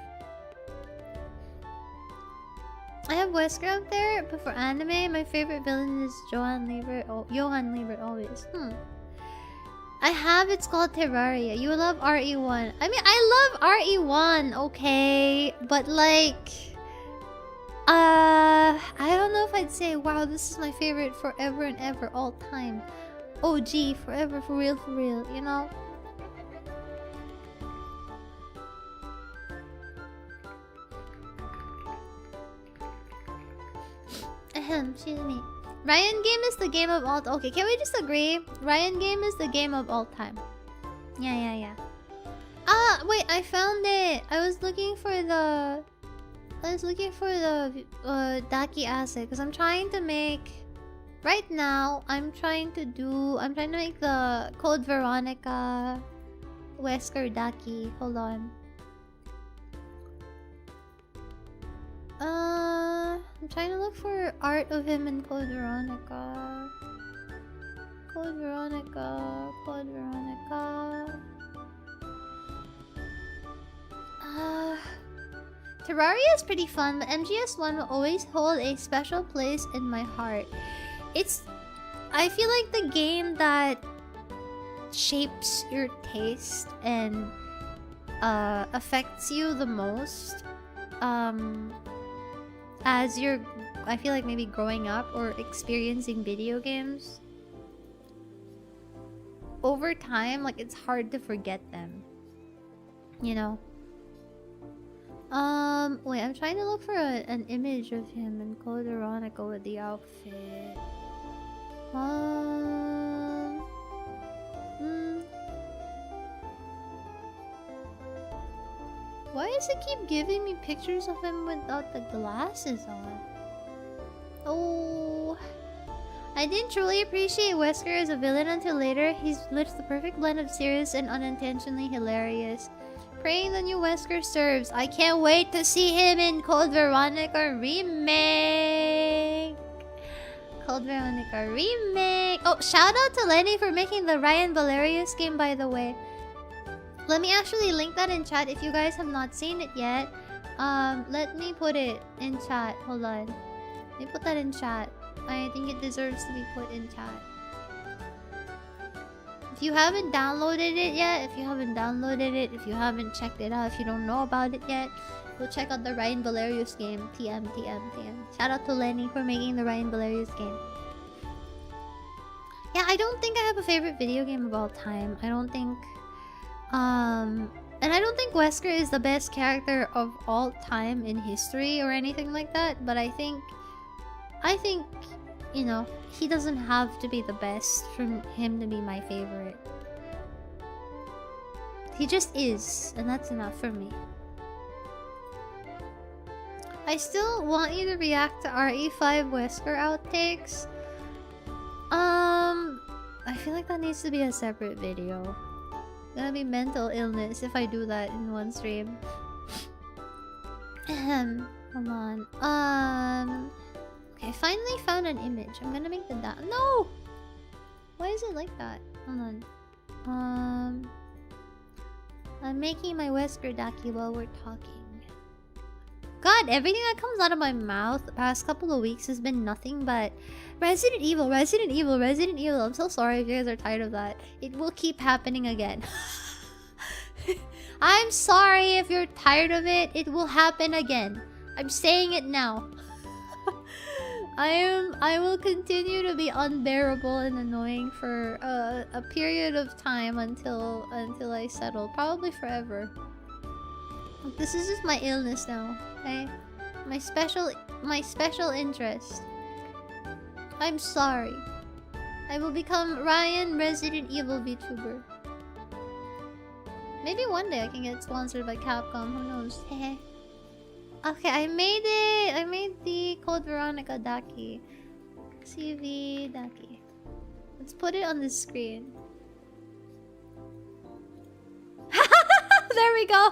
A: I have Wesker up there, but for anime, my favorite villain is Johann Liebert. Oh, Johann Liebert always. I have, it's called Terraria. You love RE1. I mean, I love RE1, okay, but like, I don't know if I'd say, wow, this is my favorite forever and ever, all time. OG, forever, for real, you know? Excuse me. Raian game is the game of all time. Okay, can we just agree? Raian game is the game of all time. Yeah. Wait, I found it. I was looking for the Daki asset because I'm trying to make. Right now, I'm trying to make the Code Veronica Wesker Daki. Hold on. I'm trying to look for art of him in Code Veronica. Terraria is pretty fun, but MGS1 will always hold a special place in my heart. I feel like the game that shapes your taste and affects you the most as you're, I feel like maybe growing up or experiencing video games. Over time, like it's hard to forget them. You know? Wait, I'm trying to look for an image of him in Code Veronica with the outfit. Why does it keep giving me pictures of him without the glasses on? Oh, I didn't truly appreciate Wesker as a villain until later. He's the perfect blend of serious and unintentionally hilarious. Praying the new Wesker serves. I can't wait to see him in Code Veronica Remake. Oh, shout out to Lenny for making the Raian Valerius game, by the way. Let me actually link that in chat if you guys have not seen it yet. Let me put it in chat. Hold on. Let me put that in chat. I think it deserves to be put in chat. If you haven't downloaded it yet, if you haven't checked it out, if you don't know about it yet, go check out the Raian Valerius game. TM. Shout out to Lenny for making the Raian Valerius game. Yeah, I don't think I have a favorite video game of all time. I don't think... and I don't think Wesker is the best character of all time in history or anything like that, but I think, you know, he doesn't have to be the best for him to be my favorite. He just is, and that's enough for me. I still want you to react to RE5 Wesker outtakes. I feel like that needs to be a separate video. Gonna be mental illness if I do that in one stream. Hold on. Okay, I finally found an image. I'm gonna make the No! Why is it like that? Hold on. I'm making my Wesker Daki while we're talking. God, everything that comes out of my mouth the past couple of weeks has been nothing but Resident Evil, Resident Evil, Resident Evil. I'm so sorry if you guys are tired of that. It will keep happening again. I'm sorry if you're tired of it. It will happen again. I'm saying it now. I will continue to be unbearable and annoying for a period of time until I settle. Probably forever. This is just my illness now, okay? My special interest. I'm sorry. I will become Raian Resident Evil VTuber. Maybe one day I can get sponsored by Capcom, who knows? Hehe. Okay, I made it! I made the Code Veronica Daki. CV Daki. Let's put it on the screen. There we go!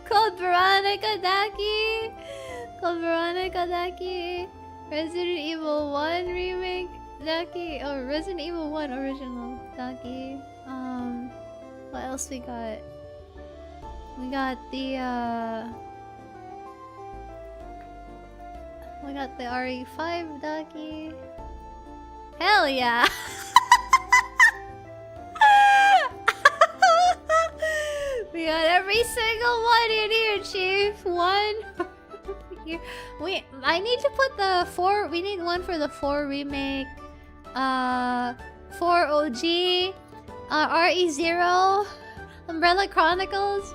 A: Code Veronica Daki! Code Veronica Daki! Resident Evil 1 Remake Daki. Or Resident Evil 1 Original Daki. What else we got? We got the RE5 Daki. Hell yeah! We got every single one in here, Chief. One. I need to put the 4. We need one for the 4 remake. 4 OG. RE0. Umbrella Chronicles.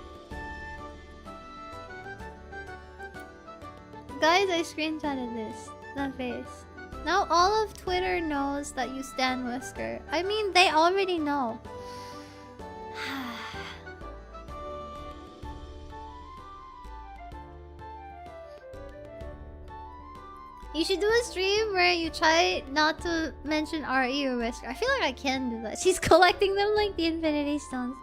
A: Guys, I screenshotted this. That face. Now all of Twitter knows that you stan Wesker. I mean, they already know. You should do a stream where you try not to mention RE or Wesker. I feel like I can do that. She's collecting them like the Infinity Stones.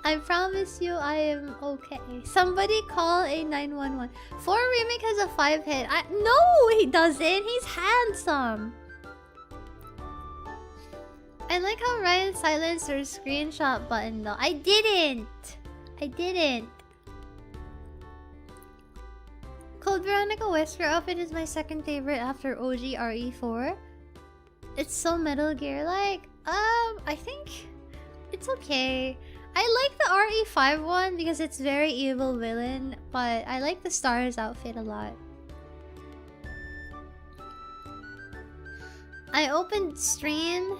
A: I promise you I am okay. Somebody call a 911. 4 Remake has a 5 hit. No, he doesn't. He's handsome. I like how Ryan silenced her screenshot button though. I didn't. Code Veronica Wesker outfit is my second favorite after OG RE4. It's so Metal Gear like. I think it's okay. I like the RE5 one because it's very evil villain, but I like the Stars outfit a lot. I opened stream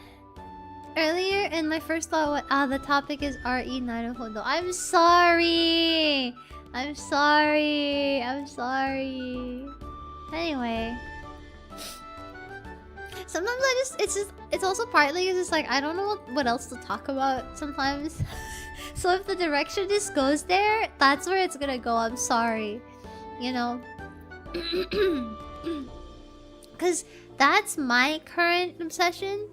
A: earlier and my first thought was, the topic is RE Naruhodo. I'm sorry! Anyway. Sometimes it's also partly because it's like, I don't know what else to talk about sometimes. So if the direction just goes there, that's where it's gonna go. I'm sorry. You know? Because that's my current obsession.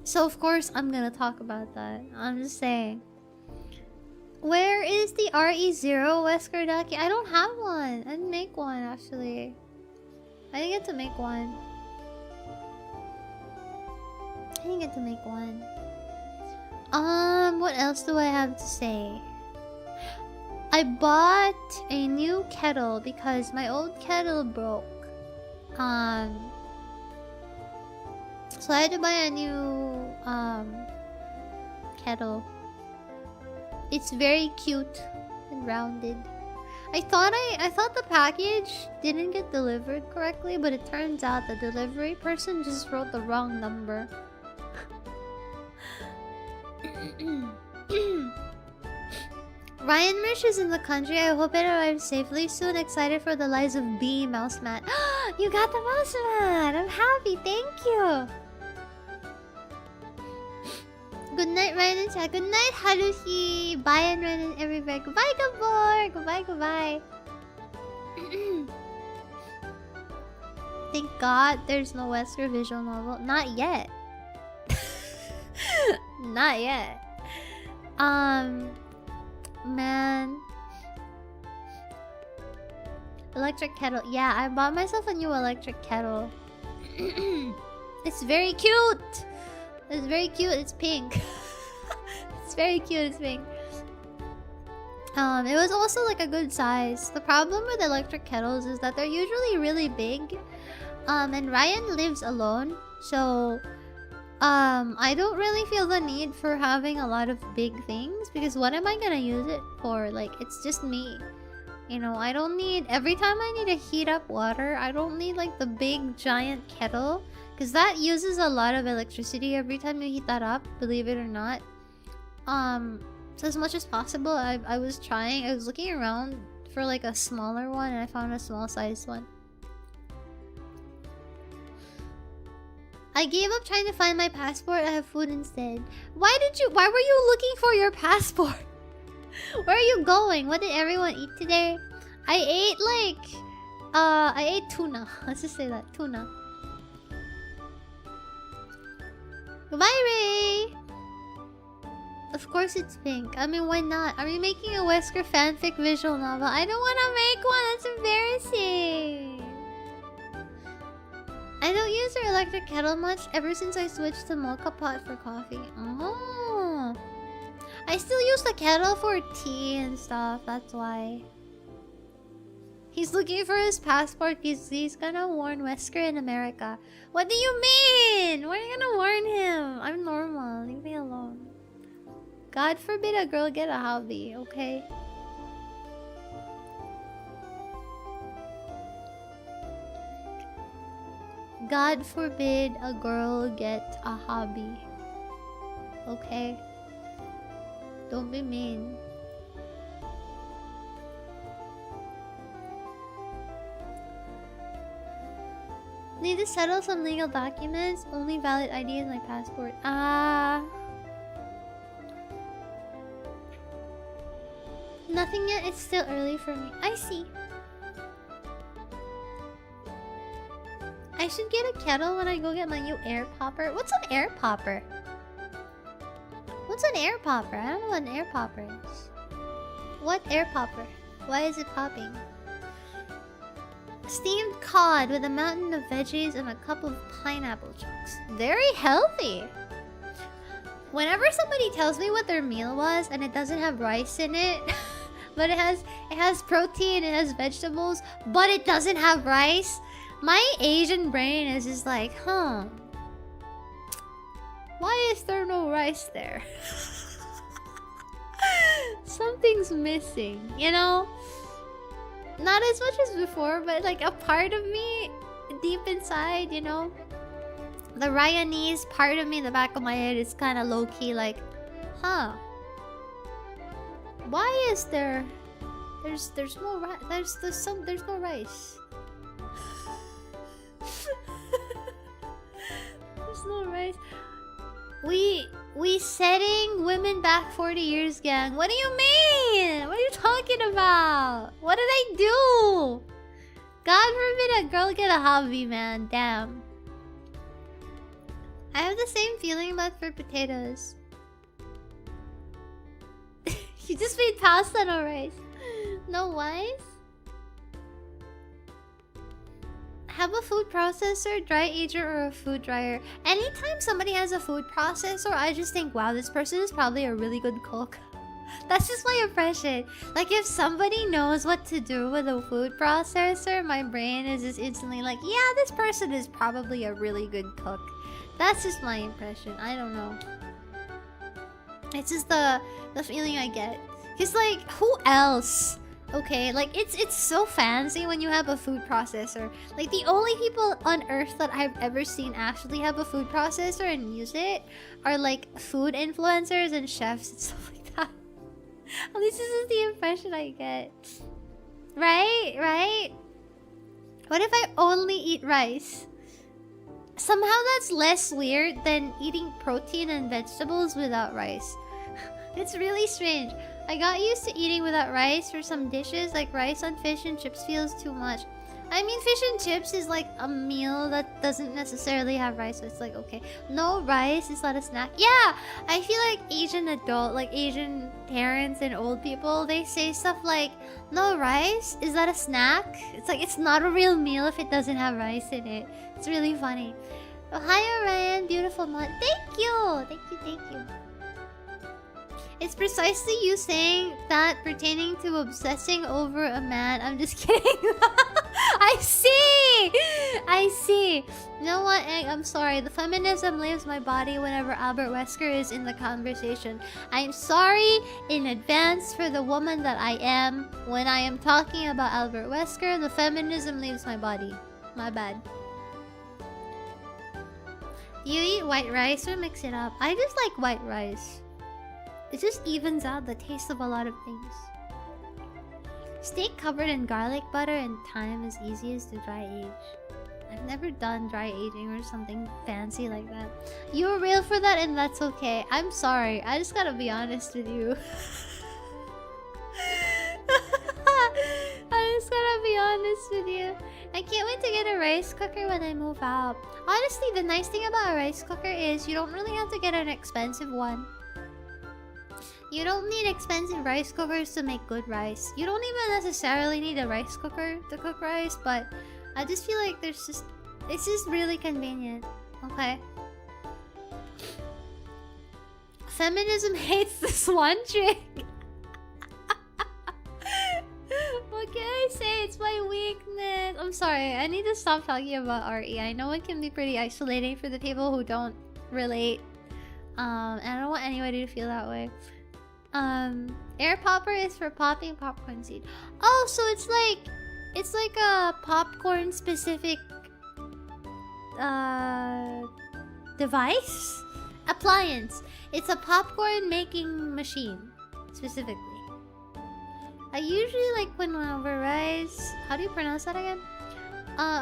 A: So of course I'm gonna talk about that. I'm just saying. Where is the RE0 Wesker Daki? I don't have one. I didn't make one actually. I didn't get to make one. What else do I have to say? I bought a new kettle because my old kettle broke. So I had to buy a new kettle. It's very cute and rounded. I thought the package didn't get delivered correctly, but it turns out the delivery person just wrote the wrong number. Ryan Mish is in the country. I hope it arrives safely soon. Excited for the lives of B Mouse Mat. You got the Mouse Mat! I'm happy. Thank you. Good night, Ryan and Chat. Good night, Haruhi. Bye, and Ryan and everybody. Goodbye, Gabor. Goodbye. Thank God there's no Wesker visual novel. Not yet. Not yet. Man. Electric kettle. Yeah, I bought myself a new electric kettle. It's very cute. It's very cute. It's pink. It's very cute. It's pink. It was also like a good size. The problem with electric kettles is that they're usually really big. And Ryan lives alone, so I don't really feel the need for having a lot of big things, because what am I gonna use it for? Like, it's just me. You know, I don't need... Every time I need to heat up water, I don't need like the big giant kettle, because that uses a lot of electricity every time you heat that up, believe it or not. So as much as possible, I was looking around for like a smaller one, and I found a small sized one. I gave up trying to find my passport. I have food instead. Why were you looking for your passport? Where are you going? What did everyone eat today? I ate tuna. Let's just say that. Tuna. Goodbye, Ray! Of course it's pink. I mean, why not? Are we making a Wesker fanfic visual novel? I don't want to make one. That's embarrassing. I don't use our electric kettle much ever since I switched to mocha pot for coffee. Oh. I still use the kettle for tea and stuff. That's why. He's looking for his passport because he's gonna warn Wesker in America. What do you mean? Why are you gonna warn him? I'm normal. Leave me alone. God forbid a girl get a hobby, okay? God forbid a girl get a hobby. Okay? Don't be mean. Need to settle some legal documents. Only valid ID is my passport. Nothing yet. It's still early for me. I see. I should get a kettle when I go get my new air popper. What's an air popper? What's an air popper? I don't know what an air popper is. What air popper? Why is it popping? Steamed cod with a mountain of veggies and a cup of pineapple chunks. Very healthy. Whenever somebody tells me what their meal was and it doesn't have rice in it, but it has protein, it has vegetables, but it doesn't have rice, my Asian brain is just like, huh? Why is there no rice there? Something's missing, you know? Not as much as before, but like a part of me deep inside, you know? The Raianese part of me in the back of my head is kind of low-key like, huh? Why is there... There's no rice. There's no rice. There's no rice. We setting women back 40 years, gang. What do you mean? What are you talking about? What did I do? God forbid a girl get a hobby, man. Damn. I have the same feeling about fruit potatoes. You just made pasta, no rice. No rice? Have a food processor, dry ager, or a food dryer. Anytime somebody has a food processor, I just think, wow, this person is probably a really good cook. That's just my impression. Like, if somebody knows what to do with a food processor, my brain is just instantly like, yeah, this person is probably a really good cook. That's just my impression. I don't know. It's just the feeling I get. Because, like, who else? Okay, like, it's so fancy when you have a food processor. Like, the only people on earth that I've ever seen actually have a food processor and use it are, like, food influencers and chefs and stuff like that. At least this is the impression I get. Right? Right? What if I only eat rice? Somehow that's less weird than eating protein and vegetables without rice. It's really strange. I got used to eating without rice for some dishes, like rice on fish and chips feels too much. I mean, fish and chips is like a meal that doesn't necessarily have rice, so it's like, okay. No rice is not a snack. Yeah! I feel like Asian parents and old people, they say stuff like, no rice? Is that a snack? It's like, it's not a real meal if it doesn't have rice in it. It's really funny. Oh, hiya, Ryan. Beautiful mod. Thank you! Thank you, thank you. It's precisely you saying that pertaining to obsessing over a man. I'm just kidding. I see! I see. You know what, Egg? I'm sorry. The feminism leaves my body whenever Albert Wesker is in the conversation. I'm sorry in advance for the woman that I am. When I am talking about Albert Wesker, the feminism leaves my body. My bad. You eat white rice or mix it up? I just like white rice. It just evens out the taste of a lot of things. Steak covered in garlic butter and thyme is easiest to dry age. I've never done dry aging or something fancy like that. You were real for that and that's okay. I'm sorry. I just gotta be honest with you. I just gotta be honest with you. I can't wait to get a rice cooker when I move out. Honestly, the nice thing about a rice cooker is you don't really have to get an expensive one. You don't need expensive rice cookers to make good rice. You don't even necessarily need a rice cooker to cook rice, but I just feel like it's just really convenient. Okay. Feminism hates this one trick. What can I say? It's my weakness. I'm sorry. I need to stop talking about RE. I know it can be pretty isolating for the people who don't relate. And I don't want anybody to feel that way. Air popper is for popping popcorn seed. Oh, so it's like a popcorn specific device? Appliance. It's a popcorn making machine specifically. I usually like when over rice. How do you pronounce that again?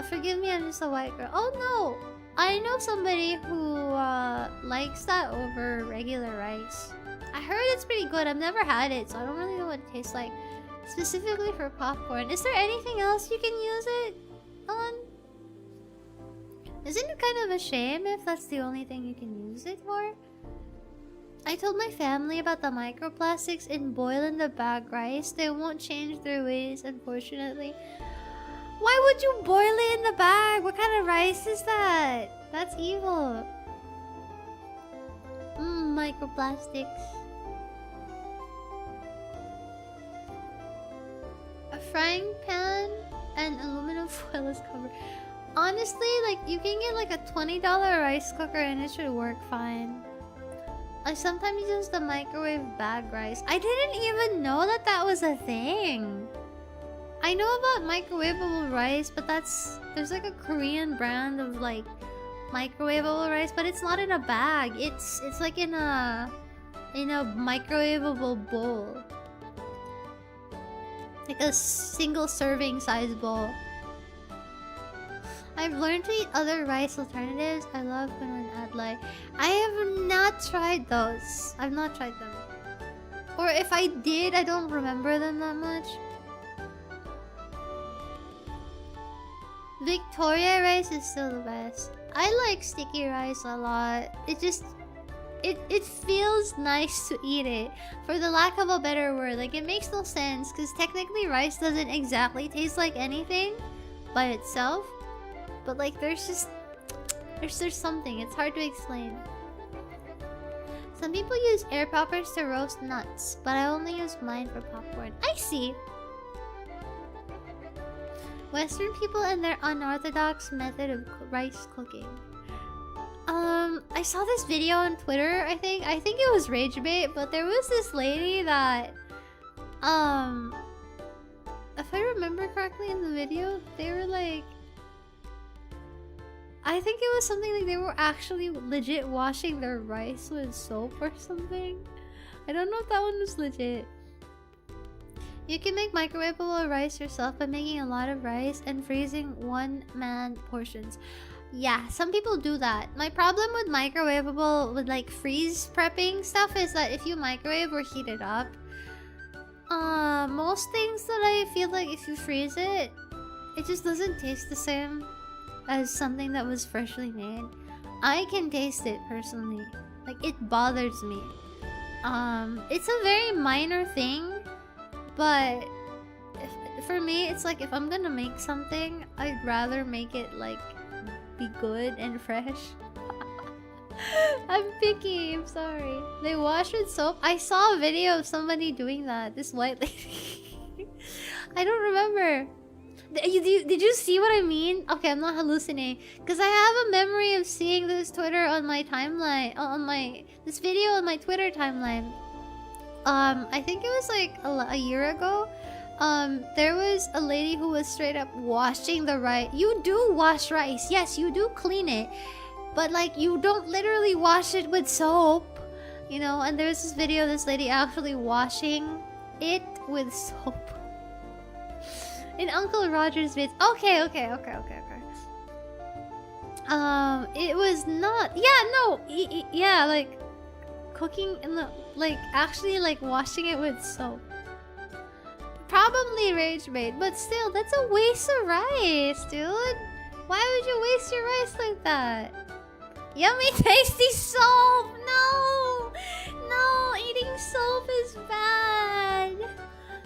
A: Forgive me, I'm just a white girl. Oh no! I know somebody who likes that over regular rice. I heard it's pretty good. I've never had it, so I don't really know what it tastes like. Specifically for popcorn. Is there anything else you can use it on? Isn't it kind of a shame if that's the only thing you can use it for? I told my family about the microplastics in boil in the bag rice. They won't change their ways, unfortunately. Why would you boil it in the bag? What kind of rice is that? That's evil. Microplastics. A frying pan and aluminum foil is covered. Honestly, like, you can get like a $20 rice cooker and it should work fine. I sometimes use the microwave bag rice. I didn't even know that that was a thing. I know about microwavable rice, but there's like a Korean brand of like microwavable rice, but it's not in a bag. It's like in a microwavable bowl. Like a single serving size bowl. I've learned to eat other rice alternatives. I love quinoa and adlai. I have not tried those. I've not tried them. Or if I did, I don't remember them that much. Victoria rice is still the best. I like sticky rice a lot. It feels nice to eat it. For the lack of a better word. Like, it makes no sense. Because technically rice doesn't exactly taste like anything by itself. But like, there's something. It's hard to explain. Some people use air poppers to roast nuts. But I only use mine for popcorn. I see. Western people and their unorthodox method of rice cooking. I saw this video on Twitter, I think it was Ragebait, but there was this lady that, if I remember correctly in the video, they were like, I think it was something like they were actually legit washing their rice with soap or something. I don't know if that one was legit. You can make microwavable rice yourself by making a lot of rice and freezing one-man portions. Yeah, some people do that. My problem with microwavable, with like freeze prepping stuff is that if you microwave or heat it up, most things that I feel like if you freeze it, it just doesn't taste the same as something that was freshly made. I can taste it personally. Like, it bothers me. It's a very minor thing, but for me, it's like if I'm gonna make something, I'd rather make it like be good and fresh. I'm picky, I'm sorry. They wash with soap. I saw a video of somebody doing that. This white lady. I don't remember. Did you see what I mean? Okay, I'm not hallucinating. Because I have a memory of seeing this Twitter on my timeline. This video on my Twitter timeline. I think it was like a year ago. There was a lady who was straight up washing the rice. You do wash rice. Yes, you do clean it. But like, you don't literally wash it with soap. You know, and there's this video of this lady actually washing it with soap. In Uncle Roger's vids. Okay. It was not... Yeah, no. Yeah, like... Cooking in the... Like, actually, like, washing it with soap. Probably rage bait, but still, that's a waste of rice, dude. Why would you waste your rice like that? Yummy, tasty soap! No! No, eating soap is bad.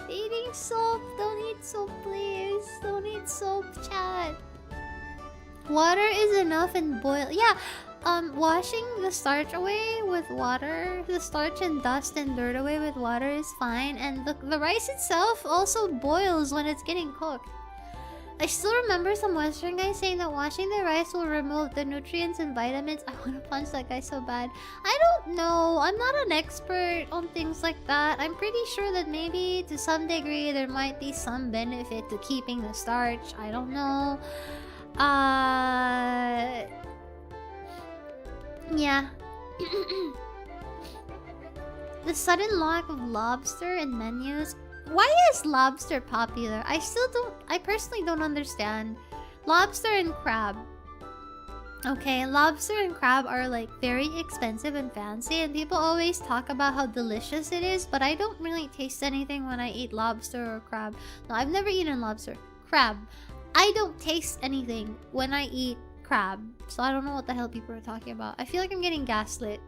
A: Eating soap. Don't eat soap, please. Don't eat soap, chat. Water is enough and boil. Yeah, washing the starch away with water, the starch and dust and dirt away with water is fine. And the rice itself also boils when it's getting cooked. I still remember some Western guy saying that washing the rice will remove the nutrients and vitamins. I want to punch that guy so bad. I don't know. I'm not an expert on things like that. I'm pretty sure that maybe to some degree there might be some benefit to keeping the starch. I don't know. Yeah. The sudden lack of lobster in menus. Why is lobster popular? I personally don't understand. Lobster and crab. Okay, lobster and crab are like very expensive and fancy, and people always talk about how delicious it is, but I don't really taste anything when I eat lobster or crab. No, I've never eaten lobster. Crab. I don't taste anything when I eat crab, so I don't know what the hell people are talking about. I feel like I'm getting gaslit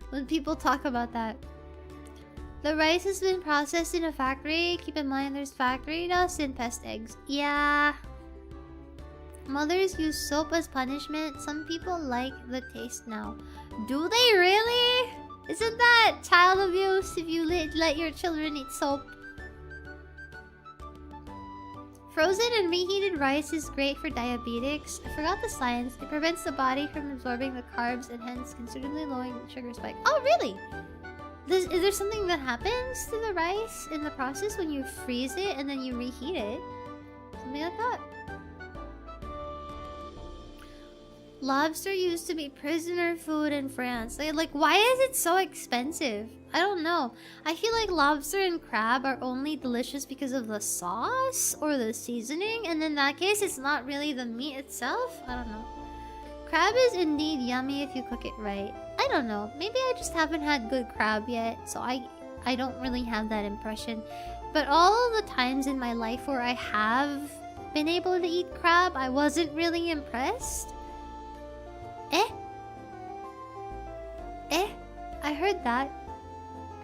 A: when people talk about that. The rice has been processed in a factory. Keep in mind there's factory dust and pest eggs. Yeah. Mothers use soap as punishment. Some people like the taste now. Do they really? Isn't that child abuse if you let your children eat soap? Frozen and reheated rice is great for diabetics. I forgot the science. It prevents the body from absorbing the carbs and hence considerably lowering the sugar spike. Oh, really? Is there something that happens to the rice in the process when you freeze it and then you reheat it? Something like that. Lobster used to be prisoner food in France. Like, why is it so expensive? I don't know. I feel like lobster and crab are only delicious because of the sauce or the seasoning. And in that case, it's not really the meat itself. I don't know. Crab is indeed yummy if you cook it right. I don't know. Maybe I just haven't had good crab yet. So I don't really have that impression. But all of the times in my life where I have been able to eat crab, I wasn't really impressed. I heard that.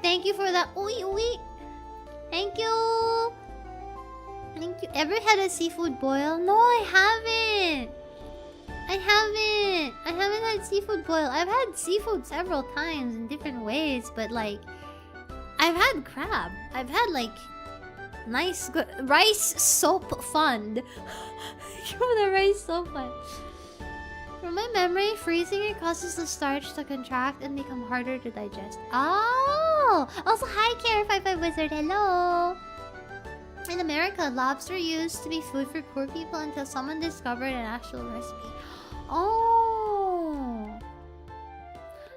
A: Thank you for that. Ooey. Thank you. Thank you. Ever had a seafood boil? No, I haven't. I haven't had seafood boil. I've had seafood several times in different ways, but like, I've had crab. I've had like nice good rice soap fund. The rice soap fund. From my memory, freezing it causes the starch to contract and become harder to digest. Oh! Also, hi, Care55 Wizard. Hello! In America, lobster used to be food for poor people until someone discovered an actual recipe. Oh!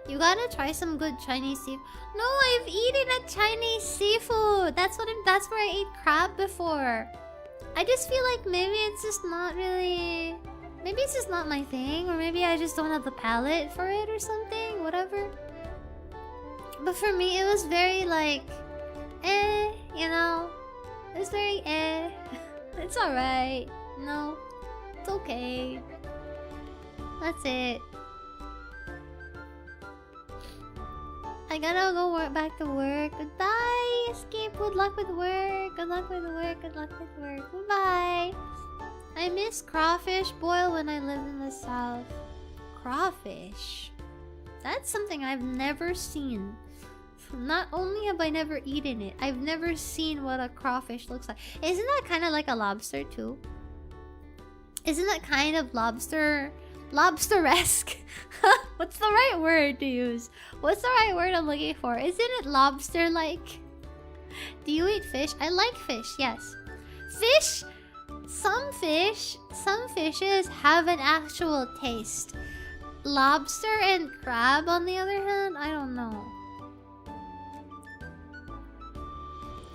A: You gotta try some good Chinese seafood. No, I've eaten a Chinese seafood. That's where I ate crab before. I just feel like maybe it's just not really... Maybe it's just not my thing, or maybe I just don't have the palate for it or something, whatever. But for me, it was very like, you know? It's very It's alright. No. It's okay. That's it. I gotta go back to work. Goodbye, Escape. Good luck with work. Good luck with work. Good luck with work. Goodbye. I miss crawfish boil when I lived in the south. Crawfish? That's something I've never seen. Not only have I never eaten it, I've never seen what a crawfish looks like. Isn't that kind of like a lobster too? Isn't that kind of lobster-esque? What's the right word to use? What's the right word I'm looking for? Isn't it lobster-like? Do you eat fish? I like fish, yes. Fish? Some fishes have an actual taste. Lobster and crab, on the other hand, I don't know.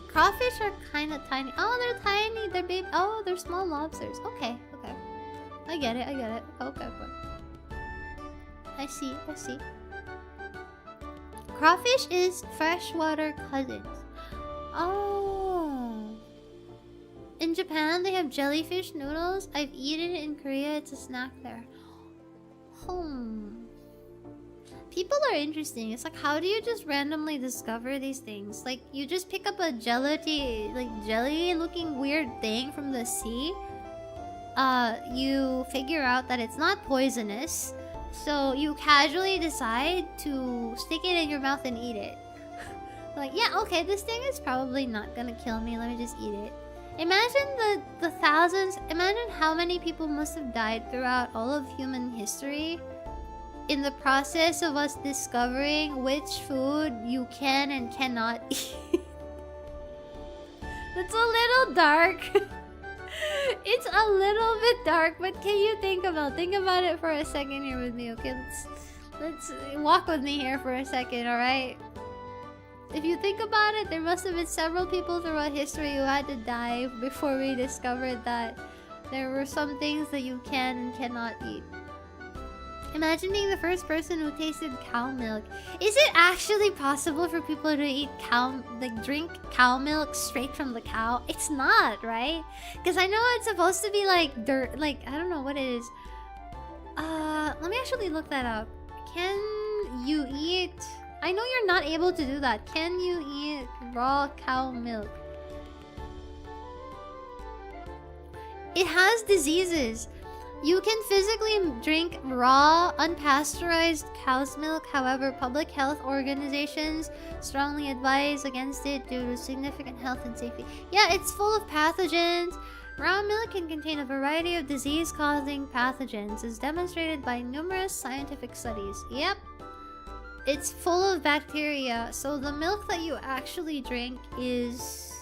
A: Crawfish are kind of tiny. Oh, they're tiny. They're big. Oh, they're small lobsters. Okay, okay. I get it. Okay. I see. Crawfish is freshwater cousins. Oh. In Japan, they have jellyfish noodles. I've eaten it in Korea. It's a snack there. People are interesting. It's like, how do you just randomly discover these things? Like, you just pick up a jelly-looking weird thing from the sea. You figure out that it's not poisonous. So you casually decide to stick it in your mouth and eat it. Like, yeah, okay, this thing is probably not gonna kill me. Let me just eat it. Imagine the thousands. Imagine how many people must have died throughout all of human history in the process of us discovering which food you can and cannot eat. That's a little dark. It's a little bit dark, but can you think about it for a second here with me, okay? Let's walk with me here for a second, alright? If you think about it, there must have been several people throughout history who had to die before we discovered that there were some things that you can and cannot eat. Imagine being the first person who tasted cow milk. Is it actually possible for people to eat drink cow milk straight from the cow? It's not, right? Because I know it's supposed to be like dirt, like, I don't know what it is. Let me actually look that up. Can you eat... I know you're not able to do that. Can you eat raw cow milk? It has diseases. You can physically drink raw, unpasteurized cow's milk. However, public health organizations strongly advise against it due to significant health and safety. Yeah, it's full of pathogens. Raw milk can contain a variety of disease-causing pathogens, as demonstrated by numerous scientific studies. Yep. It's full of bacteria, so the milk that you actually drink is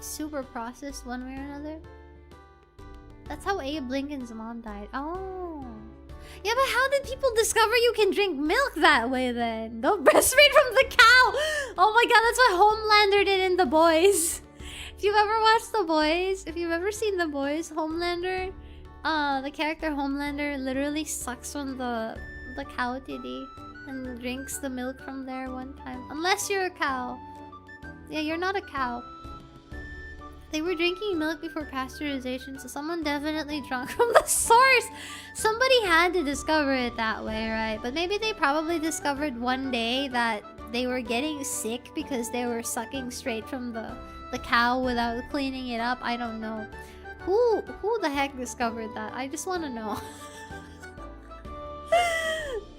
A: super processed one way or another. That's how Abe Lincoln's mom died. Oh. Yeah, but how did people discover you can drink milk that way then? Don't breastfeed from the cow! Oh my god, that's what Homelander did in The Boys. If you've ever watched The Boys, if you've ever seen The Boys, Homelander, the character Homelander literally sucks from the cow titty and drinks the milk from there one time. Unless you're a cow. Yeah, you're not a cow. They were drinking milk before pasteurization, so someone definitely drank from the source. Somebody had to discover it that way, right? But maybe they probably discovered one day that they were getting sick because they were sucking straight from the cow without cleaning it up. I don't know. Who the heck discovered that? I just want to know.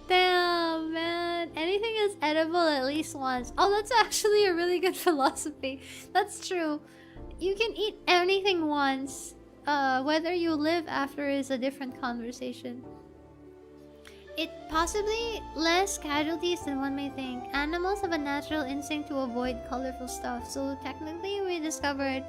A: Damn, man. Anything is edible at least once. Oh, that's actually a really good philosophy. That's true. You can eat anything once. Whether you live after is a different conversation. It possibly less casualties than one may think. Animals have a natural instinct to avoid colorful stuff, so technically we discovered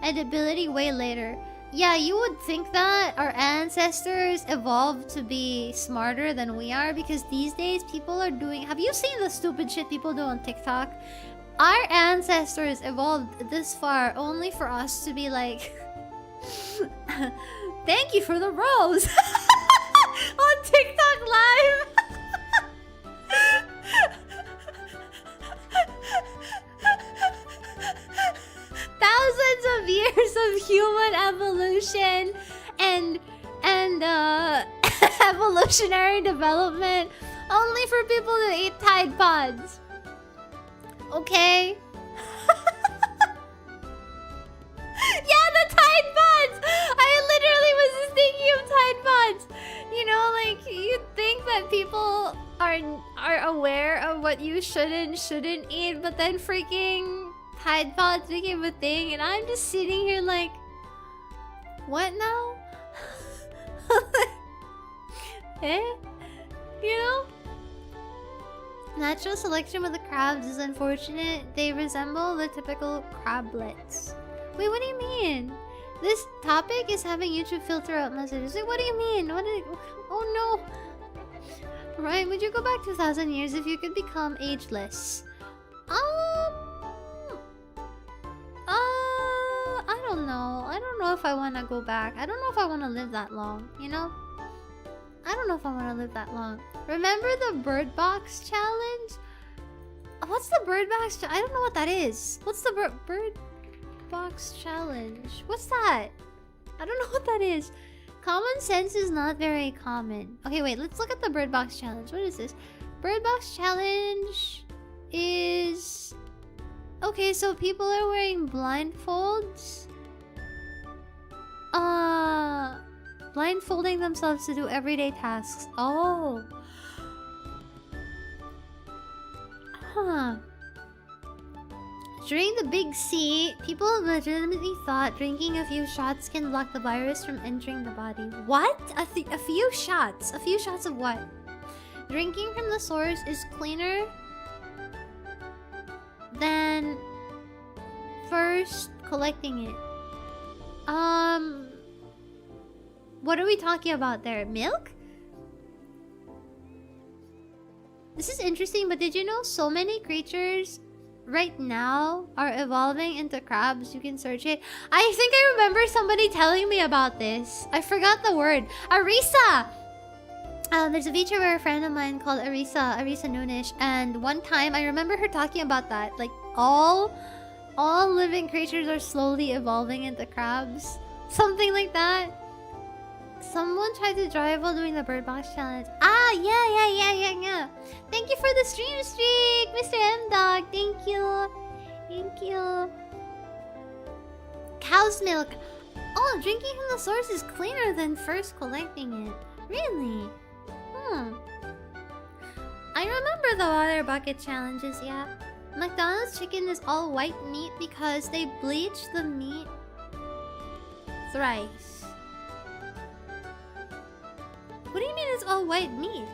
A: edibility way later. Yeah, you would think that our ancestors evolved to be smarter than we are, because these days people are doing... Have you seen the stupid shit people do on TikTok? Our ancestors evolved this far only for us to be like... Thank you for the rose! On TikTok Live! Thousands of years of human evolution evolutionary development only for people who eat Tide Pods. Okay? Yeah, the Tide Pods! I literally was just thinking of Tide Pods. You know, like, you'd think that people are aware of what you should and shouldn't eat, but then freaking Tide Pods became a thing, and I'm just sitting here like, what now? Eh? You know? Natural selection with the crabs is unfortunate. They resemble the typical crablets. Wait, what do you mean? This topic is having YouTube filter out messages. Wait, what do you mean? Oh no! Right, would you go back 2,000 years if you could become ageless? I don't know. I don't know if I want to go back. I don't know if I want to live that long, you know? I don't know if I want to live that long. Remember the bird box challenge? What's the bird box I don't know what that is. What's the bird box challenge? What's that? I don't know what that is. Common sense is not very common. Okay, wait, let's look at the bird box challenge. What is this? Bird box challenge is... Okay, so people are wearing blindfolds. Blindfolding themselves to do everyday tasks. Oh. Huh. During the Big C, people legitimately thought drinking a few shots can block the virus from entering the body. What? A few shots? A few shots of what? Drinking from the source is cleaner than first collecting it. What are we talking about there? Milk? This is interesting, but did you know so many creatures right now are evolving into crabs? You can search it. I think I remember somebody telling me about this. I forgot the word. Arisa! There's a VTuber friend of mine called Arisa Nunes, and one time I remember her talking about that. Like, all living creatures are slowly evolving into crabs. Something like that. Someone tried to drive while doing the bird box challenge. Ah, yeah. Thank you for the stream streak, Mr. M Dog. Thank you. Cow's milk. Oh, drinking from the source is cleaner than first collecting it. Really? I remember the water bucket challenges, yeah. McDonald's chicken is all white meat because they bleach the meat thrice. What do you mean it's all white meat?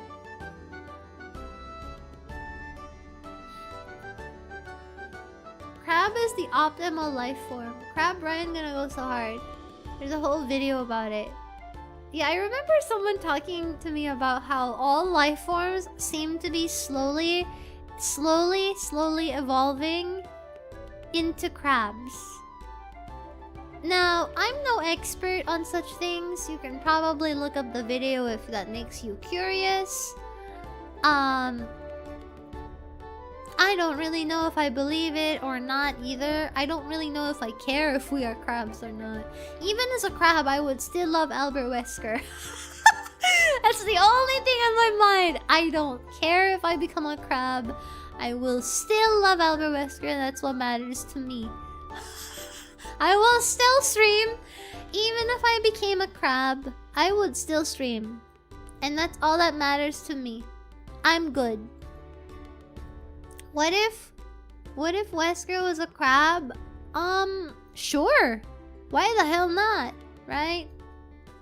A: Crab is the optimal life form. Crab Ryan gonna go so hard. There's a whole video about it. Yeah, I remember someone talking to me about how all life forms seem to be slowly evolving into crabs. Now, I'm no expert on such things. You can probably look up the video if that makes you curious. I don't really know if I believe it or not either. I don't really know if I care if we are crabs or not. Even as a crab, I would still love Albert Wesker. That's the only thing on my mind. I don't care if I become a crab. I will still love Albert Wesker, and that's what matters to me. I will still stream. Even if I became a crab, I would still stream. And that's all that matters to me. I'm good. What if Wesker was a crab? Sure. Why the hell not? Right?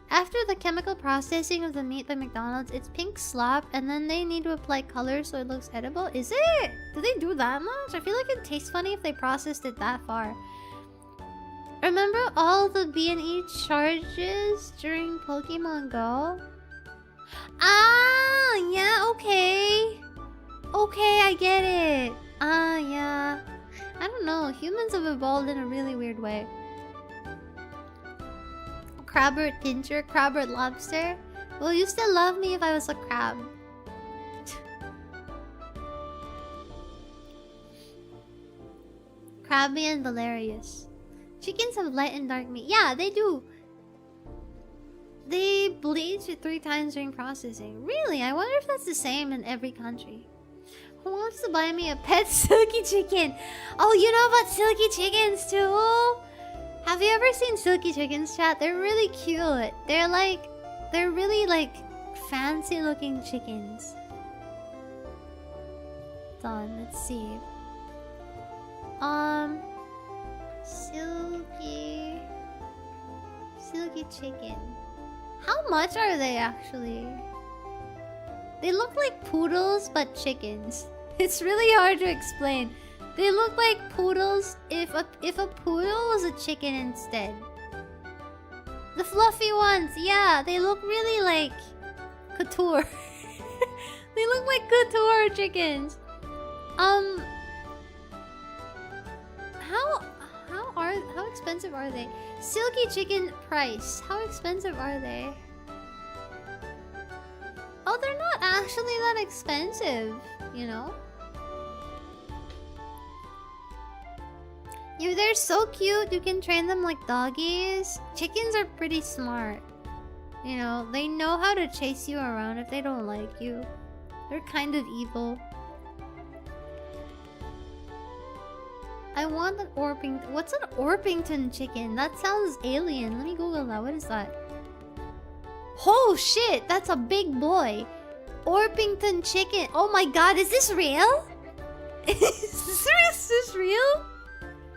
A: After the chemical processing of the meat by McDonald's, it's pink slop, and then they need to apply color so it looks edible. Is it? Do they do that much? I feel like it tastes funny if they processed it that far. Remember all the B&E charges during Pokemon Go? Ah, yeah, okay. Okay, I get it. Ah, yeah. I don't know. Humans have evolved in a really weird way. Crabber tincture, crabber lobster. Will you still love me if I was a crab? Krabby and Valerius. Chickens have light and dark meat. Yeah, they do. They bleach it 3 times during processing. Really? I wonder if that's the same in every country. Who wants to buy me a pet silky chicken? Oh, you know about silky chickens too? Have you ever seen silky chickens, chat? They're really cute. They're really like fancy looking chickens. Done. Let's see. Silky chicken. How much are they actually? They look like poodles but chickens. It's really hard to explain. They look like poodles if a poodle was a chicken instead. The fluffy ones, yeah, they look really like couture. They look like couture chickens. How expensive are they? Silky chicken price. How expensive are they? Oh, they're not actually that expensive, you know? They're so cute. You can train them like doggies. Chickens are pretty smart. You know, they know how to chase you around if they don't like you. They're kind of evil. I want an Orpington. What's an Orpington chicken? That sounds alien. Let me Google that. What is that? Oh shit, that's a big boy. Orpington chicken. Oh my god, is this real? Is this real?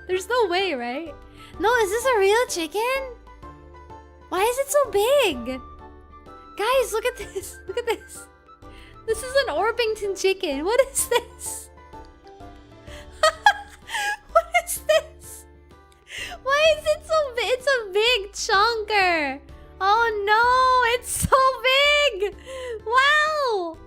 A: There's no way, right? No, is this a real chicken? Why is it so big? Guys, look at this. Look at this. This is an Orpington chicken. What is this? What is this? Why is it so big? It's a big chunker. Oh no, it's so big. Wow.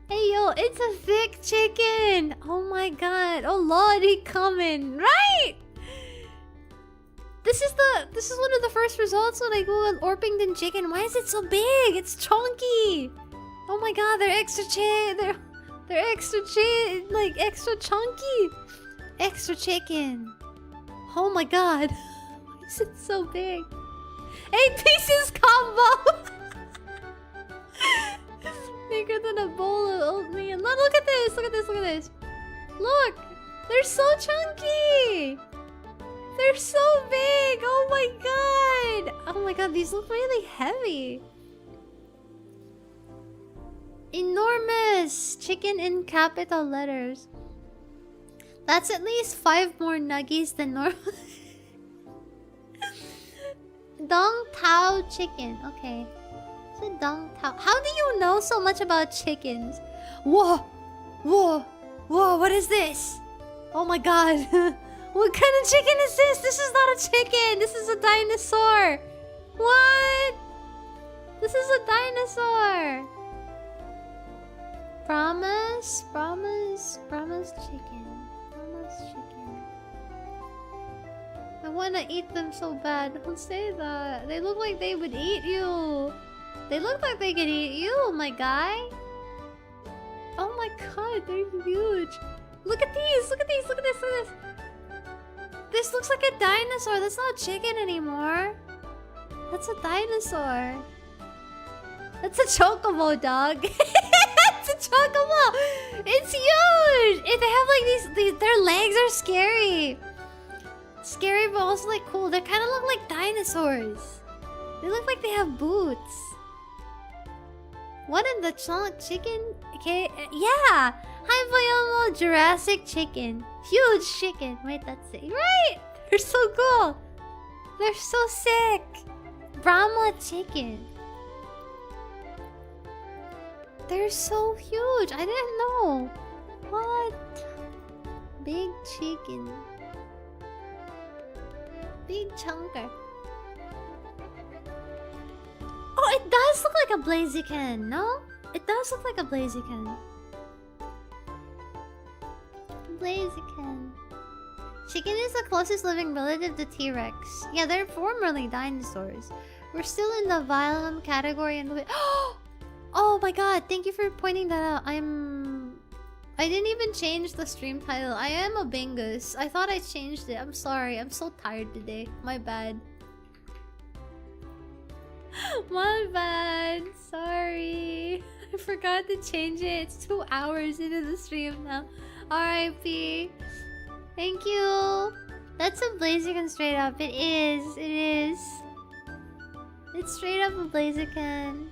A: Hey yo, it's a thick chicken. Oh my god. Oh lord, he coming. Right? This is one of the first results when I Googled Orpington chicken. Why is it so big? It's chunky. Oh my god, they're extra they're extra like extra chunky. Extra chicken. Oh my god. Why is it so big? 8 pieces combo. Bigger than a bowl of oatmeal. Look at this. Look at this. Look at this. Look. They're so chunky. They're so big. Oh my god. Oh my god. These look really heavy. Enormous. Chicken in capital letters. That's at least 5 more nuggies than normal. Dong Tao chicken. Okay. It's a Dong Tao. How do you know so much about chickens? Whoa! Whoa! Whoa! What is this? Oh my god! What kind of chicken is this? This is not a chicken! This is a dinosaur! What? This is a dinosaur! Promise? Promise? Promise chicken. Promise chicken. I wanna eat them so bad. Don't say that. They look like they would eat you. They look like they could eat you, my guy. Oh my god, they're huge. Look at these. Look at these. Look at this. Look at this. This looks like a dinosaur. That's not chicken anymore. That's a dinosaur. That's a chocobo, dog. It's a chocobo. It's huge. They have like these. Their legs are scary. Scary, but also like cool. They kind of look like dinosaurs. They look like they have boots. What in the chunk chicken? Okay, yeah. Hi, Boyomo, Jurassic chicken. Huge chicken. Wait, that's it. Right? They're so cool. They're so sick. Brahma chicken. They're so huge. I didn't know. What? Big chicken. Big chunker. Oh, it does look like a Blaziken, no? It does look like a Blaziken. Blaziken. Chicken is the closest living relative to T-Rex. Yeah, they're formerly dinosaurs. We're still in the Vilum category and oh my god, thank you for pointing that out. I didn't even change the stream title. I am a Bingus. I thought I changed it. I'm sorry. I'm so tired today. My bad. My bad. Sorry. I forgot to change it. It's 2 hours into the stream now. RIP. Thank you. That's a Blaziken straight up. It is. It is. It's straight up a Blaziken.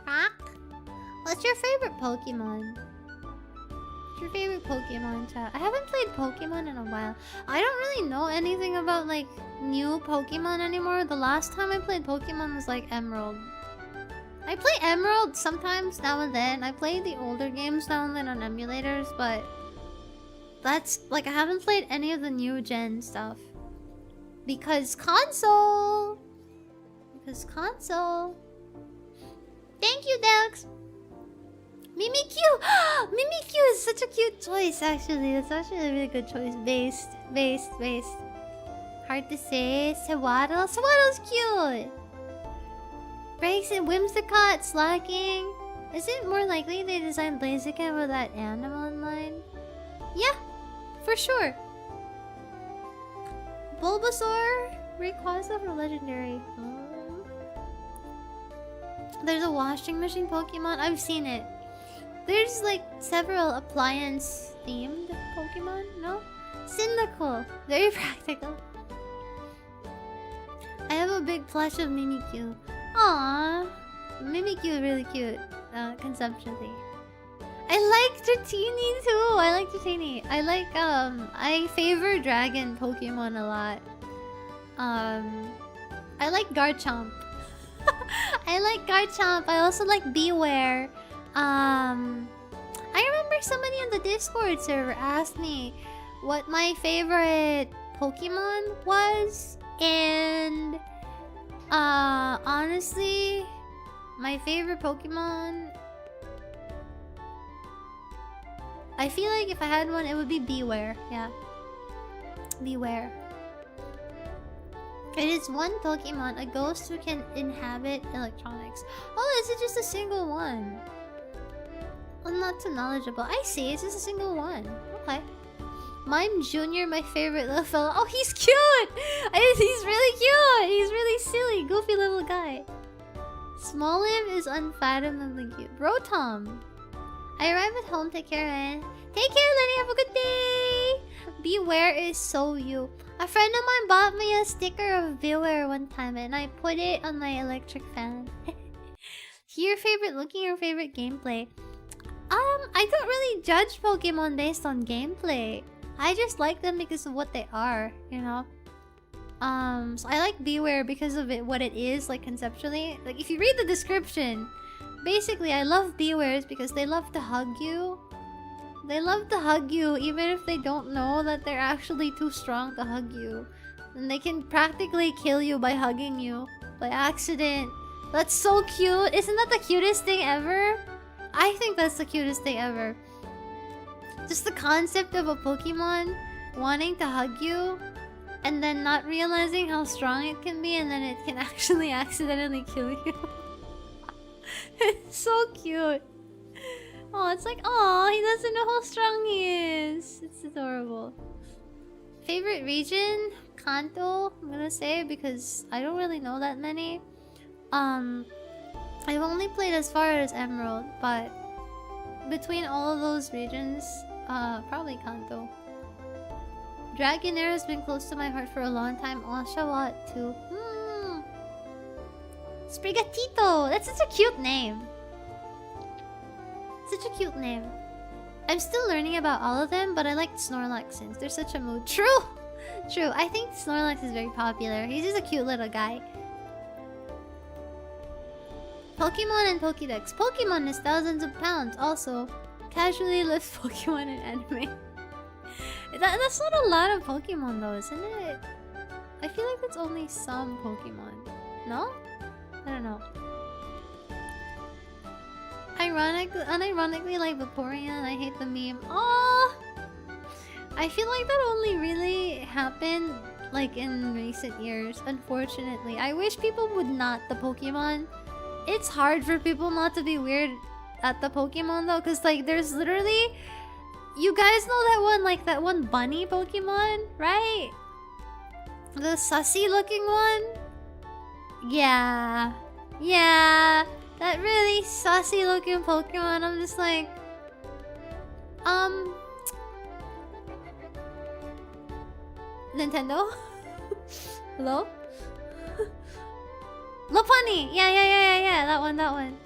A: Rock? What's your favorite Pokemon? What's your favorite Pokemon, chat? I haven't played Pokemon in a while. I don't really know anything about, like, new Pokemon anymore. The last time I played Pokemon was, like, Emerald. I play Emerald sometimes, now and then. I play the older games now and then on emulators, but... that's, like, I haven't played any of the new gen stuff. Because console! Because console. Thank you, Dex! Mimikyu! Mimikyu is such a cute choice, actually. That's actually a really good choice. Based. Hard to say. Sewaddle? Sewaddle's cute! Breaks and Whimsicott, Slacking. Is it more likely they designed Blaziken with that animal in mind? Yeah, for sure. Bulbasaur? Rayquaza for legendary. There's a washing machine Pokemon. I've seen it. There's like several appliance themed Pokemon, no? Cyndaquil. Very practical. I have a big plush of Mimikyu. Aww. Mimikyu is really cute, conceptually. I like Dratini too. I like Dratini. I favor dragon Pokemon a lot. I like Garchomp. I like Garchomp. I also like Beware. I remember somebody on the Discord server asked me what my favorite Pokemon was, and honestly, my favorite Pokemon, I feel like if I had one, it would be Beware. Yeah, Beware. It is one Pokemon, a ghost who can inhabit electronics. Oh, is it just a single one? I'm not too knowledgeable. I see, it's just a single one. Okay. Mime Jr., my favorite little fella. Oh, he's cute! He's really cute! He's really silly, goofy little guy. Smoliv is unfathomably cute. Rotom. I arrive at home, take care, man. Take care, Lenny, have a good day! Beware is so you. A friend of mine bought me a sticker of Beware one time and I put it on my electric fan. Your favorite looking or favorite gameplay? I don't really judge Pokemon based on gameplay. I just like them because of what they are, you know? So I like Beware because of what it is, like conceptually. Like if you read the description, basically I love Bewares because they love to hug you. They love to hug you even if they don't know that they're actually too strong to hug you. And they can practically kill you by hugging you by accident. That's so cute. Isn't that the cutest thing ever? I think that's the cutest thing ever. Just the concept of a Pokemon wanting to hug you and then not realizing how strong it can be and then it can actually accidentally kill you. It's so cute. Oh, it's like, oh, he doesn't know how strong he is. It's adorable. Favorite region? Kanto, I'm gonna say, because I don't really know that many. I've only played as far as Emerald, but between all of those regions, probably Kanto. Dragonair has been close to my heart for a long time. Oshawott too. Sprigatito! That's such a cute name. Such a cute name. I'm still learning about all of them, but I like Snorlax since they're such a mood. True! True. I think Snorlax is very popular. He's just a cute little guy. Pokemon and Pokédex. Pokemon is thousands of pounds. Also, casually lifts Pokemon in anime. That's not a lot of Pokemon though, isn't it? I feel like it's only some Pokemon. No? I don't know. Unironically like Vaporeon, I hate the meme. Oh, I feel like that only really happened like in recent years, unfortunately. I wish people would not the Pokemon. It's hard for people not to be weird at the Pokemon though, because like there's literally, you guys know that one, like that one bunny Pokemon, right? The sussy looking one. Yeah. Yeah. That really sussy looking Pokemon. I'm just like... Nintendo? Hello? Lopunny! Yeah. That one.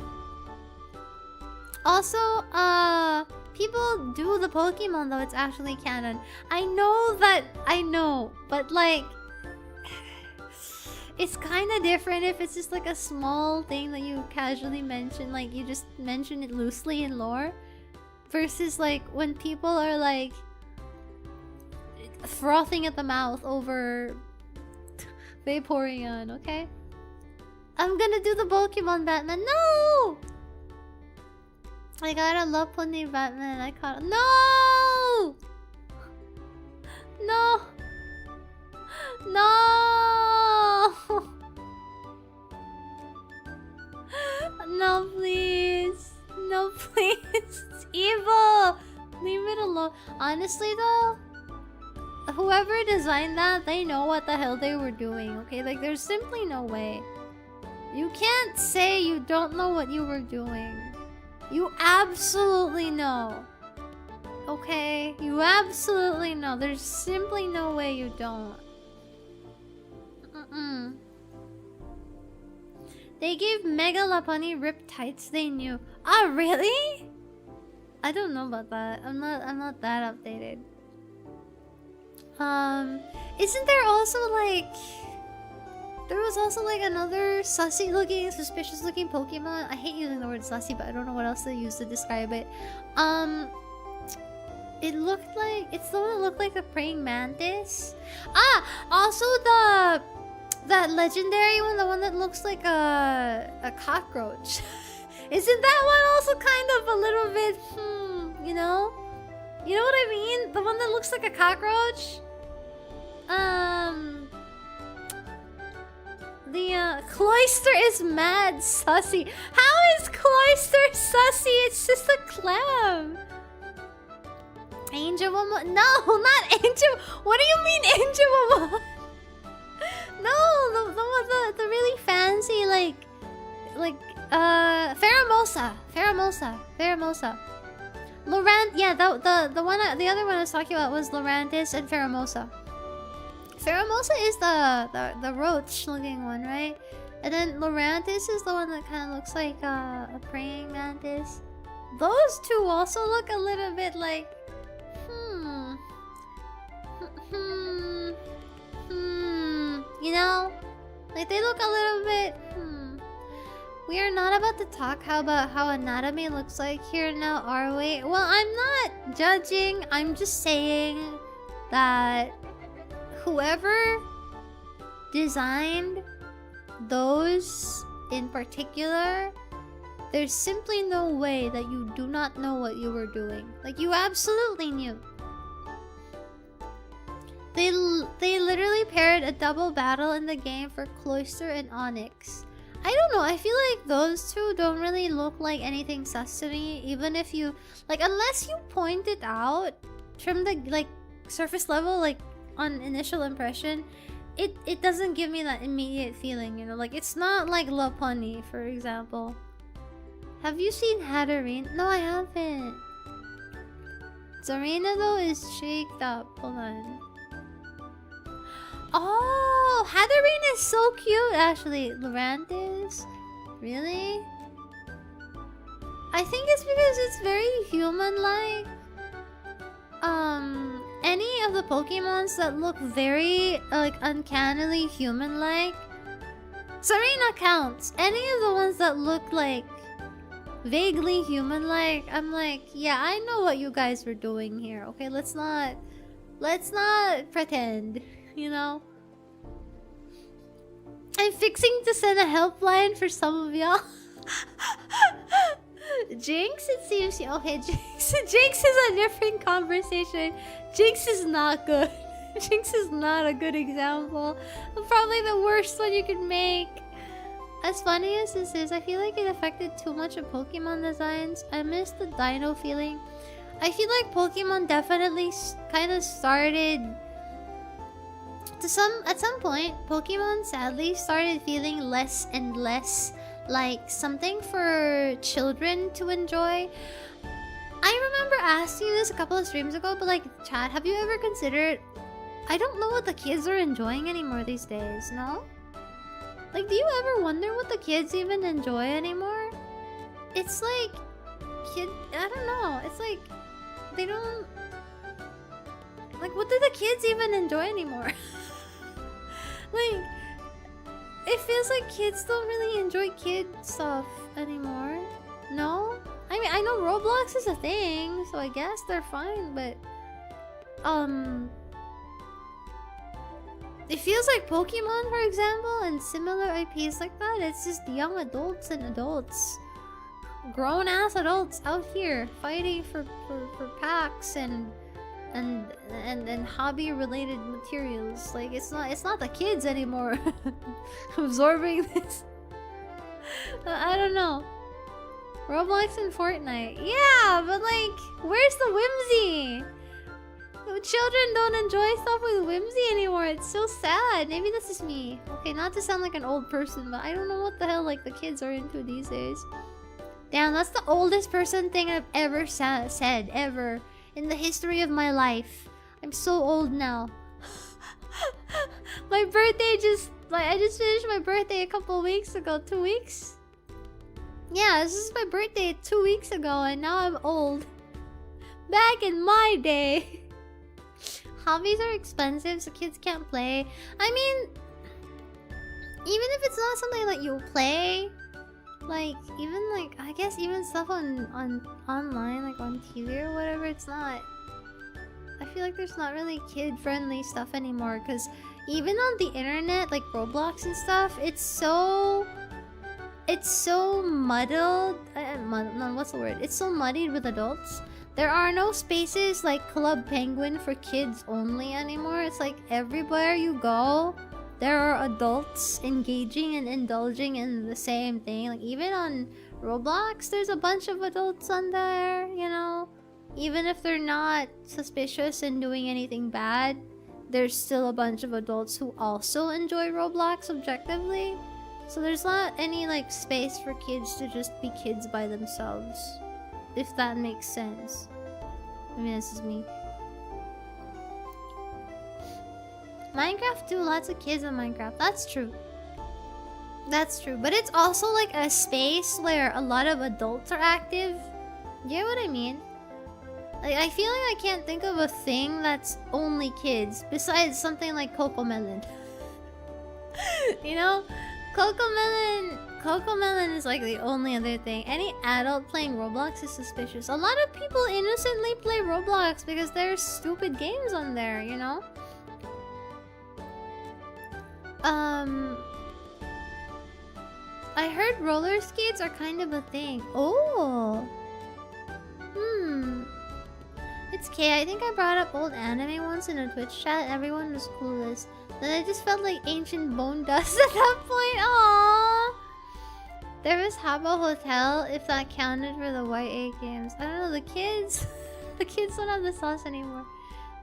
A: Also, people do the Pokemon though, it's actually canon. I know, but like... It's kind of different if it's just like a small thing that you casually mention, like you just mention it loosely in lore. Versus like when people are like... frothing at the mouth over... Vaporeon, okay? I'm gonna do the Pokemon Batman. No! I gotta love Pony Batman. I caught. No! No! No! No, please. No, please. It's evil. Leave it alone. Honestly, though, whoever designed that, they know what the hell they were doing, okay? Like, there's simply no way. You can't say you don't know what you were doing. You absolutely know. Okay? You absolutely know. There's simply no way you don't. They gave Mega Lopunny ripped tights they knew. Ah, really? I don't know about that. I'm not that updated. Isn't there also like... There was also like another sussy looking, suspicious looking Pokemon. I hate using the word sussy, but I don't know what else to use to describe it. It looked like... It's the one that looked like a praying mantis. Ah! Also that legendary one, the one that looks like a cockroach. Isn't that one also kind of a little bit... you know? You know what I mean? The one that looks like a cockroach? The Cloyster is mad sussy. How is Cloyster sussy? It's just a clam. Angel Momo? No, not Angel. What do you mean Angel Momo? No, the really fancy Pheromosa. Laurent, yeah, the other one I was talking about was Lurantis and Pheromosa. Pheromosa is the roach looking one, right? And then Lurantis is the one that kind of looks like a praying mantis. Those two also look a little bit like you know? Like they look a little bit We are not about to talk about how anatomy looks like here now, are we? Well, I'm not judging. I'm just saying that whoever designed those in particular, there's simply no way that you do not know what you were doing. Like, you absolutely knew. They literally paired a double battle in the game for Cloyster and Onyx. I don't know, I feel like those two don't really look like anything sus to me, even if you... Like, unless you point it out from the, like, surface level, like, on initial impression, it doesn't give me that immediate feeling, you know? Like, it's not like Lopunny, for example. Have you seen Hatterene? No, I haven't. Zarina, though, is shaked up. Hold on. Oh, Hatterene is so cute, actually. Lurantis? Really? I think it's because it's very human-like. Any of the Pokemons that look very, like, uncannily human-like, Serena counts. Any of the ones that look, like, vaguely human-like, I'm like, yeah, I know what you guys were doing here, okay? Let's not pretend, you know? I'm fixing to send a helpline for some of y'all. Jinx, it seems... Okay, Jinx is a different conversation. Jinx is not good. Jinx is not a good example. Probably the worst one you could make. As funny as this is, I feel like it affected too much of Pokemon designs. I miss the dino feeling. I feel like Pokemon definitely kind of started at some point, Pokemon sadly started feeling less and less like something for children to enjoy. I remember asking you this a couple of streams ago, but like, chat, have you ever considered? I don't know what the kids are enjoying anymore these days. No? Like, do you ever wonder what the kids even enjoy anymore? It's like, I don't know. It's like, they don't. Like, what do the kids even enjoy anymore? Like, it feels like kids don't really enjoy kid stuff anymore. No? I mean, I know Roblox is a thing, so I guess they're fine, but... It feels like Pokemon, for example, and similar IPs like that, it's just young adults and adults. Grown-ass adults out here fighting for packs and hobby-related materials. Like, it's not the kids anymore absorbing this. I don't know. Roblox and Fortnite. Yeah, but like, where's the whimsy? Children don't enjoy stuff with whimsy anymore. It's so sad. Maybe this is me. Okay, not to sound like an old person, but I don't know what the hell like the kids are into these days. Damn, that's the oldest person thing I've ever said ever in the history of my life. I'm so old now. My birthday I just finished my birthday a couple weeks ago. 2 weeks? Yeah, this is my birthday 2 weeks ago, and now I'm old. Back in my day. Hobbies are expensive, so kids can't play. I mean, even if it's not something that you play, like, even like, I guess even stuff on online, like on TV or whatever, it's not... I feel like there's not really kid-friendly stuff anymore, because even on the internet, like Roblox and stuff, it's so muddled. No, what's the word? It's so muddied with adults. There are no spaces like Club Penguin for kids only anymore. It's like everywhere you go, there are adults engaging and indulging in the same thing. Like even on Roblox, there's a bunch of adults on there, you know? Even if they're not suspicious and doing anything bad, there's still a bunch of adults who also enjoy Roblox objectively. So there's not any like space for kids to just be kids by themselves. If that makes sense. I mean, this is me. Minecraft too, lots of kids in Minecraft. That's true. That's true. But it's also like a space where a lot of adults are active. You get what I mean? Like, I feel like I can't think of a thing that's only kids besides something like Cocomelon. You know? Cocomelon is like the only other thing. Any adult playing Roblox is suspicious. A lot of people innocently play Roblox because there's stupid games on there, you know? I heard roller skates are kind of a thing. Oh! It's okay. I think I brought up old anime once in a Twitch chat. Everyone was clueless. Then I just felt like ancient bone dust at that point. Aww! There was Habbo Hotel, if that counted for the YA games. I don't know, the kids... the kids don't have the sauce anymore.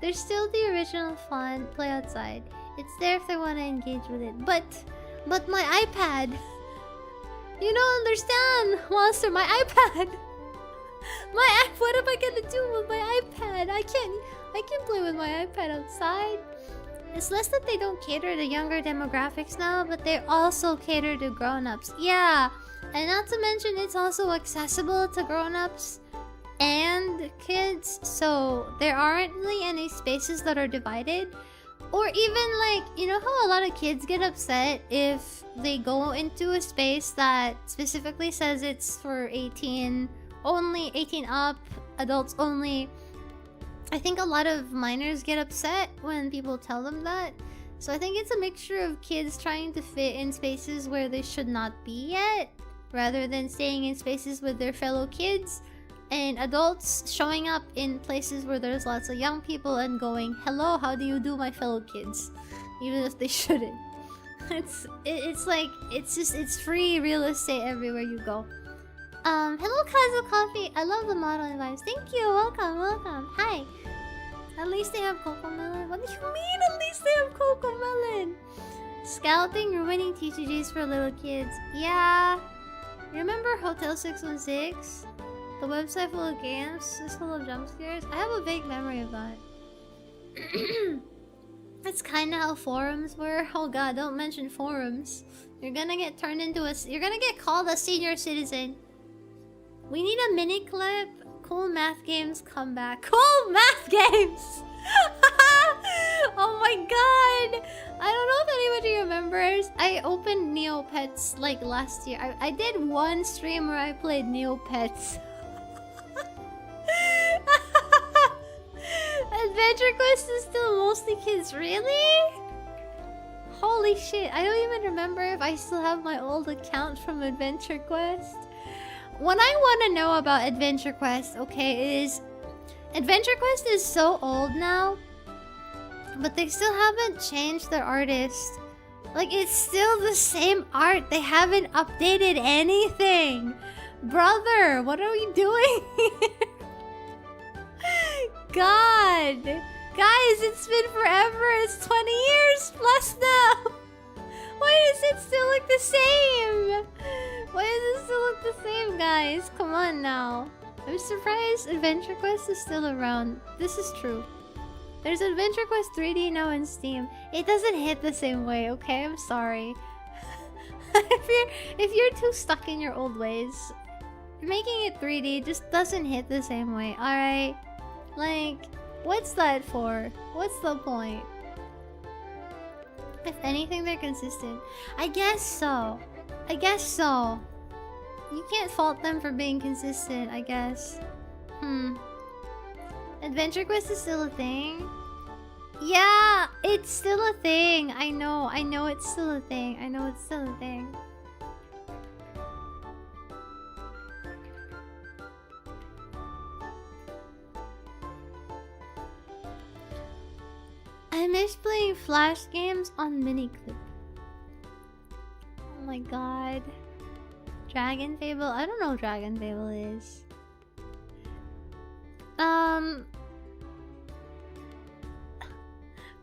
A: There's still the original fun, play outside. It's there if they want to engage with it. But my iPad... You don't understand, Monster, my iPad! What am I gonna do with my iPad? I can't play with my iPad outside. It's less that they don't cater to younger demographics now, but they also cater to grown-ups. Yeah, and not to mention it's also accessible to grown-ups and kids, so there aren't really any spaces that are divided. Or even like, you know how a lot of kids get upset if they go into a space that specifically says it's for 18 only, 18 up, adults only. I think a lot of minors get upset when people tell them that. So I think it's a mixture of kids trying to fit in spaces where they should not be yet, rather than staying in spaces with their fellow kids, and adults showing up in places where there's lots of young people and going, hello, how do you do, my fellow kids? Even if they shouldn't. It's free real estate everywhere you go. Hello Kazu Coffee. I love the modeling vibes. Thank you. Welcome. Hi. At least they have Cocomelon. What do you mean at least they have Cocomelon? Scouting, ruining TCGs for little kids. Yeah. You remember Hotel 616? The website full of games, is full of jump scares? I have a vague memory of that. That's kinda how forums were. Oh god, don't mention forums. You're gonna get turned into you're gonna get called a senior citizen. We need a mini clip. Cool math games come back. Cool math games! Oh my god! I don't know if anybody remembers. I opened Neopets like last year. I did one stream where I played Neopets. Adventure Quest is still mostly kids, really? Holy shit, I don't even remember if I still have my old account from Adventure Quest. What I want to know about Adventure Quest, okay, is Adventure Quest is so old now, but they still haven't changed their artist. Like, it's still the same art. They haven't updated anything. Brother, what are we doing here? God. Guys, it's been forever. It's 20 years plus now. Why does it still look the same? Why does it still look the same, guys? Come on now. I'm surprised Adventure Quest is still around. This is true. There's Adventure Quest 3D now in Steam. It doesn't hit the same way, okay? I'm sorry. if you're too stuck in your old ways, making it 3D just doesn't hit the same way, alright? Like, what's that for? What's the point? If anything, they're consistent. I guess so. I guess so. You can't fault them for being consistent, I guess. Adventure Quest is still a thing? Yeah, it's still a thing. I know it's still a thing. I know it's still a thing. I miss playing Flash games on Miniclip. Oh my god. Dragon Fable? I don't know what Dragon Fable is.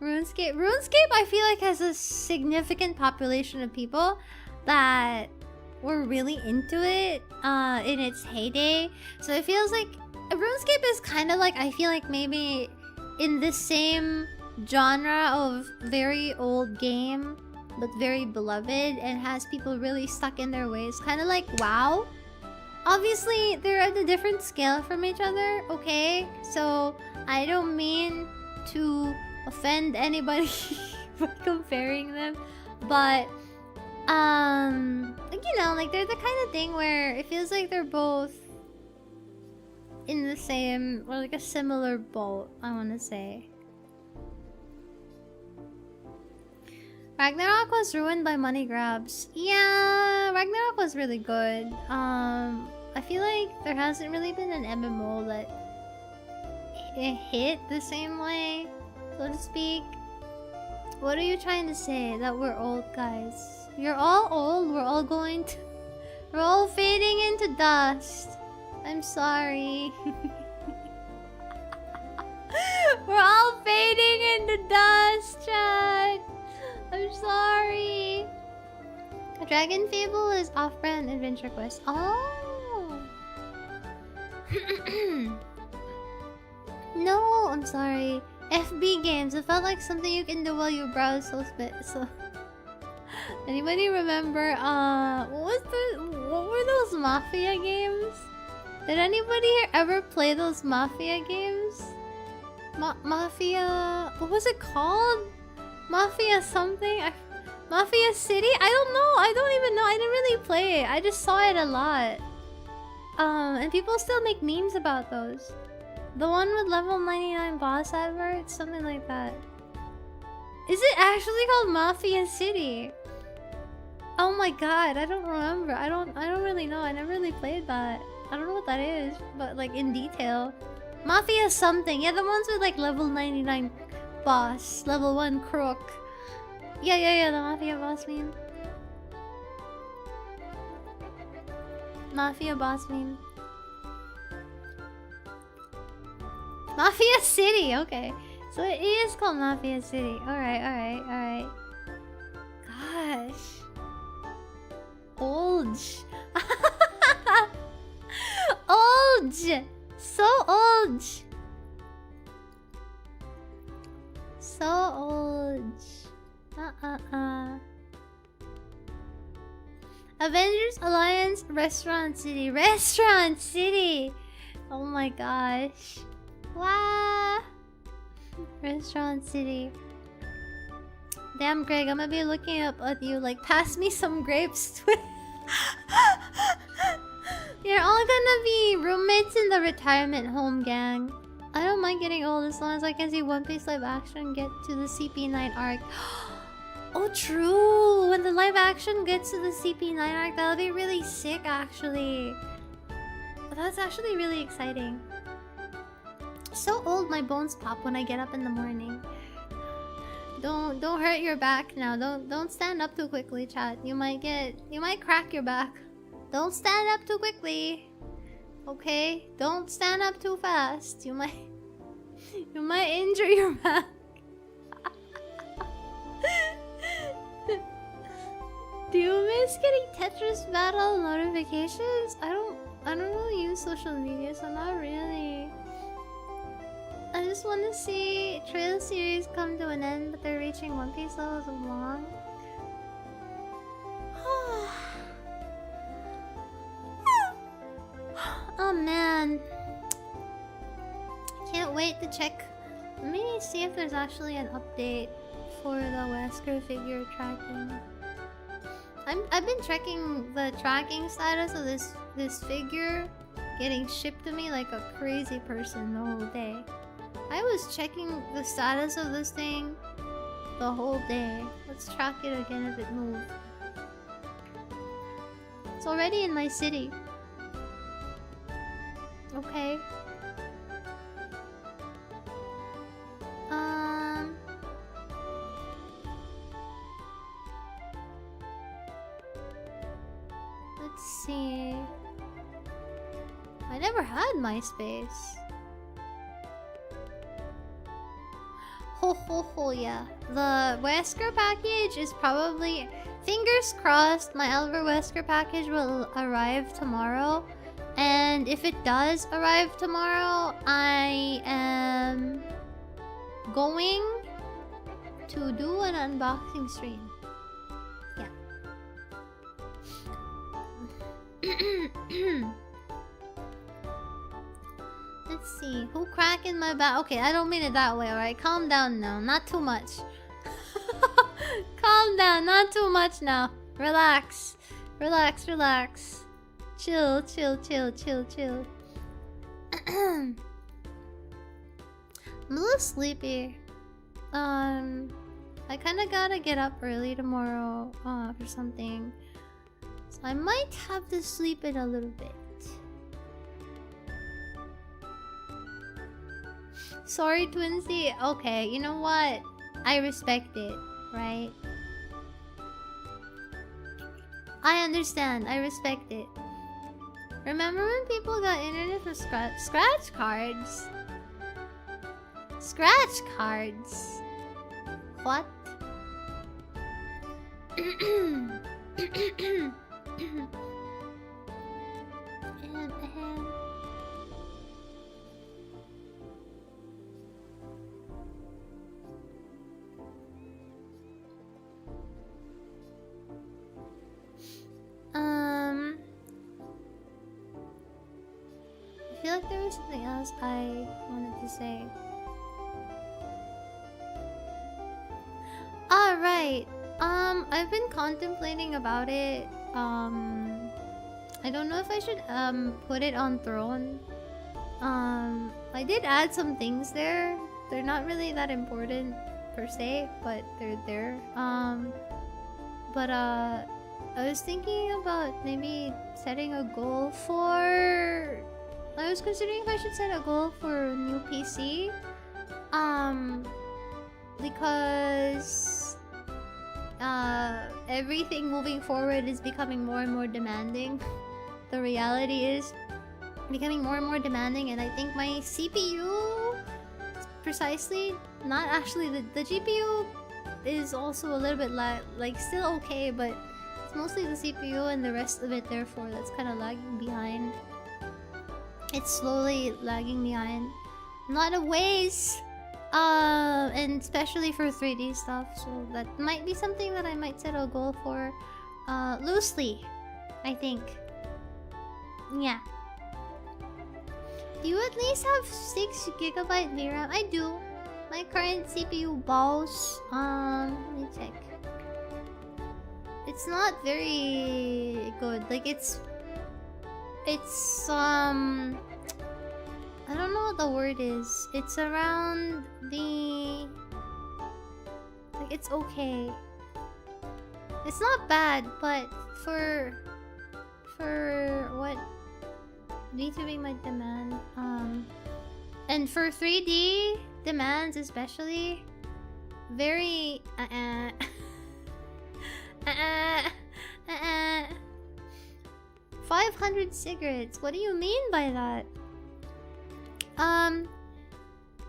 A: RuneScape. RuneScape, I feel like, has a significant population of people that were really into it in its heyday. So it feels like RuneScape is kind of like, I feel like maybe in the same genre of very old game, but very beloved and has people really stuck in their ways. Kind of like WoW. Obviously, they're at a different scale from each other, okay? So I don't mean to offend anybody by comparing them, but like, you know, like they're the kind of thing where it feels like they're both in the same, or like a similar boat, I want to say. Ragnarok was ruined by money grabs. Yeah, Ragnarok was really good. I feel like there hasn't really been an MMO that it hit the same way, so to speak. What are you trying to say? That we're old, guys? You're all old. We're all going to... We're all fading into dust. I'm sorry. We're all fading into dust, chat. I'm sorry. Dragon Fable is off-brand Adventure Quest. Oh. No, I'm sorry. FB games. It felt like something you can do while you browse so anybody remember what were those Mafia games? Did anybody here ever play those Mafia games? Mafia, what was it called? Mafia something? Mafia City? I don't know. I don't even know. I didn't really play it. I just saw it a lot. And people still make memes about those. The one with level 99 boss adverts? Something like that. Is it actually called Mafia City? Oh my god, I don't remember. I don't really know. I never really played that. I don't know what that is, but like in detail. Mafia something. Yeah, the ones with like level 99 boss, level 1 crook. Yeah, the Mafia boss meme. Mafia boss meme. Mafia City, okay. So it is called Mafia City. Alright. Gosh. Old. Old! So old! So old. Avengers Alliance Restaurant City. Restaurant City! Oh my gosh. Wow! Restaurant City. Damn, Greg, I'm gonna be looking up at you like, pass me some grapes. You're all gonna be roommates in the retirement home, gang. I don't mind getting old as long as I can see One Piece live action get to the CP9 arc. Oh, true! When the live action gets to the CP9 arc, that'll be really sick, actually. That's actually really exciting. So old, my bones pop when I get up in the morning. Don't hurt your back now. Don't stand up too quickly, chat. You might crack your back. Don't stand up too quickly. Okay? Don't stand up too fast. You might injure your back. Do you miss getting Tetris battle notifications? I don't really use social media, so not really. I just want to see Trail series come to an end, but they're reaching One Piece levels of long. Oh man. Can't wait to check. Let me see if there's actually an update for the Wesker figure tracking. I've been checking the tracking status of this figure getting shipped to me like a crazy person the whole day. I was checking the status of this thing the whole day. Let's track it again if it moved. It's already in my city. Okay. Let's see. I never had MySpace. Yeah. The Wesker package is probably... Fingers crossed my Elver Wesker package will arrive tomorrow. And if it does arrive tomorrow, I am going to do an unboxing stream. Yeah. Let's see. Who cracking my back? Okay, I don't mean it that way, alright? Calm down now. Not too much. Calm down. Not too much now. Relax. Relax. Chill. I'm a little sleepy. I kinda gotta get up early tomorrow for something. So I might have to sleep in a little bit. Sorry, Twinsy. Okay, you know what? I respect it, right? I understand. I respect it. Remember when people got internet for scratch cards? Scratch cards? What? I feel like there was something else I wanted to say. Alright. I've been contemplating about it. I don't know if I should put it on Throne. I did add some things there. They're not really that important per se, but they're there. I was thinking about maybe setting a goal for... I was considering if I should set a goal for a new PC. Because... everything moving forward is becoming more and more demanding. The reality is becoming more and more demanding, and I think my CPU precisely. Not actually. The GPU is also a little bit like still okay, but it's mostly the CPU and the rest of it. Therefore, that's kind of lagging behind. It's slowly lagging behind. Not a ways. And especially for 3D stuff. So that might be something that I might set a goal for. Loosely, I think. Yeah. Do you at least have 6GB VRAM? I do. My current CPU balls. Let me check. It's not very good. Like it's I don't know what the word is. It's around the like it's okay. It's not bad, but for what VTubing might demand, and for 3D demands especially, very 500 cigarettes. What do you mean by that?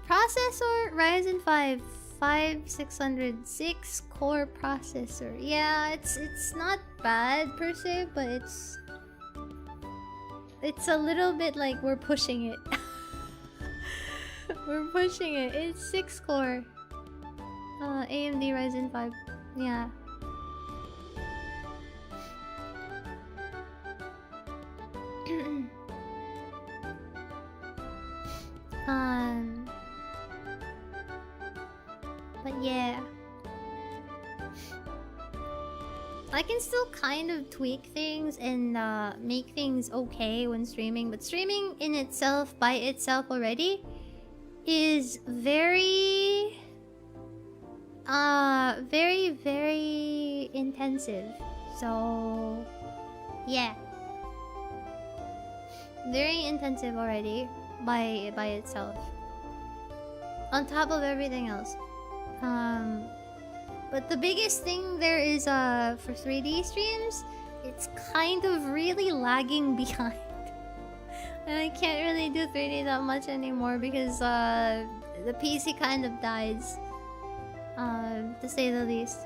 A: Processor Ryzen 5 5606 core processor. Yeah, it's not bad per se, but it's a little bit like we're pushing it. We're pushing it. It's 6 core. AMD Ryzen 5. Yeah. But yeah, I can still kind of tweak things and make things okay when streaming, but streaming in itself, by itself already, is very very intensive. So yeah, very intensive already by itself, on top of everything else. But the biggest thing there is for 3D streams, it's kind of really lagging behind. And I can't really do 3D that much anymore because the PC kind of dies, to say the least.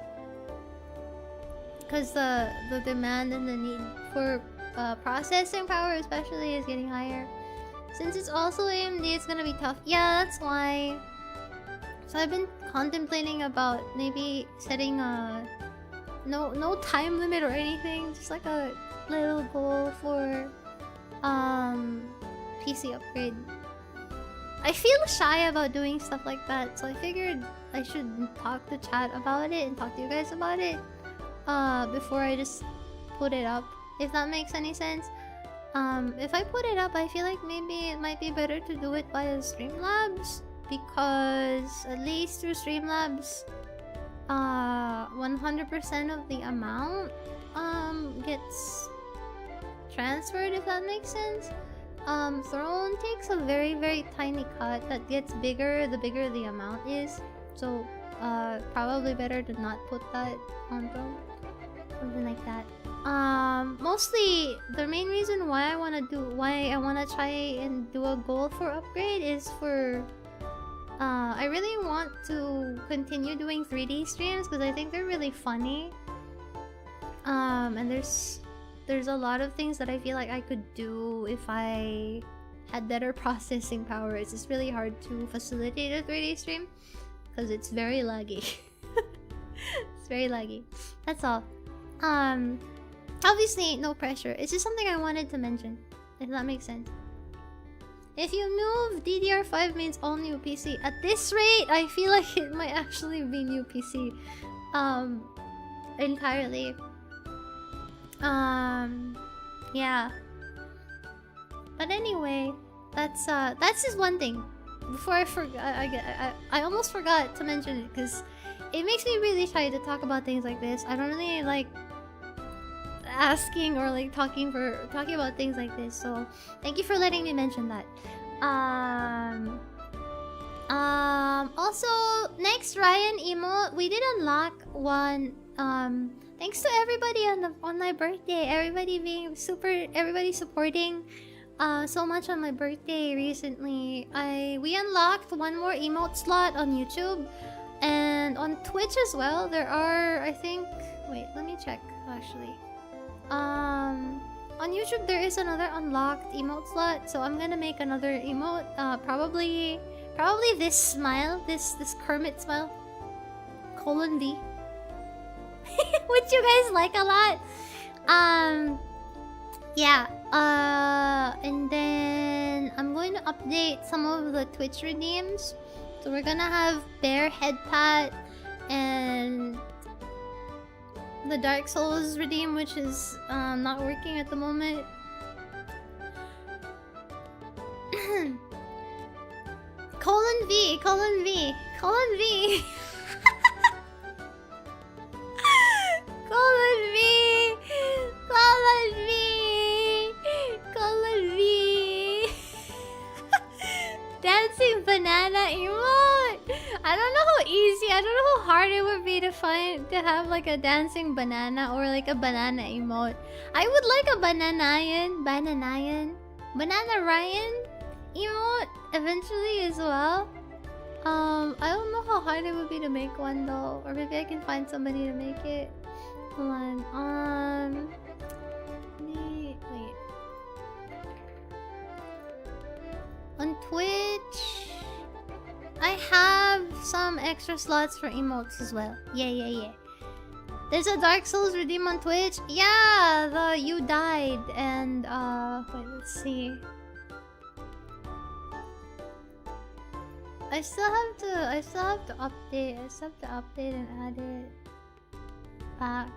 A: Because the demand and the need for processing power especially is getting higher. Since it's also AMD, it's gonna be tough. Yeah, that's why. So I've been contemplating about maybe setting a no time limit or anything, just like a little goal for PC upgrade. I feel shy about doing stuff like that, so I figured I should talk to chat about it and talk to you guys about it before I just put it up, if that makes any sense. If I put it up, I feel like maybe it might be better to do it via Streamlabs, because at least through Streamlabs, 100% of the amount gets transferred, if that makes sense. Throne takes a very, very tiny cut that gets bigger the bigger the amount is. So, probably better to not put that on Throne. Something like that. Mostly, the main reason why I wanna try and do a goal for upgrade is for I really want to continue doing 3D streams because I think they're really funny. And there's a lot of things that I feel like I could do if I had better processing power. It's just really hard to facilitate a 3D stream because it's very laggy. It's very laggy. That's all. Obviously no pressure. It's just something I wanted to mention, if that makes sense. If you move, DDR5 means all new PC. At this rate, I feel like it might actually be new PC. Entirely. Yeah. But anyway, that's just one thing. Before I forgot, I almost forgot to mention it because it makes me really shy to talk about things like this. I don't really like asking or like talking about things like this. So thank you for letting me mention that. Also, next Raian emote, we did unlock one. Thanks to everybody on my birthday. Everybody supporting so much on my birthday recently. We unlocked one more emote slot on YouTube and on Twitch as well. There are, I think, wait, let me check actually. On YouTube there is another unlocked emote slot, so I'm gonna make another emote. Probably this smile, this Kermit smile, :V, which you guys like a lot. Yeah. And then I'm going to update some of the Twitch redeems. So we're gonna have Bear Head Pat and the Dark Souls redeem, which is not working at the moment. :V. :V. :V. :V. Dancing banana emote. I don't know how easy, I don't know how hard it would be to have like a dancing banana or like a banana emote. I would like a banana Raian emote eventually as well. I don't know how hard it would be to make one though, or maybe I can find somebody to make it. Hold on. Wait. On Twitch, I have some extra slots for emotes as well. Yeah. There's a Dark Souls redeem on Twitch. Yeah, the you died and wait, let's see. I still have to update. I still have to update and add it back.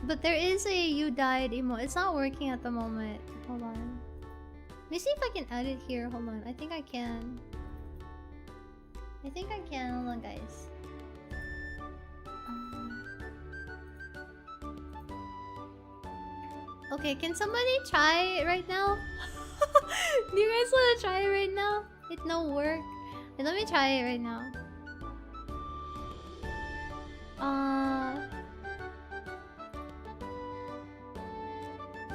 A: But there is a you died emote. It's not working at the moment. Hold on. Let me see if I can add it here. Hold on. I think I can. Hold on, guys. Okay, can somebody try it right now? Do you guys want to try it right now? It no work. Wait, let me try it right now.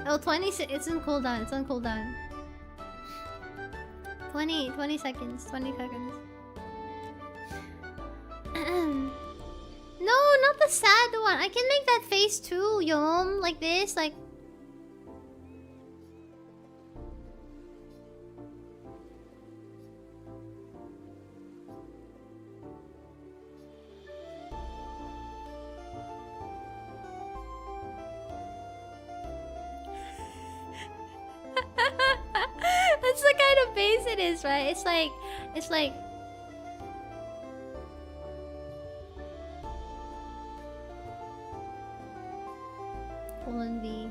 A: Oh, 26. It's on cooldown. It's on cooldown. 20 seconds. 20 seconds. No, not the sad one. I can make that face too, Yom. Like this, like. That's the kind of face it is, right? It's like :V. :V.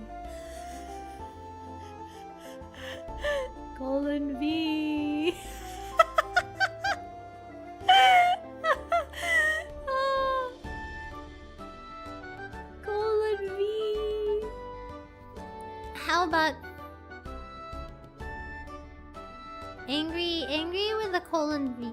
A: :V. How about angry with a :V.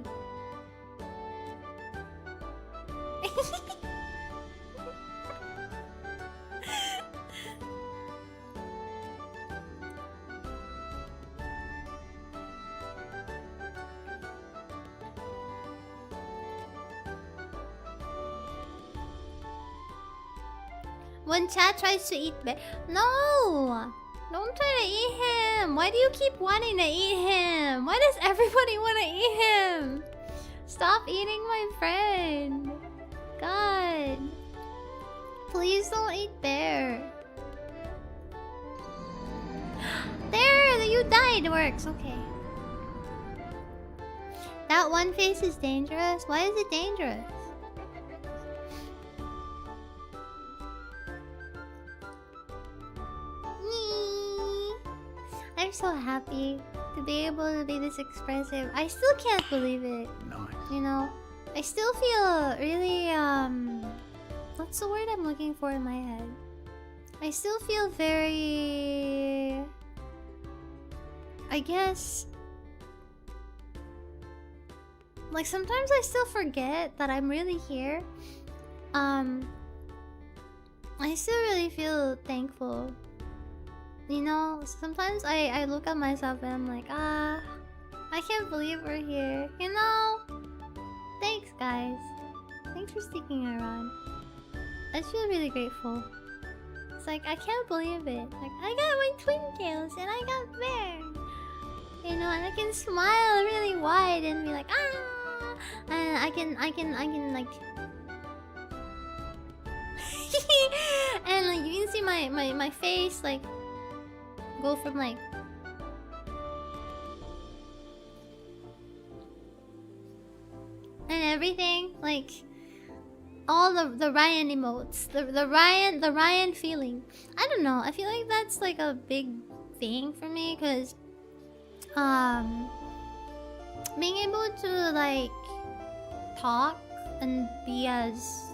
A: When chat tries to eat bear. No! Don't try to eat him! Why do you keep wanting to eat him? Why does everybody want to eat him? Stop eating my friend. God. Please don't eat bear. There! You died! Works. Okay. That one face is dangerous? Why is it dangerous? I'm so happy to be able to be this expressive. I still can't believe it.
B: Nice.
A: You know, I still feel really what's the word I'm looking for in my head? I still feel very, I guess, like sometimes I still forget that I'm really here. I still really feel thankful. You know, sometimes I look at myself and I'm like, I can't believe we're here. You know? Thanks, guys. Thanks for sticking around. I feel really grateful. It's like, I can't believe it. Like, I got my twin tails and I got Bear. You know, and I can smile really wide and be like, ah! And I can like... and like, you can see my face, like, go from like... and everything, like... all the Raian emotes, the Raian feeling. I don't know. I feel like that's like a big thing for me, because being able to like talk and be as,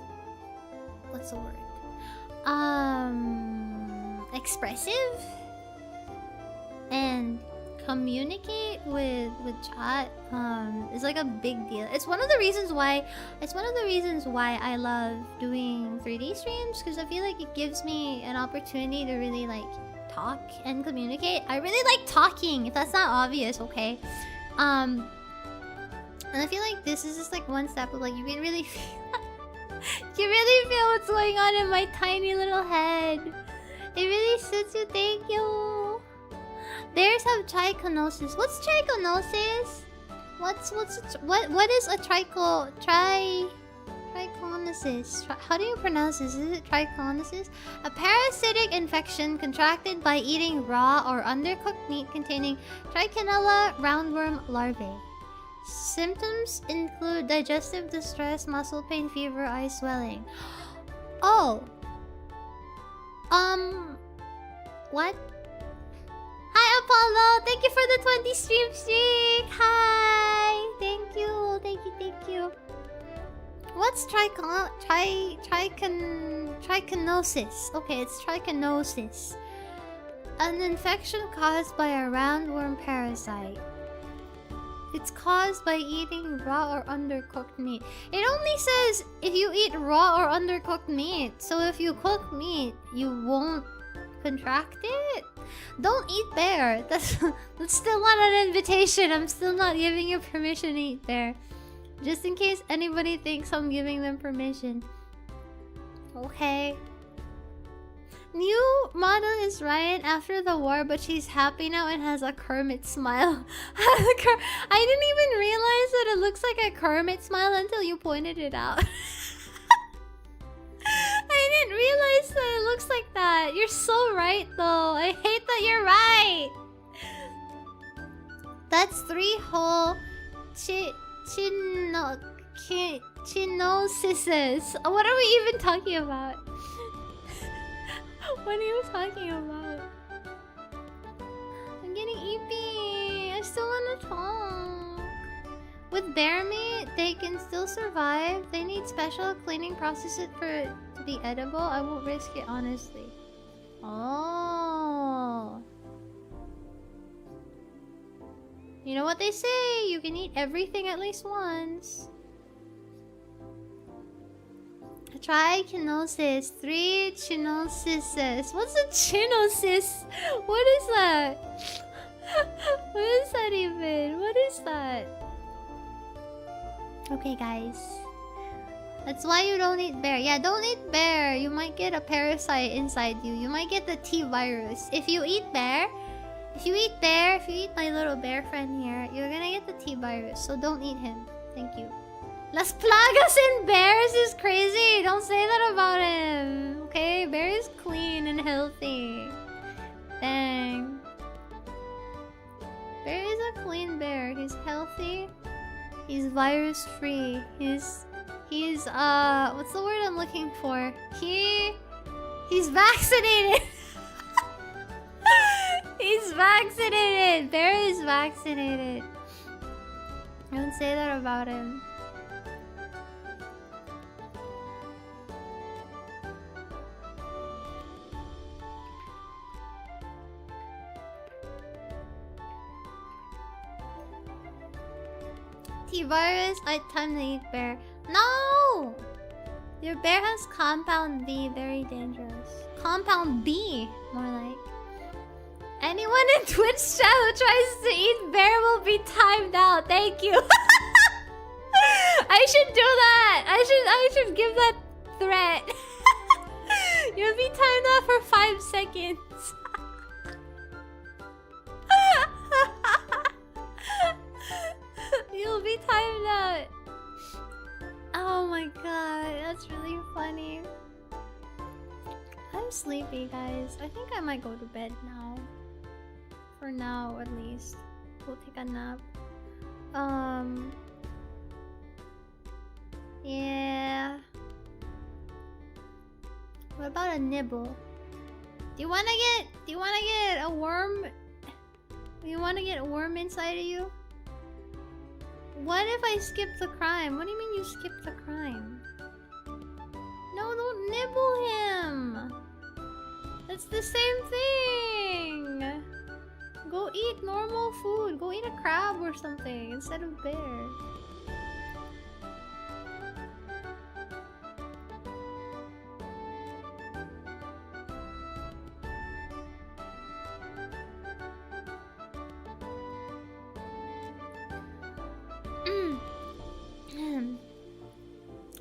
A: what's the word? Expressive and communicate with chat is like a big deal. It's one of the reasons why I love doing 3D streams, because I feel like it gives me an opportunity to really like talk and communicate. I really like talking, if that's not obvious, okay? And I feel like this is just like one step of like, you can really feel you really feel what's going on in my tiny little head. It really suits you. Thank you. Bears have trichinosis. What's trichinosis? What is a trichinosis? How do you pronounce this? Is it trichinosis? A parasitic infection contracted by eating raw or undercooked meat containing trichinella roundworm larvae. Symptoms include digestive distress, muscle pain, fever, eye swelling. Oh. What? Hi, Apollo! Thank you for the 20 stream streak! Hi! Thank you. What's trichinosis? Okay, it's trichinosis. An infection caused by a roundworm parasite. It's caused by eating raw or undercooked meat. It only says if you eat raw or undercooked meat. So if you cook meat, you won't contract it. Don't eat bear. That's still not an invitation. I'm still not giving you permission to eat bear. Just in case anybody thinks I'm giving them permission. Okay. New model is Raian after the war, but she's happy now and has a Kermit smile. I didn't even realize that it looks like a Kermit smile until you pointed it out. I didn't realize that it looks like that. You're so right, though. I hate that you're right. That's 3 whole chinosises. What are we even talking about? What are you talking about? I'm getting eepy. I still want to talk. With bear meat, they can still survive. They need special cleaning processes for it to be edible. I won't risk it, honestly. Oh. You know what they say? You can eat everything at least once. Trichinosis. 3 chinosises. What's a chinosis? What is that? What is that even? What is that? Okay, guys. That's why you don't eat bear. Yeah, don't eat bear. You might get a parasite inside you. You might get the T virus. If you eat bear, if you eat my little bear friend here, you're gonna get the T virus. So don't eat him. Thank you. Las plagas in bears is crazy. Don't say that about him. Okay, bear is clean and healthy. Dang. Bear is a clean bear. He's healthy. He's virus free. He's what's the word I'm looking for? He's vaccinated. He's vaccinated. Bear is vaccinated. Don't say that about him. T-virus, I time to eat bear. No! Your bear has compound B, very dangerous. Compound B, more like. Anyone in Twitch chat who tries to eat bear will be timed out. Thank you. I should do that. I should give that threat. You'll be timed out for 5 seconds. You'll be timed out. Oh my god, that's really funny. I'm sleepy, guys. I think I might go to bed now. For now, at least. We'll take a nap. Yeah. What about a nibble? Do you wanna get a worm? You wanna get a worm inside of you? What if I skip the crime? What do you mean you skip the crime? No, don't nibble him! That's the same thing! Go eat normal food. Go eat a crab or something instead of bear.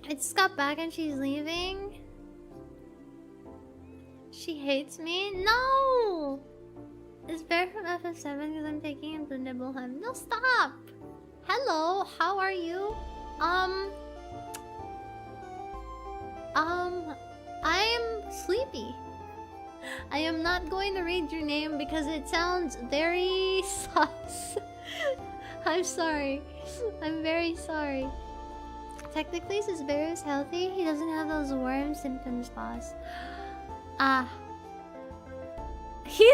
A: I just got back and she's leaving. She hates me? No! It's Bear from FF7 because I'm taking him to nibble him. No, stop! Hello, how are you? I'm sleepy. I am not going to read your name because it sounds very sus. I'm sorry. I'm very sorry. Technically, since Bear is healthy, he doesn't have those worm symptoms, boss. He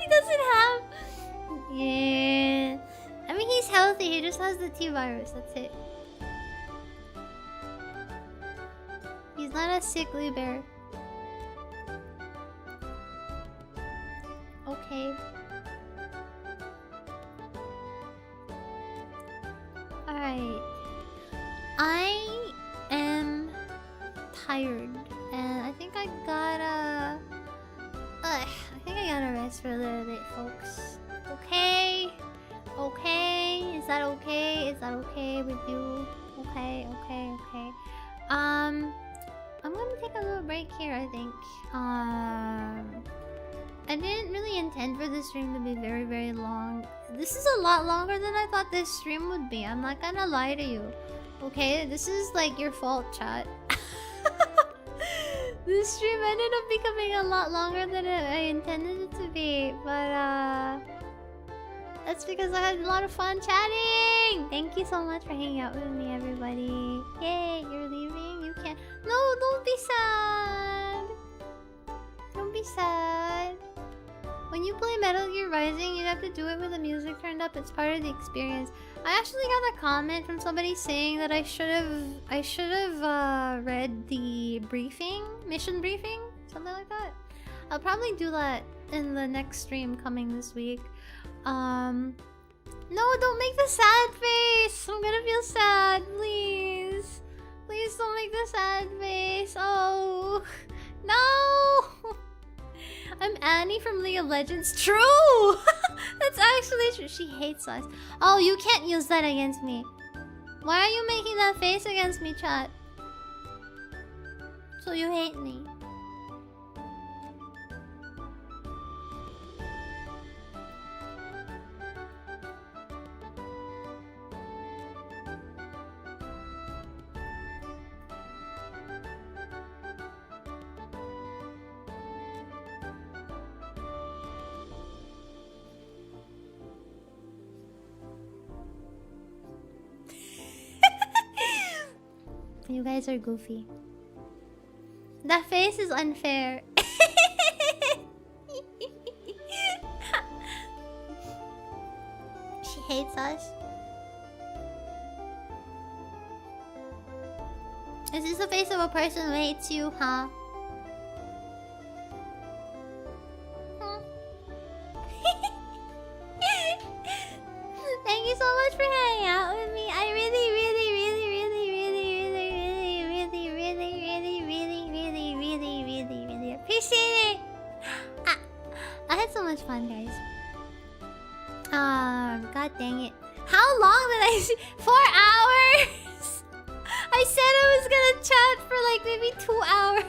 A: doesn't have... Yeah... I mean, he's healthy, he just has the T-virus, that's it. He's not a sickly bear. Okay. Alright. I am tired, and I think I gotta... I think I gotta rest for a little bit, folks. Okay? Okay? Is that okay? Is that okay with you? Okay, okay, okay. I'm gonna take a little break here, I think. I didn't really intend for this stream to be very, very long. This is a lot longer than I thought this stream would be. I'm not gonna lie to you. Okay? This is like your fault, chat. This stream ended up becoming a lot longer than I intended it to be. But, that's because I had a lot of fun chatting! Thank you so much for hanging out with me, everybody. Yay, you're leaving? You can't... No, don't be sad! Don't be sad. When you play Metal Gear Rising, you have to do it with the music turned up. It's part of the experience. I actually got a comment from somebody saying that I should have read the briefing, mission briefing, something like that. I'll probably do that in the next stream coming this week. No, don't make the sad face. I'm gonna feel sad, please. Please don't make the sad face. Oh, no. I'm Annie from League of Legends. True! That's actually true. She hates us. Oh, you can't use that against me. Why are you making that face against me, chat? So you hate me. You guys are goofy. That face is unfair. She hates us. Is this the face of a person who hates you, huh? Thank you so much for hanging out with me. I really I had so much fun, guys. God dang it. How long did I see? 4 hours? I said I was gonna chat for like maybe 2 hours.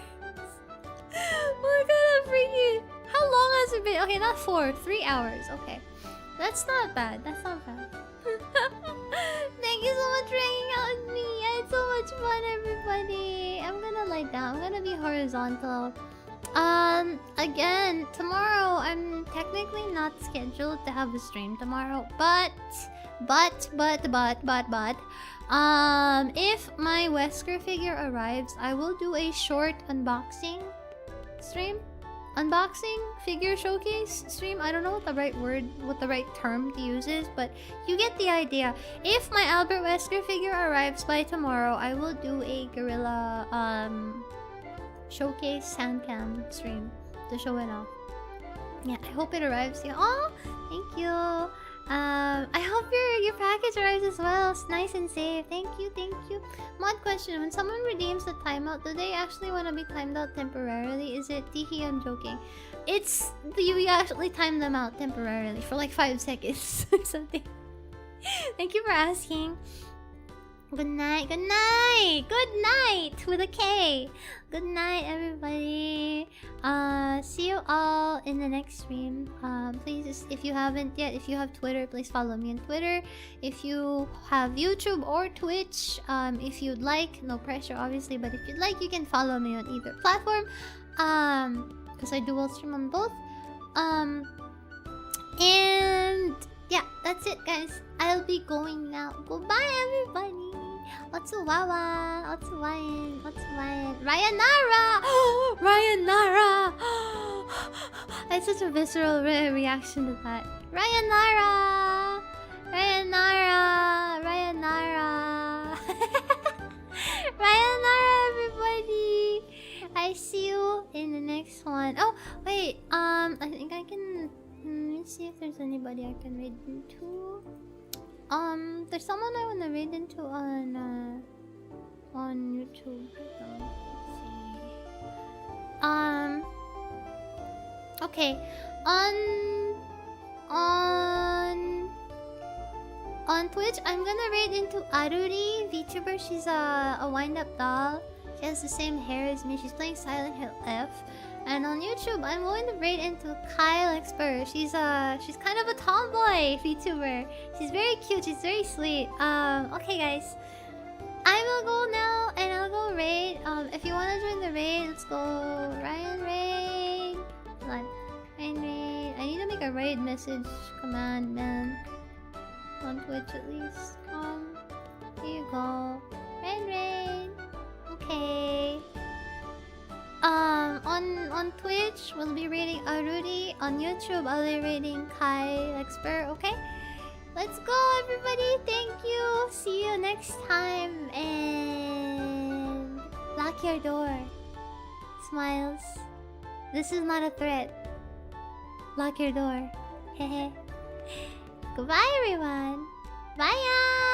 A: Oh my god, I'm freaking. How long has it been? Okay, not 4, 3 hours. Okay. That's not bad. That's not bad. Thank you so much for hanging out with me. I had so much fun, everybody. I'm gonna lie down. I'm gonna be horizontal. Again, tomorrow I'm technically not scheduled to have a stream tomorrow, but if my Wesker figure arrives, I will do a short unboxing stream. Unboxing figure showcase stream. I don't know what the right word, what the right term to use is, but you get the idea. If my Albert Wesker figure arrives by tomorrow, I will do a gorilla showcase sandcam stream to show it off. Yeah, I hope it arrives. Yeah. Oh, thank you. I hope your package arrives as well. It's nice and safe. Thank you, thank you. Mod question: when someone redeems the timeout, do they actually want to be timed out temporarily? Is it Tihi? I'm joking. It's you actually time them out temporarily for like 5 seconds or something. Thank you for asking. Good night, good night, good night with a K. Good night, everybody. See you all in the next stream. Please, if you haven't yet, if you have Twitter, please follow me on Twitter. If you have YouTube or Twitch, if you'd like, no pressure, obviously, but if you'd like, you can follow me on either platform. Because I dual stream on both. And yeah, that's it, guys. I'll be going now. Goodbye, everybody. Otsuwawa, Otsuwain, Otsuwain. Raianara! Raianara! I had such a visceral reaction to that. Raianara! Raianara! Raianara! Raianara, everybody! I see you in the next one. Oh, wait. I think I can... Let me see if there's anybody I can raid into. There's someone I wanna raid into on YouTube. Let's see. Okay. On Twitch, I'm gonna raid into Aruri, VTuber. She's a wind-up doll. She has the same hair as me. She's playing Silent Hill F. And on YouTube, I'm going to raid into Kyle Expert. She's kind of a tomboy VTuber. She's very cute. She's very sweet. Okay, guys, I will go now and I'll go raid. If you want to join the raid, let's go. Raian raid. Hold on. Raian raid. I need to make a raid message command, man. On Twitch at least. Here you go. Raian raid. Okay. On Twitch, we'll be raiding Aruri. On YouTube, I'll be raiding Kai Expert, okay? Let's go, everybody! Thank you! See you next time, and... lock your door. Smiles. This is not a threat. Lock your door. Hehe. Goodbye, everyone! Bye!